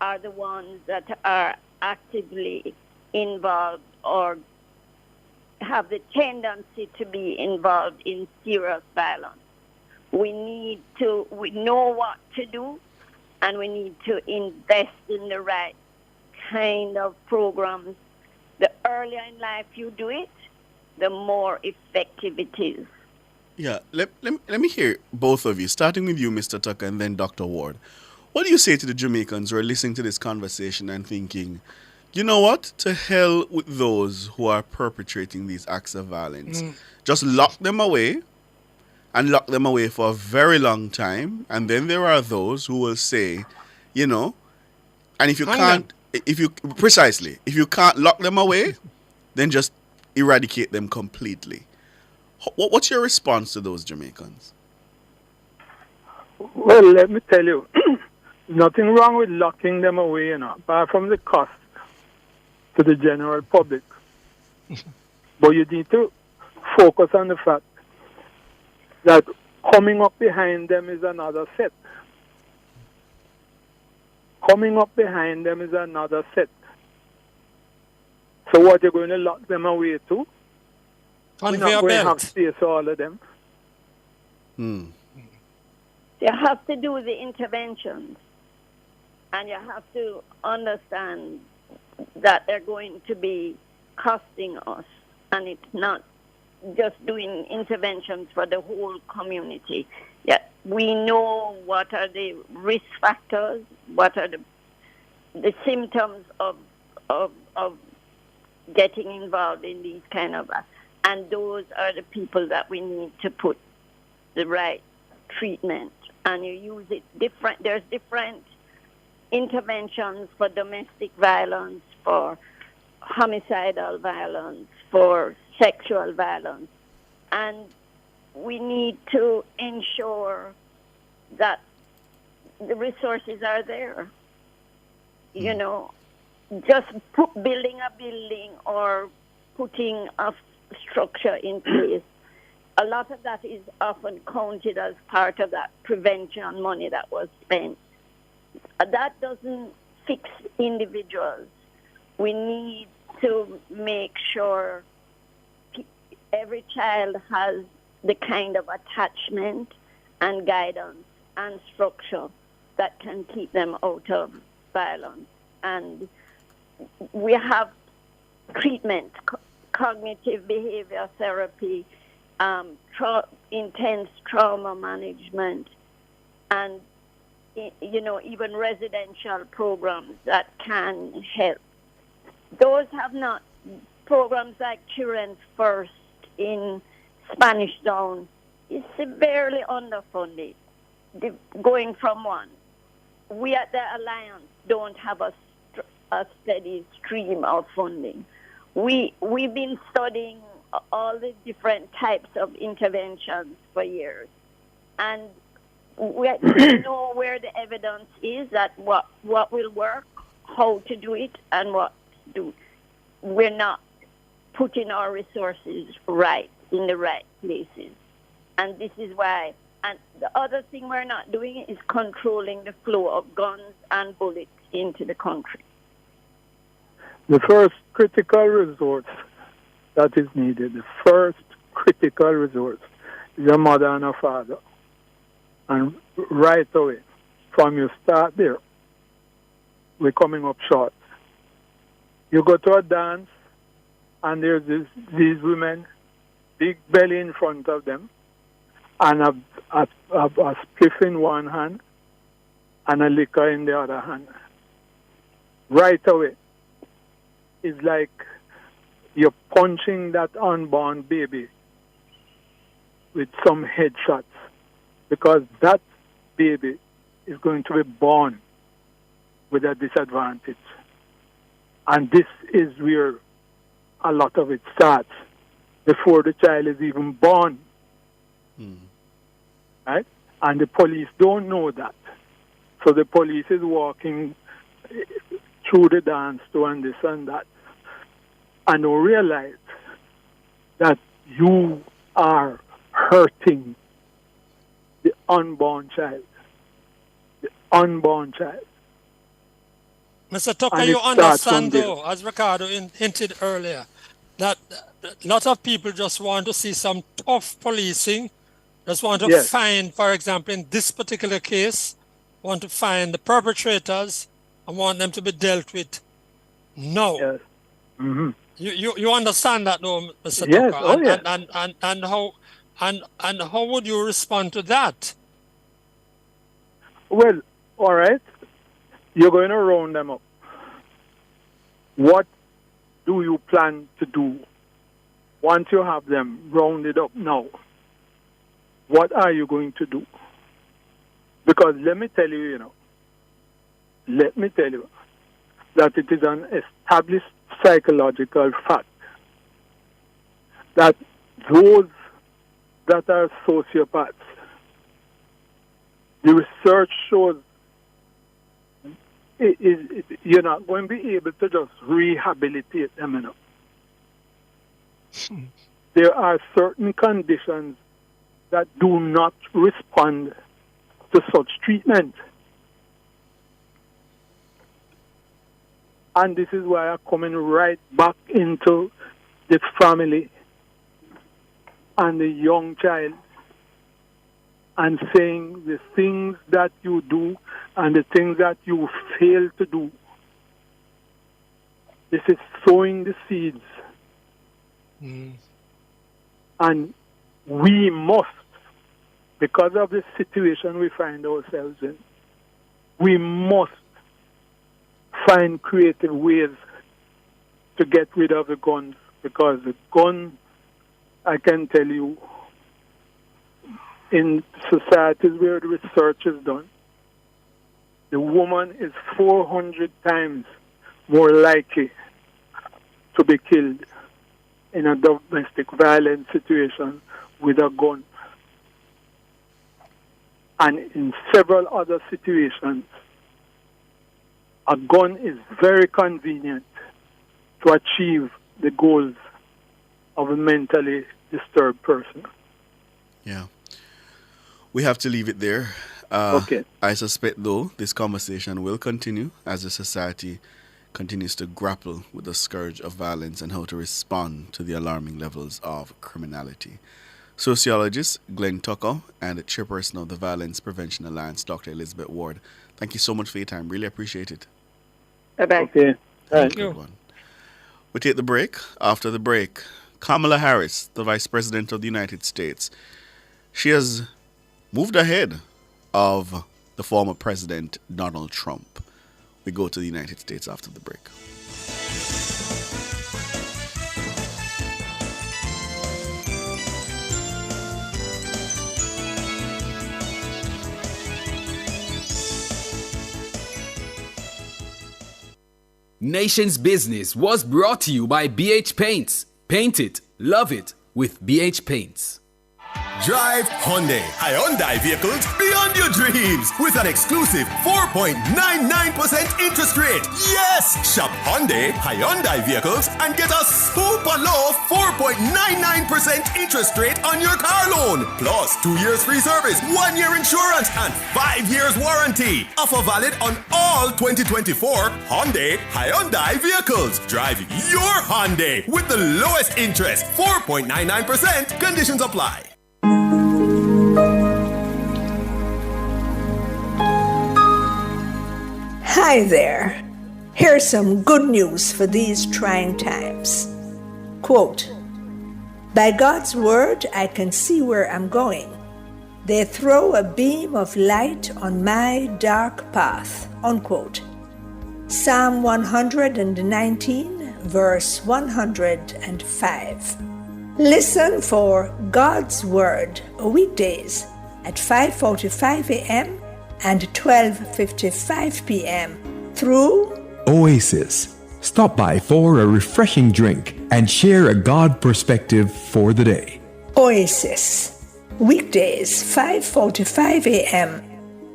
are the ones that are actively involved or have the tendency to be involved in serious violence. We know what to do, and we need to invest in the right kind of programs. The earlier in life you do it, the more effective it is. Yeah, let me hear both of you, starting with you, Mr. Tucker, and then Dr. Ward. What do you say to the Jamaicans who are listening to this conversation and thinking, you know what, to hell with those who are perpetrating these acts of violence. Just lock them away, and lock them away for a very long time. And then there are those who will say, you know, and if you can't, if you can't lock them away, then just eradicate them completely. What's your response to those Jamaicans? Well, let me tell you, nothing wrong with locking them away, you know, apart from the cost to the general public. But you need to focus on the fact that coming up behind them is another set. Coming up behind them is another set. So what, you're going to lock them away too? We're not going to have space for all of them. See, You have to do the interventions, and you have to understand that they're going to be costing us, and it's not just doing interventions for the whole community. Yeah, we know what are the risk factors, what are the symptoms of getting involved in these kind of, and those are the people that we need to put the right treatment. And you use it different. There's different interventions for domestic violence, for homicidal violence, for sexual violence, and we need to ensure that the resources are there. You know, just building a building or putting a structure in place, a lot of that is often counted as part of that prevention money that was spent. That doesn't fix individuals. We need to make sure every child has the kind of attachment and guidance and structure that can keep them out of violence. And we have treatment, cognitive behavior therapy, intense trauma management, and even residential programs that can help. Those have not, programs like Children First in Spanish Town is severely underfunded. Going from one, we at the Alliance don't have a steady stream of funding. We've been studying all the different types of interventions for years, and we know where the evidence is that what will work, how to do it, and what to do. We're not putting our resources right in the right places, and this is why. And the other thing we're not doing is controlling the flow of guns and bullets into the country. The first critical resource that is needed, the first critical resource is a mother and a father. And right away, from you start there, we're coming up short. You go to a dance, and there's these women, big belly in front of them, and a spliff in one hand, and a liquor in the other hand. Right away, it's like you're punching that unborn baby with some headshots, because that baby is going to be born with a disadvantage. And this is where a lot of it starts, before the child is even born. Right? And the police don't know that. So the police is walking through the dance to and this and that, and don't realize that you are hurting the unborn child. The unborn child. Mr. Tucker, you understand, though, as Ricardo hinted earlier, that a lot of people just want to see some tough policing, just want to find, for example, in this particular case, want to find the perpetrators and want them to be dealt with now. Yes. Mm-hmm. You understand that, though, Mr. Yes. Tucker? Oh, yes. And how would you respond to that? Well, all right. You're going to round them up. What do you plan to do once you have them rounded up now? What are you going to do? Because let me tell you that it is an established psychological fact that those that are sociopaths, the research shows you're not going to be able to just rehabilitate them. There are certain conditions that do not respond to such treatment. And this is why I'm coming right back into the family and the young child. and saying the things that you do and the things that you fail to do. This is sowing the seeds. And we must, because of the situation we find ourselves in, we must find creative ways to get rid of the guns. Because the gun, I can tell you, in societies where the research is done, the woman is 400 times more likely to be killed in a domestic violence situation with a gun. And in several other situations, a gun is very convenient to achieve the goals of a mentally disturbed person. Yeah. We have to leave it there. Okay. I suspect, though, this conversation will continue as the society continues to grapple with the scourge of violence and how to respond to the alarming levels of criminality. Sociologist Glenn Tucker and chairperson of the Violence Prevention Alliance, Dr. Elizabeth Ward, thank you so much for your time. Really appreciate it. Bye-bye. Okay. Thank you. We take the break. After the break, Kamala Harris, the Vice President of the United States, she has moved ahead of the former President Donald Trump. We go to the United States after the break. Nation's Business was brought to you by BH Paints. Paint it, love it with BH Paints. Drive Hyundai vehicles beyond your dreams with an exclusive 4.99% interest rate. Yes! Shop Hyundai vehicles and get a super low 4.99% interest rate on your car loan. Plus 2 years free service, 1 year insurance, and 5 years warranty. Offer valid on all 2024 Hyundai vehicles. Drive your Hyundai with the lowest interest, 4.99%. Conditions apply. Hi there. Here's some good news for these trying times. Quote, "By God's word, I can see where I'm going. They throw a beam of light on my dark path." Unquote. Psalm 119, verse 105. Listen for God's Word weekdays at 5:45 a.m. and 12:55 p.m. through Oasis. Stop by for a refreshing drink and share a God perspective for the day. Oasis, weekdays 5:45 a.m.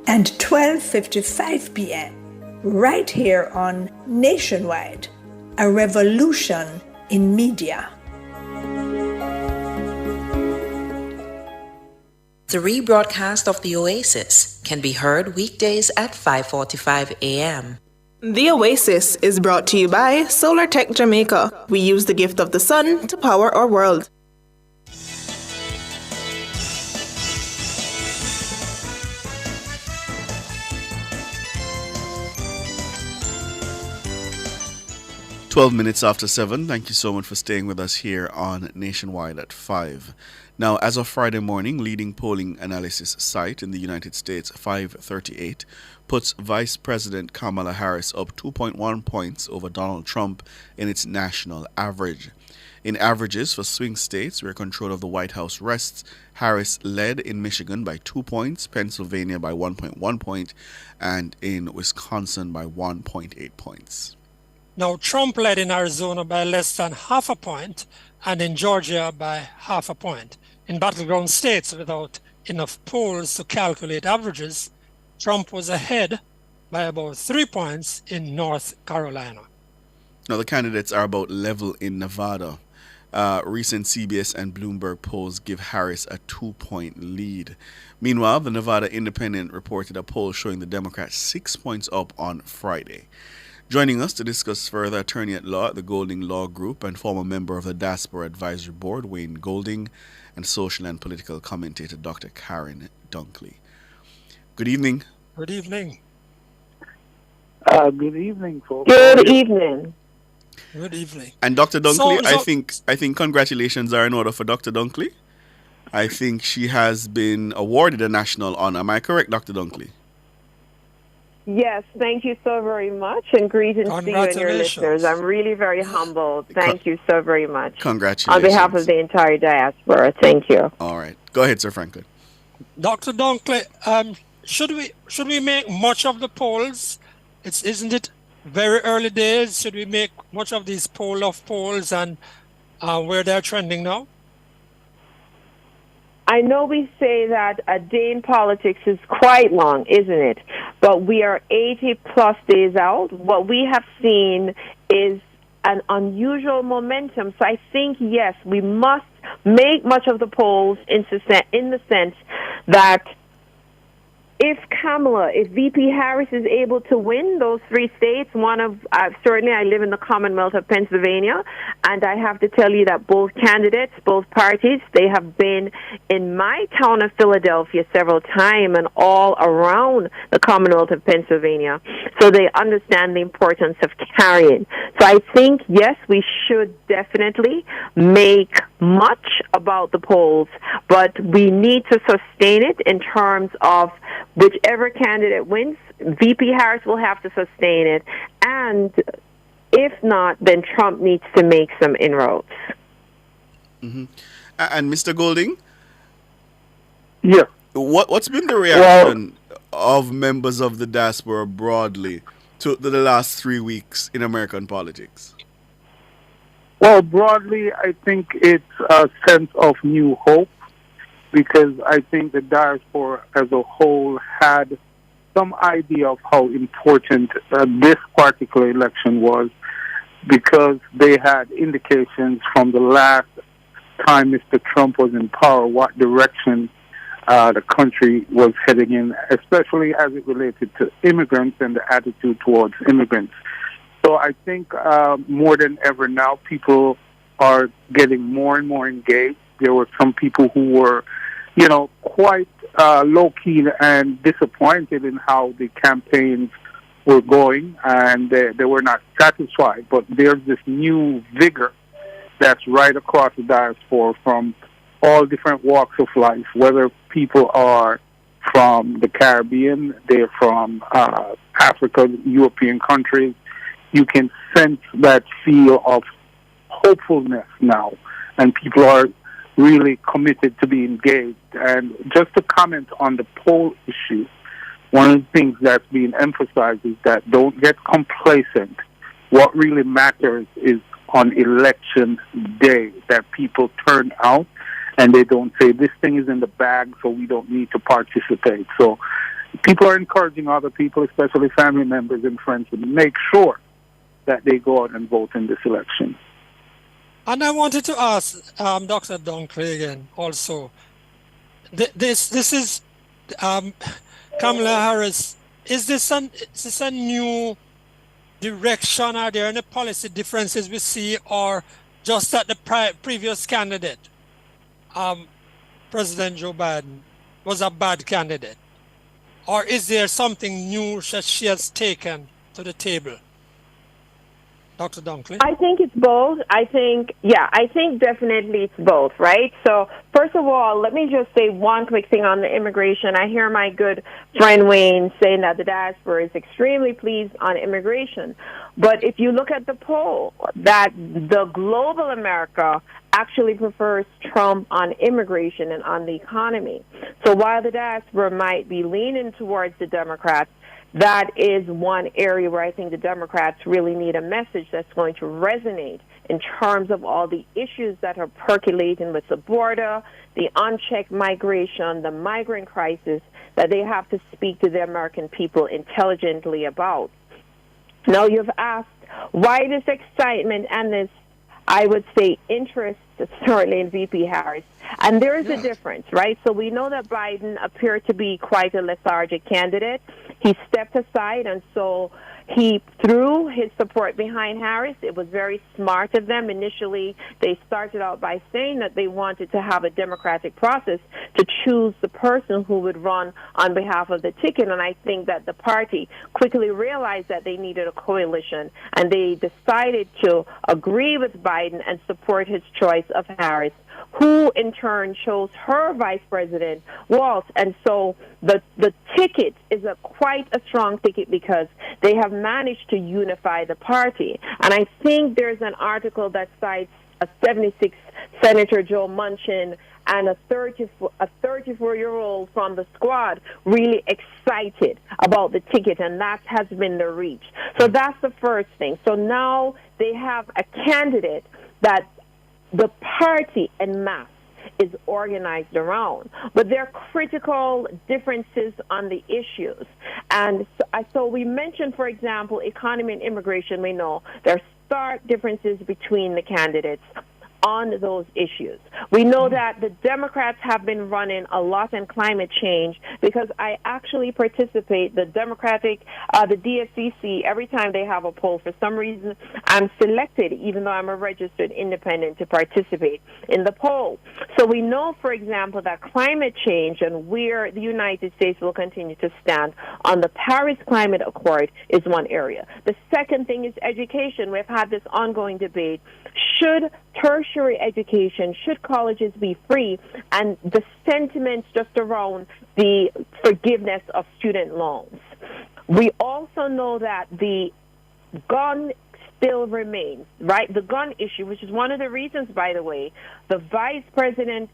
and 12:55 p.m. right here on Nationwide, a revolution in media. The rebroadcast of The Oasis can be heard weekdays at 5:45 a.m. The Oasis is brought to you by Solar Tech Jamaica. We use the gift of the sun to power our world. "12 minutes after 7. Thank you so much for staying with us here on Nationwide at 5. Now, as of Friday morning, leading polling analysis site in the United States, 538, puts Vice President Kamala Harris up 2.1 points over Donald Trump in its national average. In averages for swing states where control of the White House rests, Harris led in Michigan by 2 points, Pennsylvania by 1.1 point, and in Wisconsin by 1.8 points. Now, Trump led in Arizona by less than half a point and in Georgia by half a point. In battleground states without enough polls to calculate averages, Trump was ahead by about 3 points in North Carolina. Now, the candidates are about level in Nevada. Recent CBS and Bloomberg polls give Harris a 2-point lead. Meanwhile, the Nevada Independent reported a poll showing the Democrats 6 points up on Friday. Joining us to discuss further, attorney at law at the Golding Law Group and former member of the Diaspora Advisory Board, Wayne Golding, and social and political commentator, Dr. Karen Dunkley. Good evening. Good evening. Good evening, folks. Good evening. Good evening. And Dr. Dunkley, I think congratulations are in order for Dr. Dunkley. I think she has been awarded a national honor. Am I correct, Dr. Dunkley? Yes, thank you so very much, and greetings to you and your listeners. I'm really very humbled. Thank you so very much. Congratulations. On behalf of the entire diaspora, thank you. All right. Go ahead, Sir Franklin. Dr. Dunkley, should we make much of the polls? Isn't it very early days? Should we make much of these polls and where they're trending now? I know we say that a day in politics is quite long, isn't it? But we are 80 plus days out. What we have seen is an unusual momentum. So I think, yes, we must make much of the polls in the sense that if VP Harris is able to win those 3 states, certainly I live in the Commonwealth of Pennsylvania, and I have to tell you that both candidates, both parties, they have been in my town of Philadelphia several times and all around the Commonwealth of Pennsylvania. So they understand the importance of carrying. So I think, yes, we should definitely make much about the polls, but we need to sustain it in terms of whichever candidate wins. VP Harris will have to sustain it, and if not, then Trump needs to make some inroads. Mm-hmm. And Mr. Golding? Yeah. What's been the reaction of members of the diaspora broadly to the last 3 weeks in American politics? Well, broadly, I think it's a sense of new hope, because I think the diaspora as a whole had some idea of how important this particular election was, because they had indications from the last time Mr. Trump was in power what direction the country was heading in, especially as it related to immigrants and the attitude towards immigrants. So I think more than ever now, people are getting more and more engaged. There were some people who were, quite low-key and disappointed in how the campaigns were going, and they were not satisfied. But there's this new vigor that's right across the diaspora from all different walks of life, whether people are from the Caribbean, they're from Africa, European countries. You can sense that feel of hopefulness now, and people are really committed to be engaged. And just to comment on the poll issue, one of the things that's being emphasized is that don't get complacent. What really matters is on election day, that people turn out and they don't say, this thing is in the bag, so we don't need to participate. So people are encouraging other people, especially family members and friends, to make sure that they go out and vote in this election. And I wanted to ask Dr. Dunkley again also. This is Kamala Harris. Is this a new direction? Are there any policy differences we see, or just that the previous candidate, President Joe Biden, was a bad candidate? Or is there something new that she has taken to the table? Dr. Dunkley? I think it's both. I think definitely it's both, right? So, first of all, let me just say one quick thing on the immigration. I hear my good friend Wayne saying that the diaspora is extremely pleased on immigration. But if you look at the poll, that the global America actually prefers Trump on immigration and on the economy. So while the diaspora might be leaning towards the Democrats, that is one area where I think the Democrats really need a message that's going to resonate in terms of all the issues that are percolating with the border, the unchecked migration, the migrant crisis, that they have to speak to the American people intelligently about. Now, you've asked why this excitement and this, I would say, interest, certainly in VP Harris. And there is a difference, right? So we know that Biden appeared to be quite a lethargic candidate. He stepped aside, and so He threw his support behind Harris. It was very smart of them. Initially, they started out by saying that they wanted to have a democratic process to choose the person who would run on behalf of the ticket. And I think that the party quickly realized that they needed a coalition, and they decided to agree with Biden and support his choice of Harris, who in turn chose her vice president, Waltz. And so the ticket is quite a strong ticket because they have managed to unify the party. And I think there's an article that cites a 76 Senator Joe Manchin and a 34-year-old from the squad really excited about the ticket, and that has been the reach. So that's the first thing. So now they have a candidate that the party en masse is organized around. But there are critical differences on the issues. And so we mentioned, for example, economy and immigration. We know there are stark differences between the candidates on those issues. We know that the Democrats have been running a lot in climate change because I actually participate, the DSCC, every time they have a poll, for some reason, I'm selected, even though I'm a registered independent, to participate in the poll. So we know, for example, that climate change and where the United States will continue to stand on the Paris Climate Accord is one area. The second thing is education. We've had this ongoing debate. Should tertiary education, should colleges be free, and the sentiments just around the forgiveness of student loans. We also know that the gun still remains, right? The gun issue, which is one of the reasons, by the way, the vice president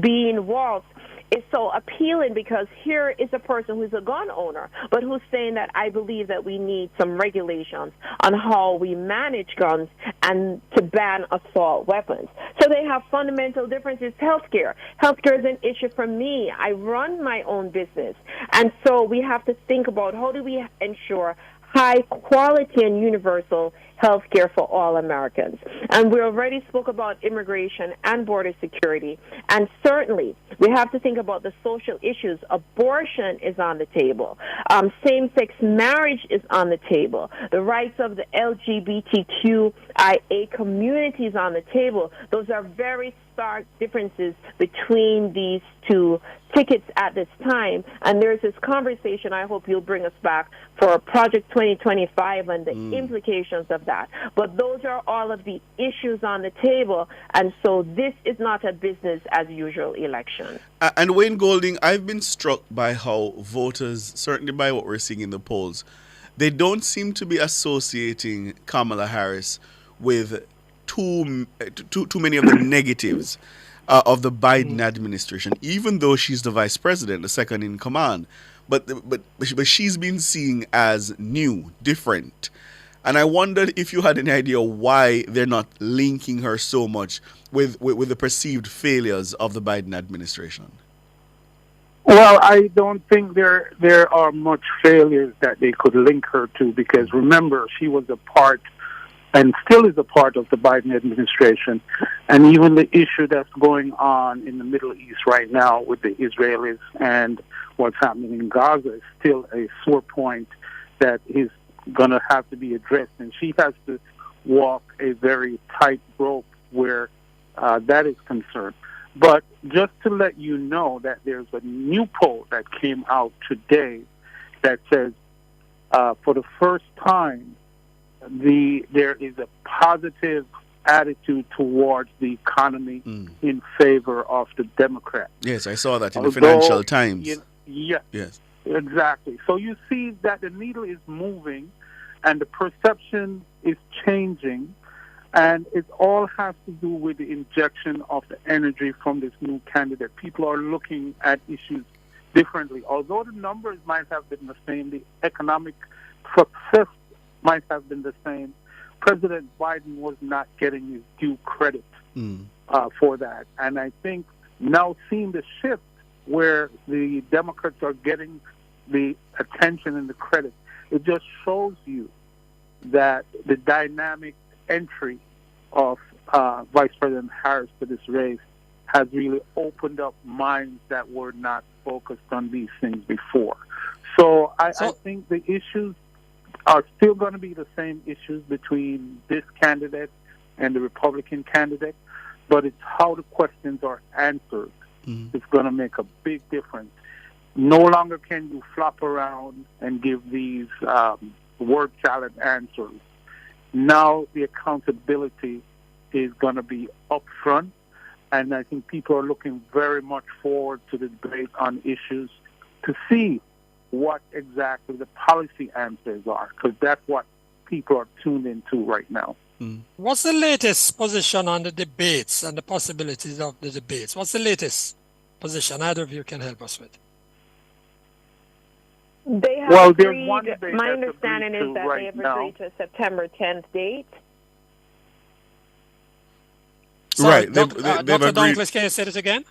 being Waltz is so appealing, because here is a person who's a gun owner, but who's saying that I believe that we need some regulations on how we manage guns and to ban assault weapons. So they have fundamental differences. Healthcare. Healthcare is an issue for me. I run my own business. And so we have to think about how do we ensure high quality and universal health care for all Americans. And we already spoke about immigration and border security. And certainly, we have to think about the social issues. Abortion is on the table. Same-sex marriage is on the table. The rights of the LGBTQIA community is on the table. Those are very stark differences between these two tickets at this time. And there's this conversation I hope you'll bring us back for Project 2025 and the implications of that. But those are all of the issues on the table, and so this is not a business as usual election. And Wayne Golding, I've been struck by how voters, certainly by what we're seeing in the polls, they don't seem to be associating Kamala Harris with too many of the negatives of the Biden administration, even though she's the vice president, the second in command. But she's been seen as new, different. And I wondered if you had any idea why they're not linking her so much with the perceived failures of the Biden administration. Well, I don't think there are much failures that they could link her to, because remember, she was a part and still is a part of the Biden administration. And even the issue that's going on in the Middle East right now with the Israelis and what's happening in Gaza is still a sore point that is going to have to be addressed. And she has to walk a very tight rope where that is concerned. But just to let you know that there's a new poll that came out today that says for the first time, there is a positive attitude towards the economy in favor of the Democrats. Yes, I saw that in the Financial Times. Yes, exactly. So you see that the needle is moving and the perception is changing, and it all has to do with the injection of the energy from this new candidate. People are looking at issues differently. Although the numbers might have been the same, the economic success might have been the same, President Biden was not getting his due credit for that. And I think now seeing the shift where the Democrats are getting the attention and the credit, it just shows you that the dynamic entry of Vice President Harris to this race has really opened up minds that were not focused on these things before. So I think the issues are still going to be the same issues between this candidate and the Republican candidate, but it's how the questions are answered. It's going to make a big difference. No longer can you flop around and give these word salad answers. Now the accountability is going to be upfront, and I think people are looking very much forward to the debate on issues to see what exactly the policy answers are, because that's what people are tuned into right now. What's the latest position on the debates and the possibilities of the debates? What's the latest position either of you can help us with? They have Well, agreed, there's one debate my that's understanding agreed is that to they right have now. agreed to a September 10th date. Right. Dr. They've agreed. Douglas, can you say this again?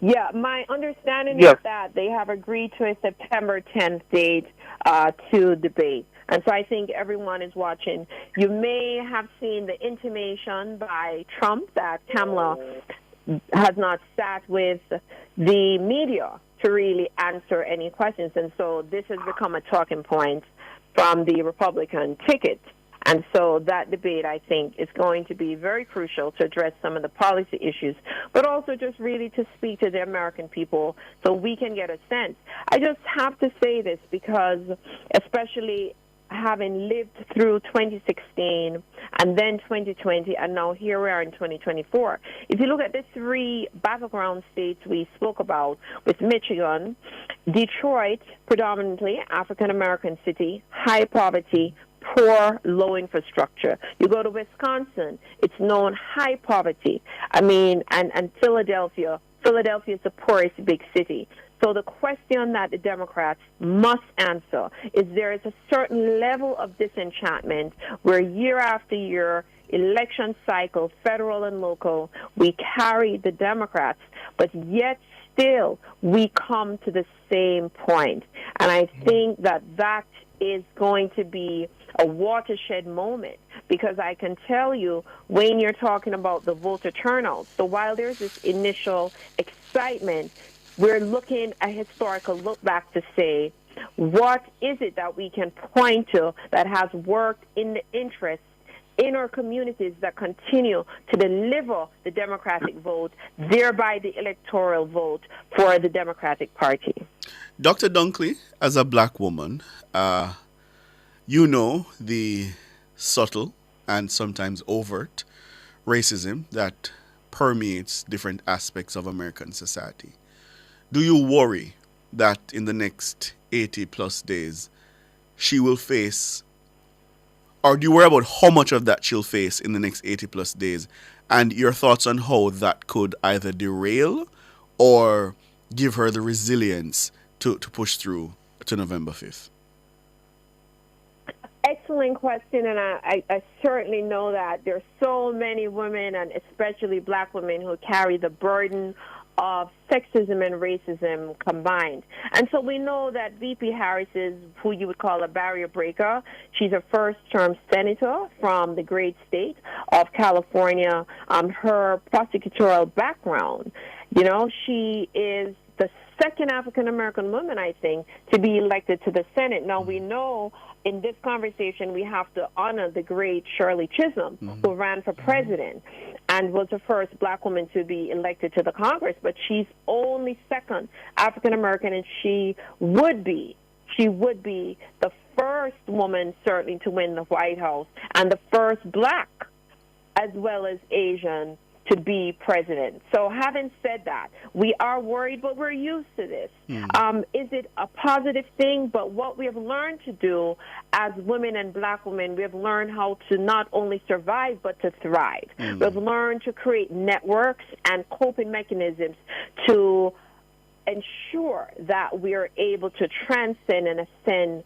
Yeah, my understanding Yes. is that they have agreed to a September 10th date to debate. And so I think everyone is watching. You may have seen the intimation by Trump that Kamala has not sat with the media to really answer any questions. And so this has become a talking point from the Republican ticket. And so that debate, I think, is going to be very crucial to address some of the policy issues, but also just really to speak to the American people so we can get a sense. I just have to say this because, especially having lived through 2016 and then 2020, and now here we are in 2024, if you look at the three battleground states we spoke about, with Michigan, Detroit, predominantly African-American city, high poverty, poor, low infrastructure. You go to Wisconsin, it's known high poverty. I mean, and Philadelphia is the poorest big city. So the question that the Democrats must answer is there is a certain level of disenchantment where year after year, election cycle, federal and local, we carry the Democrats, but yet still we come to the same point. And I think that that is going to be a watershed moment, because I can tell you, when you're talking about the voter turnout, so while there's this initial excitement, we're looking a historical look back to say, what is it that we can point to that has worked in the interest in our communities that continue to deliver the Democratic vote, thereby the electoral vote for the Democratic Party. Dr. Dunkley, as a black woman, you know the subtle and sometimes overt racism that permeates different aspects of American society. Do you worry that in the next 80 plus days she will face, or do you worry about how much of that she'll face in the next 80 plus days, and your thoughts on how that could either derail or give her the resilience to push through to November 5th? Excellent question, and I certainly know that there's so many women, and especially black women, who carry the burden of sexism and racism combined. And so we know that VP Harris is who you would call a barrier breaker. She's a first-term senator from the great state of California. Her prosecutorial background, you know, she is the second African-American woman, I think, to be elected to the Senate. Now, we know in this conversation we have to honor the great Shirley Chisholm, who ran for president and was the first black woman to be elected to the Congress, but she's only second African-American, and she would be the first woman certainly to win the White House, and the first black as well as Asian to be president. So having said that, we are worried, but we're used to this. Is it a positive thing? But what we have learned to do as women and black women, we have learned how to not only survive, but to thrive. We've learned to create networks and coping mechanisms to ensure that we are able to transcend and ascend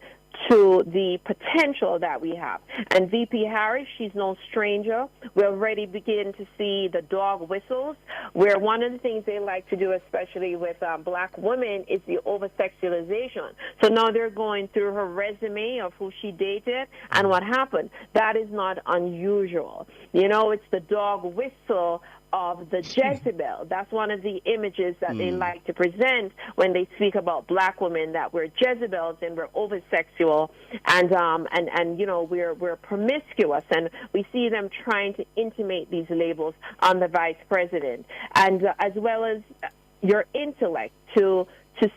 to the potential that we have. And VP Harris, she's no stranger. We already begin to see the dog whistles, where one of the things they like to do, especially with black women, is the over-sexualization. So now they're going through her resume of who she dated and what happened. That is not unusual. You know, it's the dog whistle of the Jezebel. That's one of the images that they like to present when they speak about black women, that we're Jezebels and we're over-sexual and we're promiscuous, and we see them trying to intimate these labels on the vice president, and as well as your intellect, to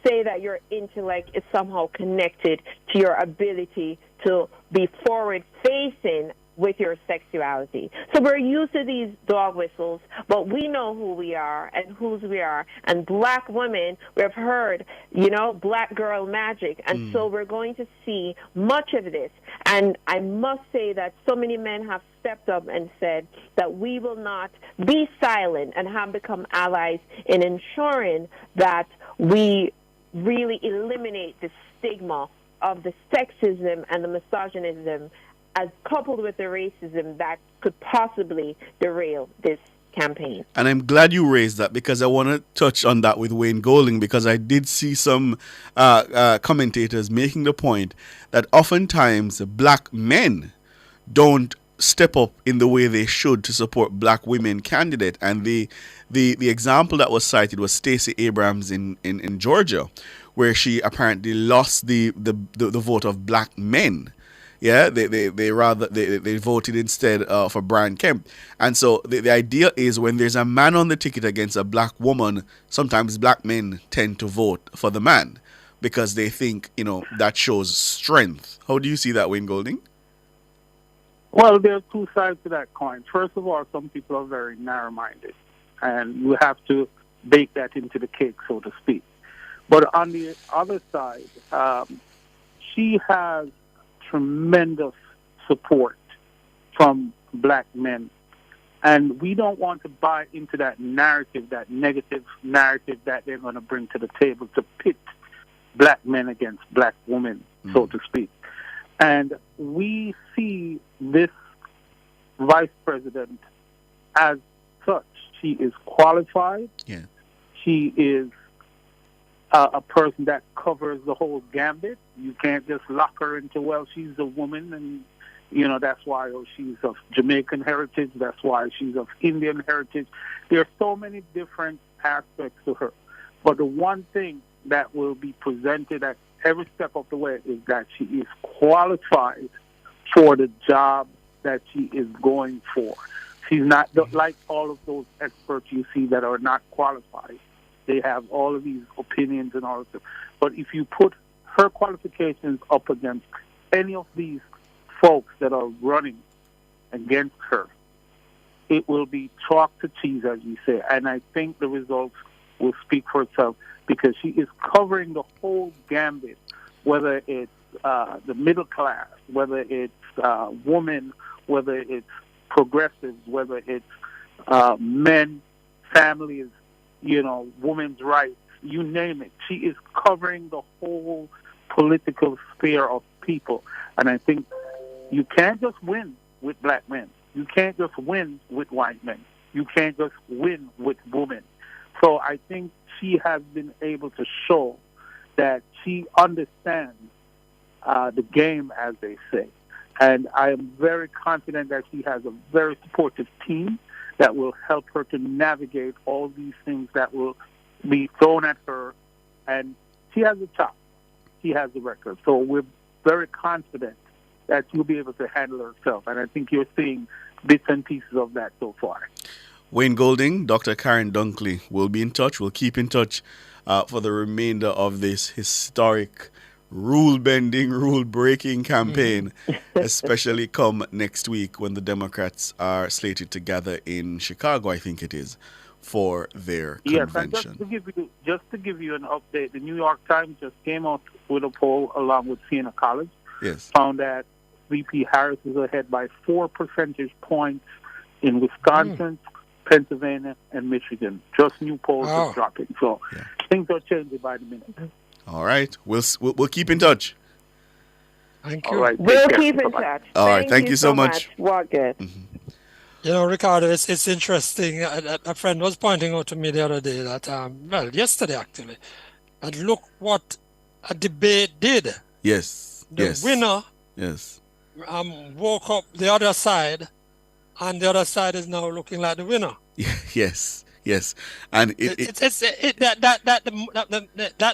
say that your intellect is somehow connected to your ability to be forward-facing with your sexuality. So we're used to these dog whistles, but we know who we are and whose we are. And black women, we've heard, black girl magic. And so we're going to see much of this. And I must say that so many men have stepped up and said that we will not be silent, and have become allies in ensuring that we really eliminate the stigma of the sexism and the misogynism, as coupled with the racism that could possibly derail this campaign. And I'm glad you raised that, because I want to touch on that with Wayne Golding, because I did see some commentators making the point that oftentimes black men don't step up in the way they should to support black women candidate. And the example that was cited was Stacey Abrams in Georgia, where she apparently lost the vote of black men. Yeah, they voted instead for Brian Kemp. And so the idea is, when there's a man on the ticket against a black woman, sometimes black men tend to vote for the man because they think, that shows strength. How do you see that, Wayne Golding? Well, there are two sides to that coin. First of all, some people are very narrow-minded, and you have to bake that into the cake, so to speak. But on the other side, she has tremendous support from black men. And we don't want to buy into that narrative, that negative narrative that they're going to bring to the table to pit black men against black women, so to speak. And we see this vice president as such. She is qualified. Yeah. She is a person that covers the whole gambit. You can't just lock her into, well, she's a woman, and that's why she's of Jamaican heritage, that's why she's of Indian heritage. There are so many different aspects to her. But the one thing that will be presented at every step of the way is that she is qualified for the job that she is going for. She's not like all of those experts you see that are not qualified. They have all of these opinions and all of them. But if you put her qualifications up against any of these folks that are running against her, it will be chalk to cheese, as you say. And I think the results will speak for itself, because she is covering the whole gambit, whether it's the middle class, whether it's women, whether it's progressives, whether it's men, families, women's rights, you name it. She is covering the whole political sphere of people. And I think you can't just win with black men. You can't just win with white men. You can't just win with women. So I think she has been able to show that she understands the game, as they say. And I am very confident that she has a very supportive team that will help her to navigate all these things that will be thrown at her. And she has the chops. She has the record. So we're very confident that she'll be able to handle herself. And I think you're seeing bits and pieces of that so far. Wayne Golding, Dr. Karen Dunkley will be in touch. We'll keep in touch for the remainder of this historic rule-bending, rule-breaking campaign, especially come next week when the Democrats are slated to gather in Chicago, I think it is, for their convention. Yes, and just to give you an update, the New York Times just came out with a poll along with Siena College. Yes. Found that VP Harris is ahead by 4 percentage points in Wisconsin, Pennsylvania, and Michigan. Just new polls are dropping. So things are changing by the minute. All right. We'll keep in touch. Thank you. All right. We'll keep in touch. All right. Thank you so much. Walk good. Ricardo, it's interesting. A friend was pointing out to me the other day that, yesterday actually, that look what a debate did. Yes. The winner yes. woke up the other side and the other side is now looking like the winner. Yes, and that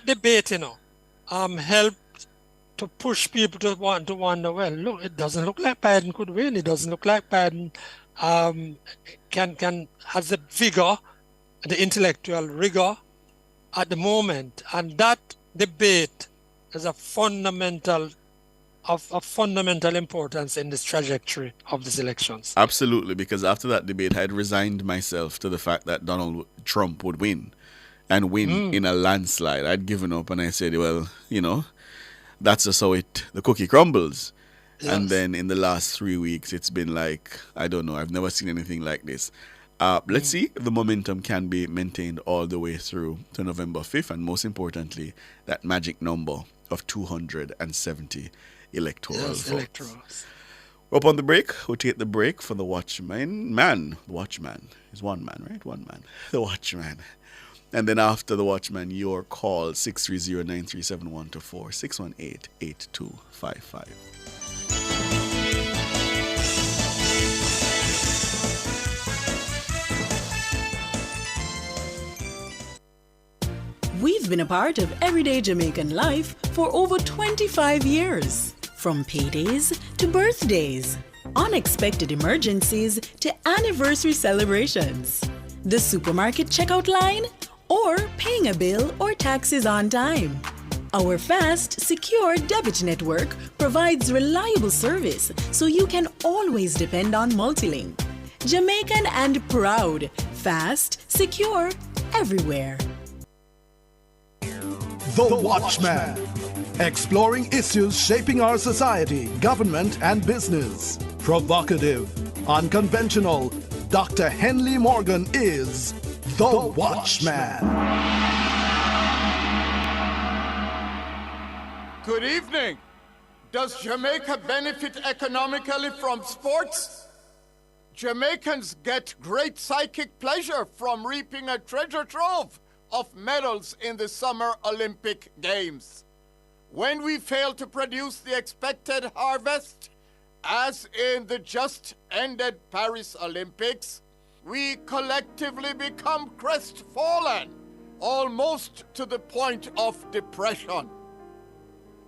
debate, helped to push people to wonder. Well, look, it doesn't look like Biden could win. It doesn't look like Biden has the vigor, the intellectual rigor at the moment, and that debate is of fundamental importance in this trajectory of these elections. Absolutely, because after that debate, I had resigned myself to the fact that Donald Trump would win, and win in a landslide. I'd given up, and I said, well, that's just how the cookie crumbles. Yes. And then in the last 3 weeks, it's been like, I don't know, I've never seen anything like this. Let's see if the momentum can be maintained all the way through to November 5th, and most importantly, that magic number of 270 electoral votes. We're up on the break. We'll take the break for the Watchman. The Watchman is one man, right? One man. The Watchman. And then after the Watchman, your call 630-937-124, 618-8255. We've been a part of everyday Jamaican life for over 25 years. From paydays to birthdays, unexpected emergencies to anniversary celebrations, the supermarket checkout line, or paying a bill or taxes on time. Our fast, secure debit network provides reliable service so you can always depend on Multilink. Jamaican and proud, fast, secure, everywhere. The Watchman. Exploring issues shaping our society, government, and business. Provocative, unconventional. Dr. Henley Morgan is The Watchman. Good evening. Does Jamaica benefit economically from sports? Jamaicans get great psychic pleasure from reaping a treasure trove of medals in the Summer Olympic Games. When we fail to produce the expected harvest, as in the just-ended Paris Olympics, we collectively become crestfallen, almost to the point of depression.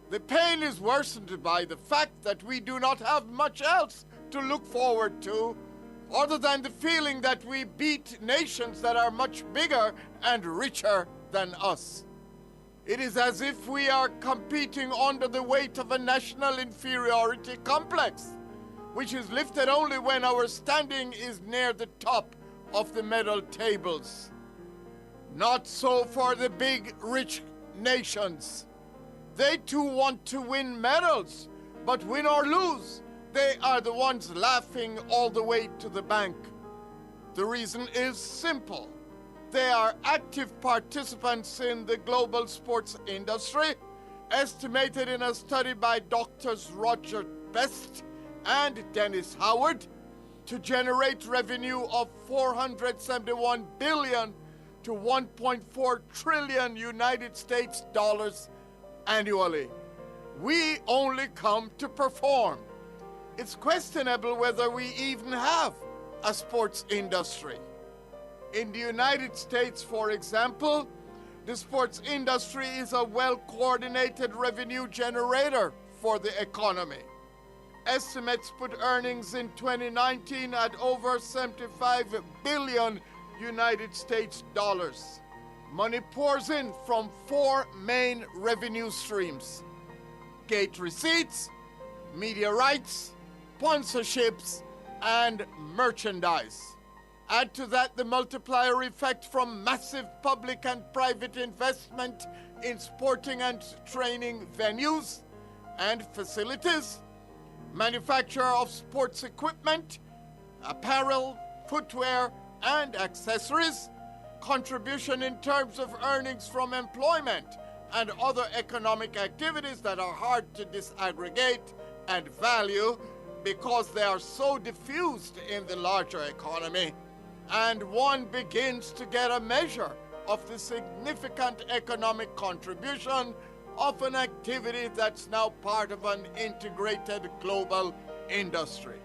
The pain is worsened by the fact that we do not have much else to look forward to other than the feeling that we beat nations that are much bigger and richer than us. It is as if we are competing under the weight of a national inferiority complex, which is lifted only when our standing is near the top of the medal tables. Not so for the big, rich nations. They too want to win medals, but win or lose, they are the ones laughing all the way to the bank. The reason is simple. They are active participants in the global sports industry, estimated in a study by Drs. Roger Best and Dennis Howard to generate revenue of $471 billion to $1.4 trillion United States dollars annually. We only come to perform. It's questionable whether we even have a sports industry. In the United States, for example, the sports industry is a well-coordinated revenue generator for the economy. Estimates put earnings in 2019 at over $75 billion United States dollars. Money pours in from four main revenue streams: gate receipts, media rights, sponsorships, and merchandise. Add to that the multiplier effect from massive public and private investment in sporting and training venues and facilities, manufacture of sports equipment, apparel, footwear, and accessories, contribution in terms of earnings from employment and other economic activities that are hard to disaggregate and value because they are so diffused in the larger economy. And one begins to get a measure of the significant economic contribution of an activity that's now part of an integrated global industry.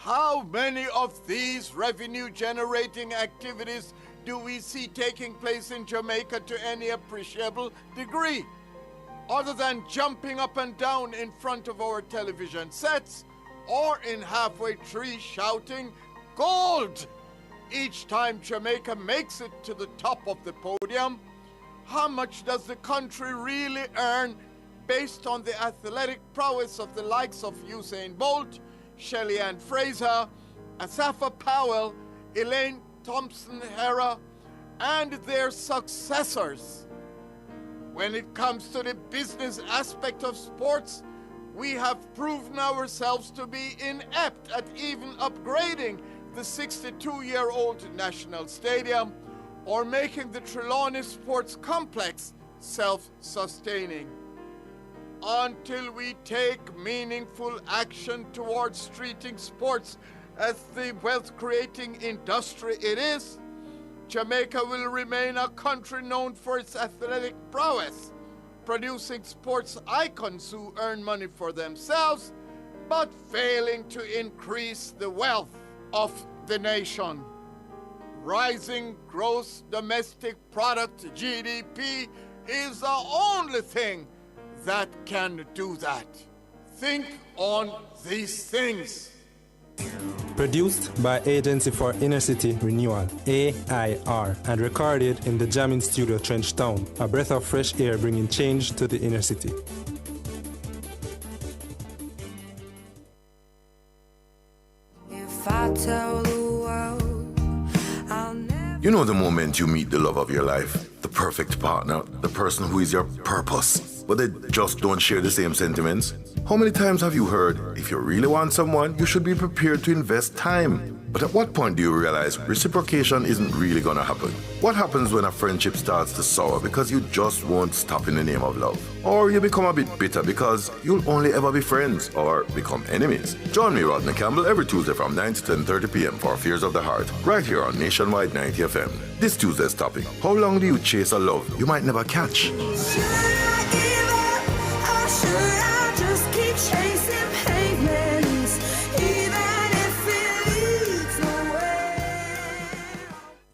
How many of these revenue-generating activities do we see taking place in Jamaica to any appreciable degree? Other than jumping up and down in front of our television sets or in halfway tree shouting, "Gold!" each time Jamaica makes it to the top of the podium, how much does the country really earn based on the athletic prowess of the likes of Usain Bolt, Shelly Ann Fraser, Asafa Powell, Elaine Thompson-Herah, and their successors? When it comes to the business aspect of sports, we have proven ourselves to be inept at even upgrading the 62-year-old National Stadium or making the Trelawney Sports Complex self-sustaining. Until we take meaningful action towards treating sports as the wealth-creating industry it is, Jamaica will remain a country known for its athletic prowess, producing sports icons who earn money for themselves, but failing to increase the wealth of the nation. Rising gross domestic product, GDP, is the only thing that can do that. Think on these things. Produced by Agency for Inner City Renewal, AIR, and recorded in the Jamming Studio Trenchtown, a breath of fresh air bringing change to the inner city. If I tell the world, I'll never... You know the moment you meet the love of your life, the perfect partner, the person who is your purpose, but they just don't share the same sentiments? How many times have you heard, if you really want someone, you should be prepared to invest time? But at what point do you realize reciprocation isn't really gonna happen? What happens when a friendship starts to sour because you just won't stop in the name of love? Or you become a bit bitter because you'll only ever be friends or become enemies? Join me, Rodney Campbell, every Tuesday from 9 to 10:30 p.m. for Fears of the Heart, right here on Nationwide 90 FM. This Tuesday's topic: how long do you chase a love you might never catch? Chasing pavements, even if it leads nowhere.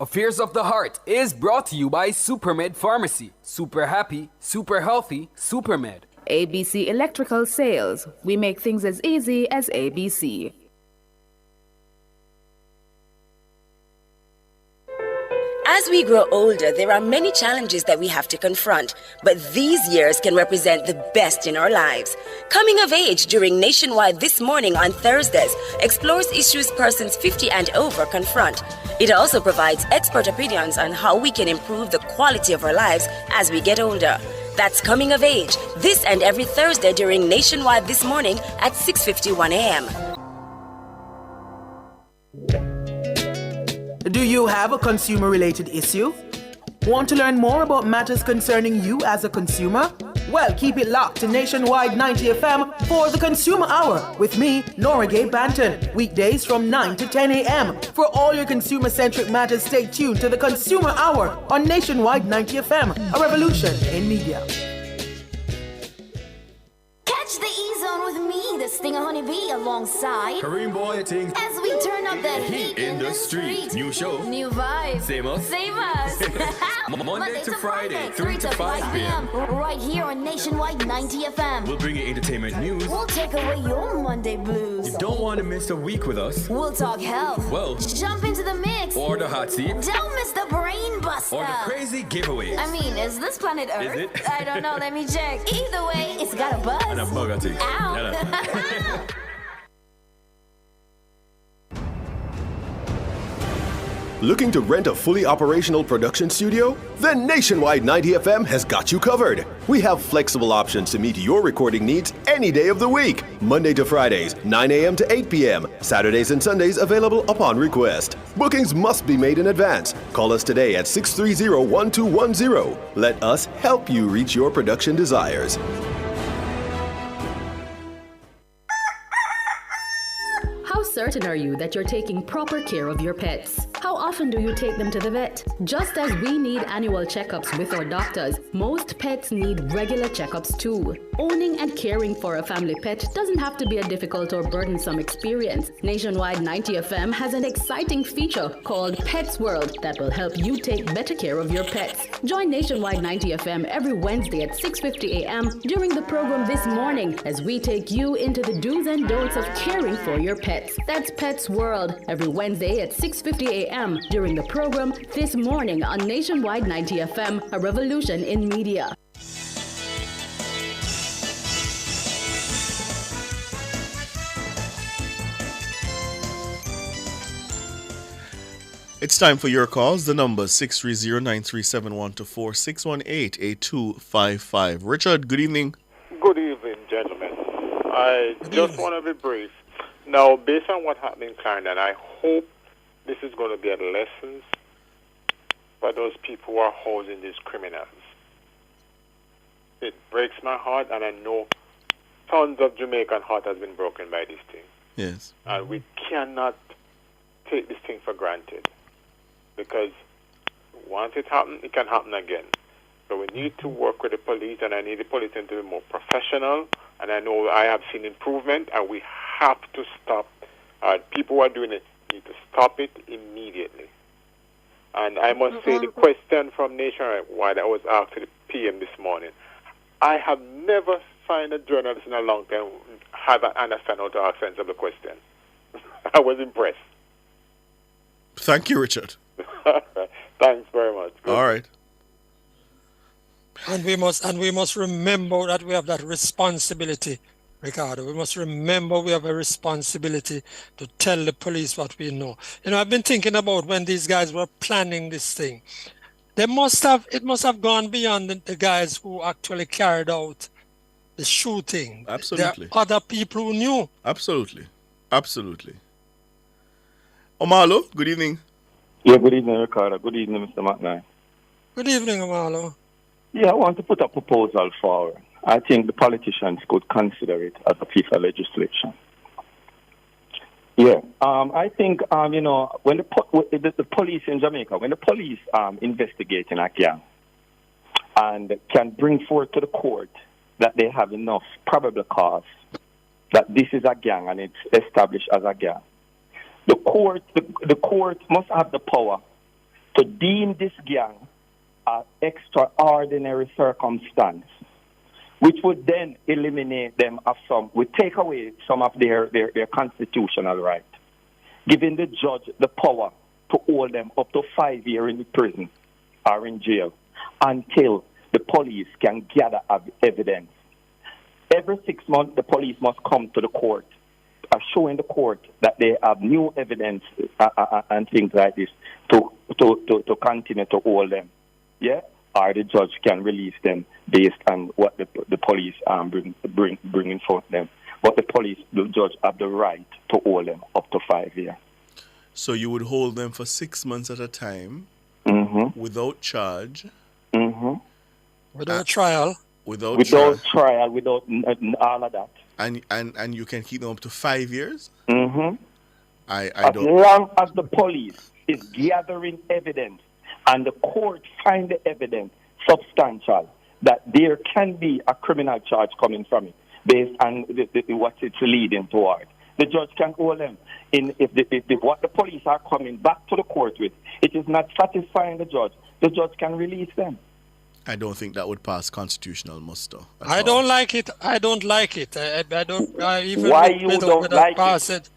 Affairs of the Heart is brought to you by Supermed Pharmacy. Super happy, super healthy, Supermed. ABC Electrical Sales. We make things as easy as ABC. As we grow older, there are many challenges that we have to confront, but these years can represent the best in our lives. Coming of Age during Nationwide This Morning on Thursdays explores issues persons 50 and over confront. It also provides expert opinions on how we can improve the quality of our lives as we get older. That's Coming of Age, this and every Thursday during Nationwide This Morning at 6:51 a.m. Do you have a consumer-related issue? Want to learn more about matters concerning you as a consumer? Well, keep it locked to Nationwide 90 FM for the Consumer Hour with me, Nora Gay Banton. Weekdays from 9 to 10 a.m. For all your consumer-centric matters, stay tuned to the Consumer Hour on Nationwide 90 FM, a revolution in media. Catch the E-Zone with me, the Stinger Honeybee, alongside Kareem Boy Ting. as we turn up the heat in the street. New show. New vibe. Same us. Same us. Monday to Friday, 3 to 5 p.m. Right here on Nationwide 90 FM. We'll bring you entertainment news. We'll take away your Monday blues. You don't want to miss a week with us. We'll talk health. Well, jump into the mix. Or the hot seat. Don't miss the brain buster. Or the crazy giveaways. I mean, is this planet Earth? Is it? I don't know. Let me check. Either way, it's got a buzz. And a bugger thing. Ow. Looking to rent a fully operational production studio? Then Nationwide 90 FM has got you covered. We have flexible options to meet your recording needs any day of the week. Monday to Fridays, 9 a.m. to 8 p.m. Saturdays and Sundays available upon request. Bookings must be made in advance. Call us today at 630-1210. Let us help you reach your production desires. How certain are you that you're taking proper care of your pets? How often do you take them to the vet? Just as we need annual checkups with our doctors, most pets need regular checkups too. Owning and caring for a family pet doesn't have to be a difficult or burdensome experience. Nationwide 90 FM has an exciting feature called Pets World that will help you take better care of your pets. Join Nationwide 90 FM every Wednesday at 6:50 a.m. during the program This Morning as we take you into the do's and don'ts of caring for your pets. That's Pets World every Wednesday at 6:50 a.m. during the program This Morning on Nationwide 90 FM, a revolution in media. It's time for your calls. The number 630-937-124, 618-8255. Richard, good evening. Good evening, gentlemen. I just want to be brief. Now, based on what happened in Clarendon, I hope this is going to be a lesson for those people who are housing these criminals. It breaks my heart, and I know tons of Jamaican heart has been broken by this thing. Yes. And we cannot take this thing for granted. Because once it happens, it can happen again. So we need to work with the police, and I need the police to be more professional. And I know I have seen improvement, and we have to stop. People who are doing it need to stop it immediately. And I must say, the question from Nationwide that was asked to the PM this morning, I have never found a journalist in a long time have an understand how to ask sensible question. I was impressed. Thank you, Richard. Thanks very much. Good. All right. And we must remember that we have that responsibility, Ricardo. We must remember we have a responsibility to tell the police what we know. You know, I've been thinking about when these guys were planning this thing. It must have gone beyond the guys who actually carried out the shooting. Absolutely. There are other people who knew. Absolutely. Omalo, good evening. Yeah, good evening, Ricardo. Good evening, Mr. McKnight. Good evening, Omalo. Yeah, I want to put a proposal forward. I think the politicians could consider it as a piece of legislation. Yeah, I think, when the police in Jamaica, when the police investigating a gang and can bring forth to the court that they have enough probable cause that this is a gang and it's established as a gang, the court must have the power to deem this gang an extraordinary circumstance, which would then eliminate them would take away some of their constitutional right, giving the judge the power to hold them up to 5 years in prison or in jail until the police can gather evidence. Every 6 months, the police must come to the court, showing the court that they have new evidence and things like this to continue to hold them. Yeah, or the judge can release them based on what the police bringing forth them. But the judge have the right to hold them up to 5 years. So you would hold them for 6 months at a time, without charge, without trial, without trial, without all of that. And you can keep them up to 5 years. As long as the police is gathering evidence and the court find the evidence substantial that there can be a criminal charge coming from it based on what it's leading toward, the judge can hold them. If what the police are coming back to the court with, it is not satisfying the judge can release them. I don't think that would pass constitutional muster. I don't like it. I don't even Why you don't like it?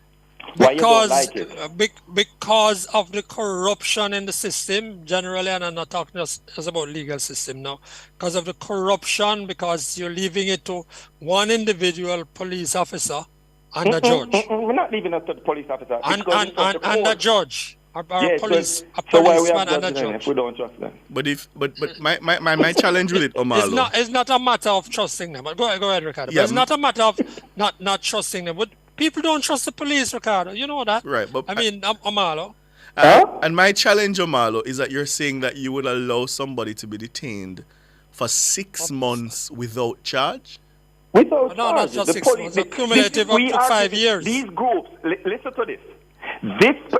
Because of the corruption in the system generally, and I'm not talking just about legal system now. Because of the corruption, because you're leaving it to one individual police officer and a judge. We're not leaving it to the police officer. And a judge. A policeman and a judge. If we don't trust them. But my challenge with it, Omalo. It's not a matter of trusting them. Go ahead, Ricardo. Yeah, it's not a matter of not trusting them. But people don't trust the police, Ricardo. You know that. Right. But Omalo. And my challenge, Omalo, is that you're saying that you would allow somebody to be detained for 6 months without charge? Without No, not charges. just The 6 police, months. A cumulative up to 5 years. These groups, listen to this.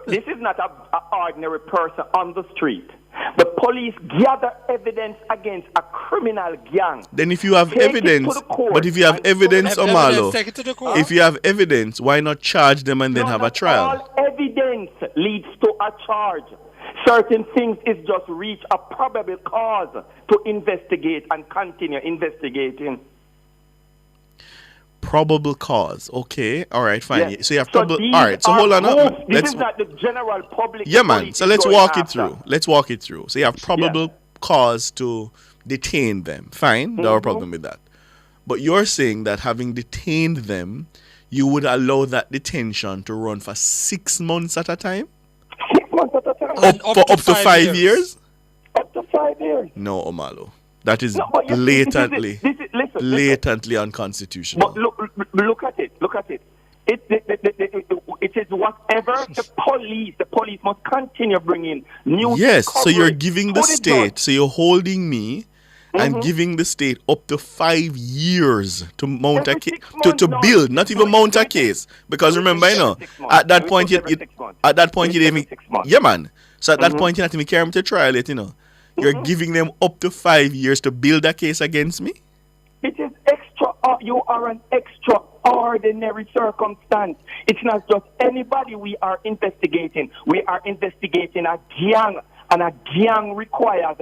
This is not an ordinary person on the street. The police gather evidence against a criminal gang. Then if you have Take it evidence, to the court but if you have and evidence, put it- Omalo, take it to the court. if you have evidence, why not charge them and then have a trial? All evidence leads to a charge. Certain things is just reach a probable cause to investigate and continue investigating. Probable cause. Okay. All right. Fine. Yes. So you have So probable. these All right. So are hold on. groups. This Let's. is not the general public. Yeah, the man. police So is let's going walk it after. through. Let's walk it through. So you have probable cause to detain them. Fine. No problem with that. But you're saying that having detained them, you would allow that detention to run for 6 months at a time? 6 months at a time. Up to 5 years? Up to 5 years. No, Omalo. That is No, but you see, blatantly, listen. blatantly unconstitutional. But look at it. Look at it. It is whatever the police must continue bringing new. Yes, so you're giving the to judge. state, so you're holding me and giving the state up to 5 years to mount a case, to build, not even mount a case. Because remember, you know, at that point, you didn't even, yeah, man. So at that point, you not even carry me to trial it, you know. You're giving them up to 5 years to build a case against me? It is extra. You are an extraordinary circumstance. It's not just anybody we are investigating. We are investigating a gang, and a gang requires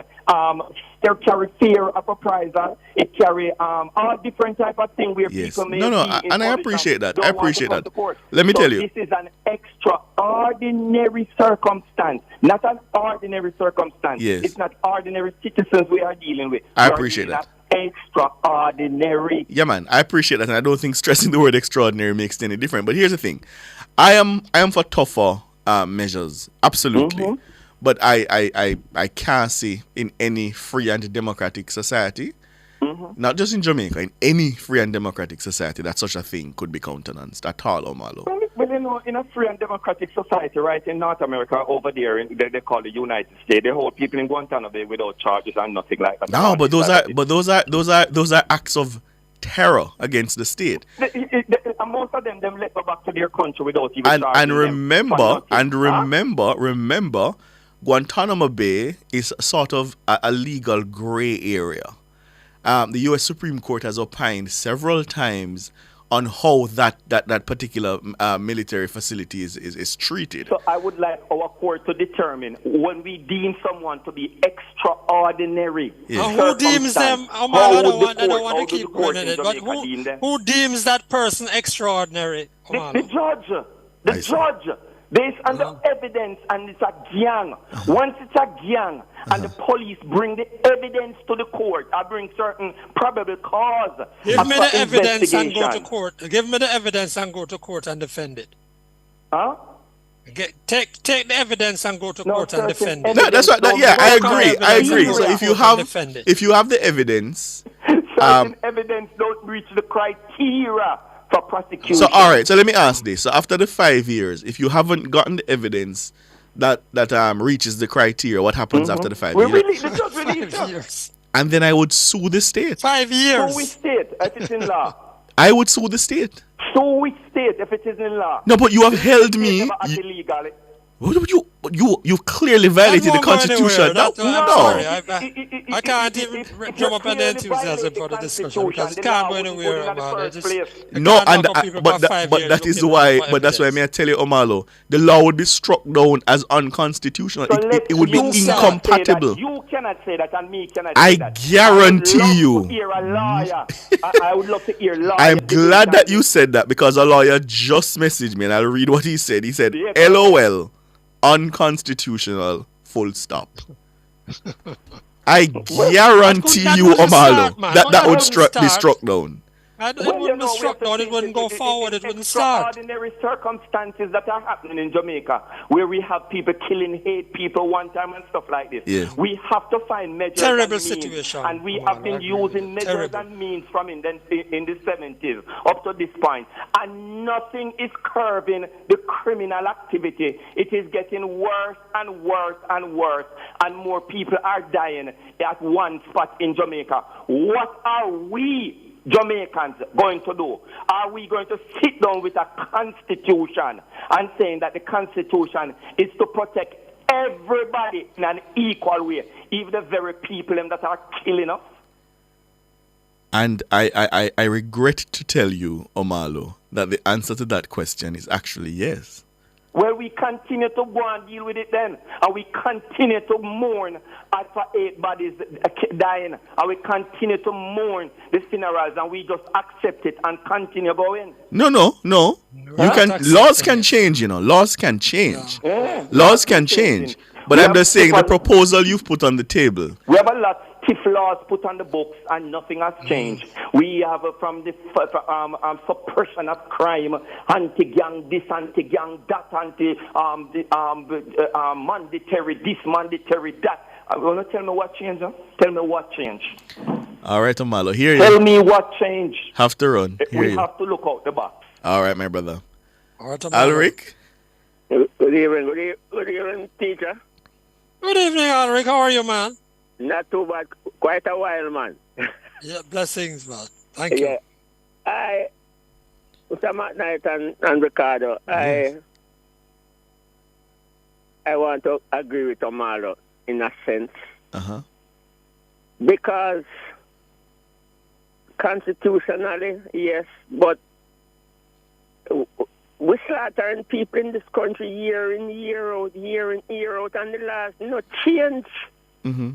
they carry fear of reprisal. It carry all different type of thing where people may No, be in and I public appreciate and that. don't I want to appreciate come that. to court. Let me So tell you. this is an extraordinary circumstance, not an ordinary circumstance. Yes. It's not ordinary citizens we are dealing with. I We are appreciate dealing that. with extraordinary. Yeah, man, I appreciate that, and I don't think stressing the word extraordinary makes it any different. But here's the thing: I am for tougher measures, absolutely. But I can't see in any free and democratic society, not just in Jamaica, in any free and democratic society, that such a thing could be countenanced at all, Omalo. Well, you know, in a free and democratic society, right, in North America, over there, they call the United States, they hold people in Guantanamo Bay without charges and nothing like that. No, but those are acts of terror against the state. And most of them let go back to their country without even And charging remember, Guantanamo Bay is sort of a legal gray area. The U.S. Supreme Court has opined several times on how that particular military facility is treated. So I would like our court to determine when we deem someone to be extraordinary. Yeah. Who deems them? I don't want to keep going in it, but who deems that person extraordinary? The judge. The judge. Based on the evidence, and it's a gang. Once it's a gang, and the police bring the evidence to the court, I bring certain probable cause. Give me the evidence and go to court. Give me the evidence and go to court and defend it. Huh? Take the evidence and go to court and defend it. No, that's what. I agree. So if you have the evidence, certain evidence don't reach the criteria for prosecution. So all right. So let me ask this. So after the 5 years, if you haven't gotten the evidence that reaches the criteria, what happens after the 5 years? The judge releases. And then I would sue the state. 5 years. Sue which state if it's in law? I would sue the state. Sue which state if it is in law? No, but you have held me. Illegally. You clearly violated the Constitution. No. Sorry, I can't even jump up and enthusiasm for the discussion because it can't go anywhere about it. No, but that is why. But that's why I tell you, Omalo, the law would be struck down as unconstitutional. It would be incompatible. You cannot say that, and me cannot say that. I guarantee you. I would love to hear a lawyer. I'm glad that you said that because a lawyer just messaged me, and I'll read what he said. He said, "LOL." Unconstitutional, full stop. I guarantee you, Omalo, that would be struck down. It wouldn't be struck down, it wouldn't go forward, it wouldn't start. Extraordinary circumstances that are happening in Jamaica, where we have people killing hate people one time and stuff like this. Yeah. We have to find measures Terrible and means, situation. and we have been using measures and means from in the 70s up to this point, and nothing is curbing the criminal activity. It is getting worse and worse and worse, and more people are dying at one spot in Jamaica. What are we Jamaicans going to do? Are we going to sit down with a constitution and saying that the constitution is to protect everybody in an equal way, even the very people that are killing us? And I regret to tell you, Omalo, that the answer to that question is actually yes. Well, we continue to go and deal with it then. And we continue to mourn after 8 bodies dying. And we continue to mourn the funerals. And we just accept it and continue going. No. Laws can change, Laws can change. Yeah. Laws can change. But I'm just saying the proposal you've put on the table. We have a lot of stiff laws put on the books and nothing has changed. We have from the suppression of crime, anti-gang this, anti-gang that, mandatory this, mandatory that. Want to tell me what changed? Huh? Tell me what changed. All right, Omalo, hear you. Tell me what changed. Have to run. We have to look out the box. All right, my brother. All right, Alric? Good evening, teacher. Good evening, Alric. How are you, man? Not too bad. Quite a while, man. Yeah, blessings, man. Thank you. Mr. Matt Knight and Ricardo, I want to agree with Omalo in a sense. Uh-huh. Because constitutionally, yes, but we're slaughtering people in this country year in, year out, and the last no change. Mm-hmm.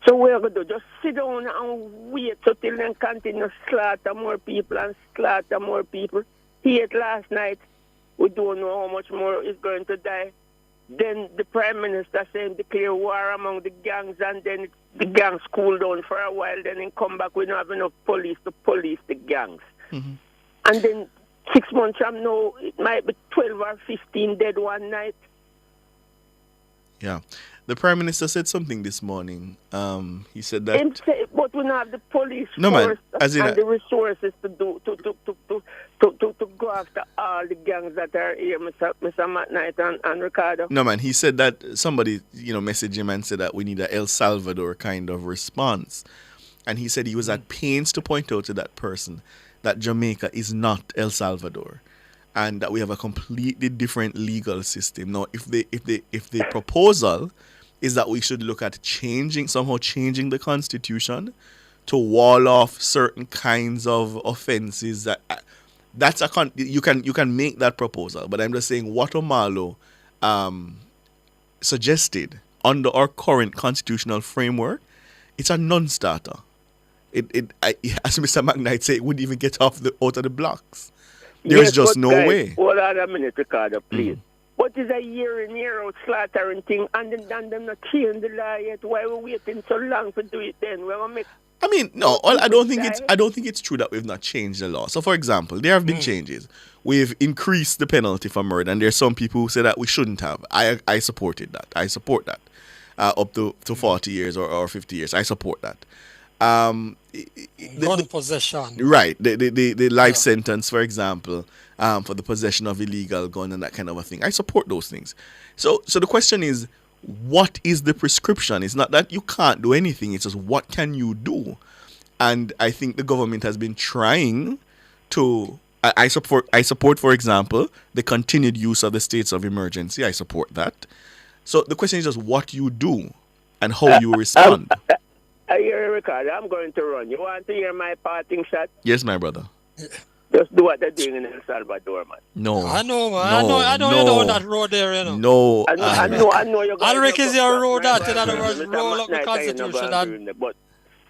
So we're going to just sit down and wait until they continue to slaughter more people and slaughter more people. Here last night, we don't know how much more is going to die. Then the Prime Minister saying declare war among the gangs, and then the gangs cool down for a while, then come back, we don't have enough police to police the gangs. Mm-hmm. And then 6 months from now, it might be 12 or 15 dead one night. Yeah. The Prime Minister said something this morning. He said that... But we don't have the police force and the resources to go after all the gangs that are here, Mr. Matt Knight and Ricardo. No, man. He said that somebody, messaged him and said that we need a El Salvador kind of response. And he said he was at pains to point out to that person that Jamaica is not El Salvador, and that we have a completely different legal system. Now, if the proposal is that we should look at somehow changing the constitution to wall off certain kinds of offenses, you can make that proposal. But I'm just saying what Omalo suggested under our current constitutional framework, it's a non-starter. As Mr. McKnight said, it wouldn't even get out of the blocks. There's just no way. Hold on a minute, Ricardo, please. What is a year in, year out slaughtering thing, and then not change the law yet? Why are we waiting so long to do it then? I don't think it's true that we've not changed the law. So, for example, there have been changes. We've increased the penalty for murder, and there's some people who say that we shouldn't have. I supported that. I support that. Up to 40 years or 50 years. I support that. Gun possession. Right. The life sentence, for example, for the possession of illegal gun and that kind of a thing. I support those things. So the question is, what is the prescription? It's not that you can't do anything. It's just what can you do? And I think the government has been trying to... I support, for example, the continued use of the states of emergency. I support that. So the question is just what you do and how you respond. I hear you, Ricardo. I'm going to run. You want to hear my parting shot? Yes, my brother. Just do what they're doing in El Salvador, man. No. I know, man. I know you know on that road there, you know. No. I know you're going Alric is your road that, in other words, roll up the Constitution and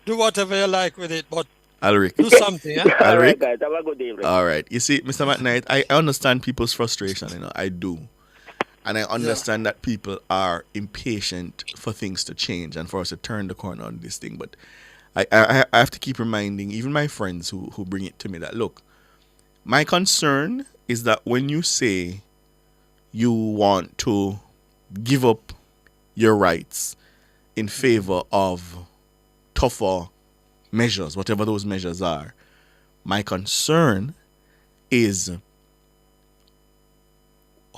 do whatever you like with it, but Alric. do something, yeah? All right, guys. Have a good evening. All right. You see, Mr. McKnight, I understand people's frustration, I do. And I understand that people are impatient for things to change and for us to turn the corner on this thing. But I have to keep reminding even my friends who bring it to me that, look, my concern is that when you say you want to give up your rights in favor of tougher measures, whatever those measures are, my concern is...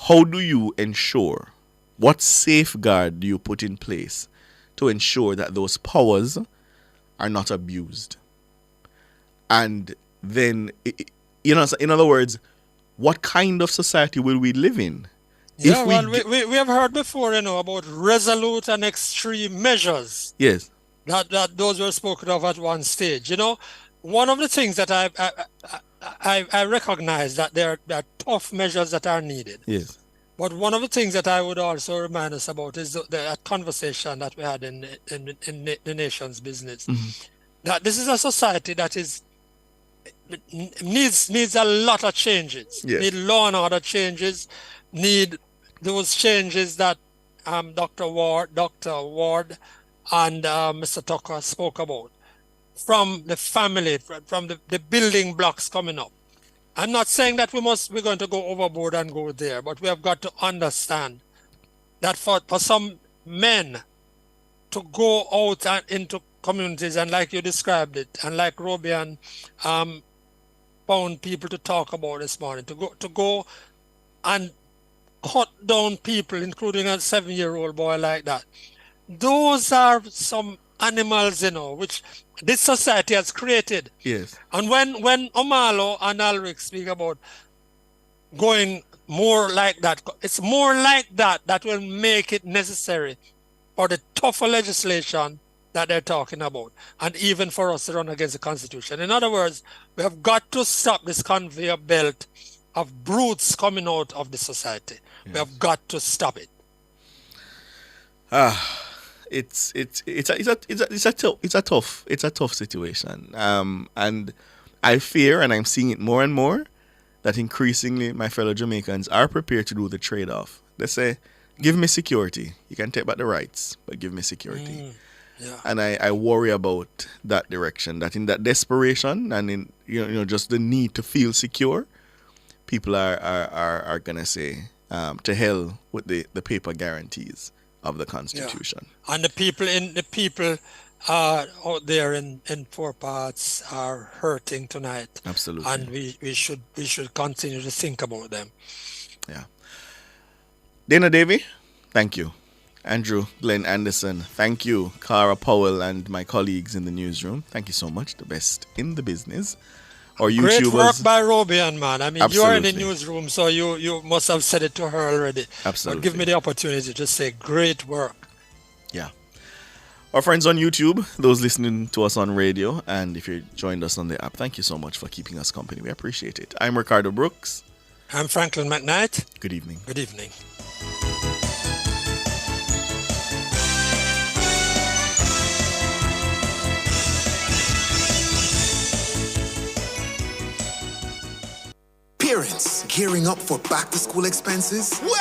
how do you ensure, what safeguard do you put in place to ensure that those powers are not abused? And then, in other words, what kind of society will we live in? Yeah, we have heard before, about resolute and extreme measures. Yes. That those were spoken of at one stage. One of the things that I recognize that there are tough measures that are needed. Yes. But one of the things that I would also remind us about is that conversation that we had in the nation's business. Mm-hmm. That this is a society that needs a lot of changes. Yes. Need law and order changes. Need those changes that Dr. Ward and Mr. Tucker spoke about, from the family, from the building blocks coming up. I'm not saying that we're going to go overboard and go there, but we have got to understand that for some men to go out and into communities, and like you described it, and like Robian found people to talk about this morning, to go and cut down people, including a 7-year-old boy like that. Those are some animals, which this society has created. Yes. And when Omalo and Alric speak about going more like that, it's more like that will make it necessary for the tougher legislation that they're talking about, and even for us to run against the Constitution. In other words, we have got to stop this conveyor belt of brutes coming out of the society. Yes. We have got to stop it. It's a tough situation, and I fear, and I'm seeing it more and more, that increasingly my fellow Jamaicans are prepared to do the trade-off. They say, "Give me security. You can take back the rights, but give me security." Yeah. And I worry about that direction. That in that desperation and in just the need to feel secure, people are gonna say, to hell with the paper guarantees of the Constitution. Yeah. And the people out there in poor parts are hurting tonight. Absolutely. And we should continue to think about them. Yeah. Dana Davey, thank you. Andrew Glenn Anderson, thank you. Cara Powell and my colleagues in the newsroom, thank you so much. The best in the business. Or Great YouTubers. work by Robian, man. I mean, Absolutely. you are in the newsroom, so you must have said it to her already. Absolutely. But give me the opportunity to say great work. Yeah. Our friends on YouTube, those listening to us on radio, and if you joined us on the app, thank you so much for keeping us company. We appreciate it. I'm Ricardo Brooks. I'm Franklin McKnight. Good evening. Good evening. Parents, gearing up for back-to-school expenses? Well,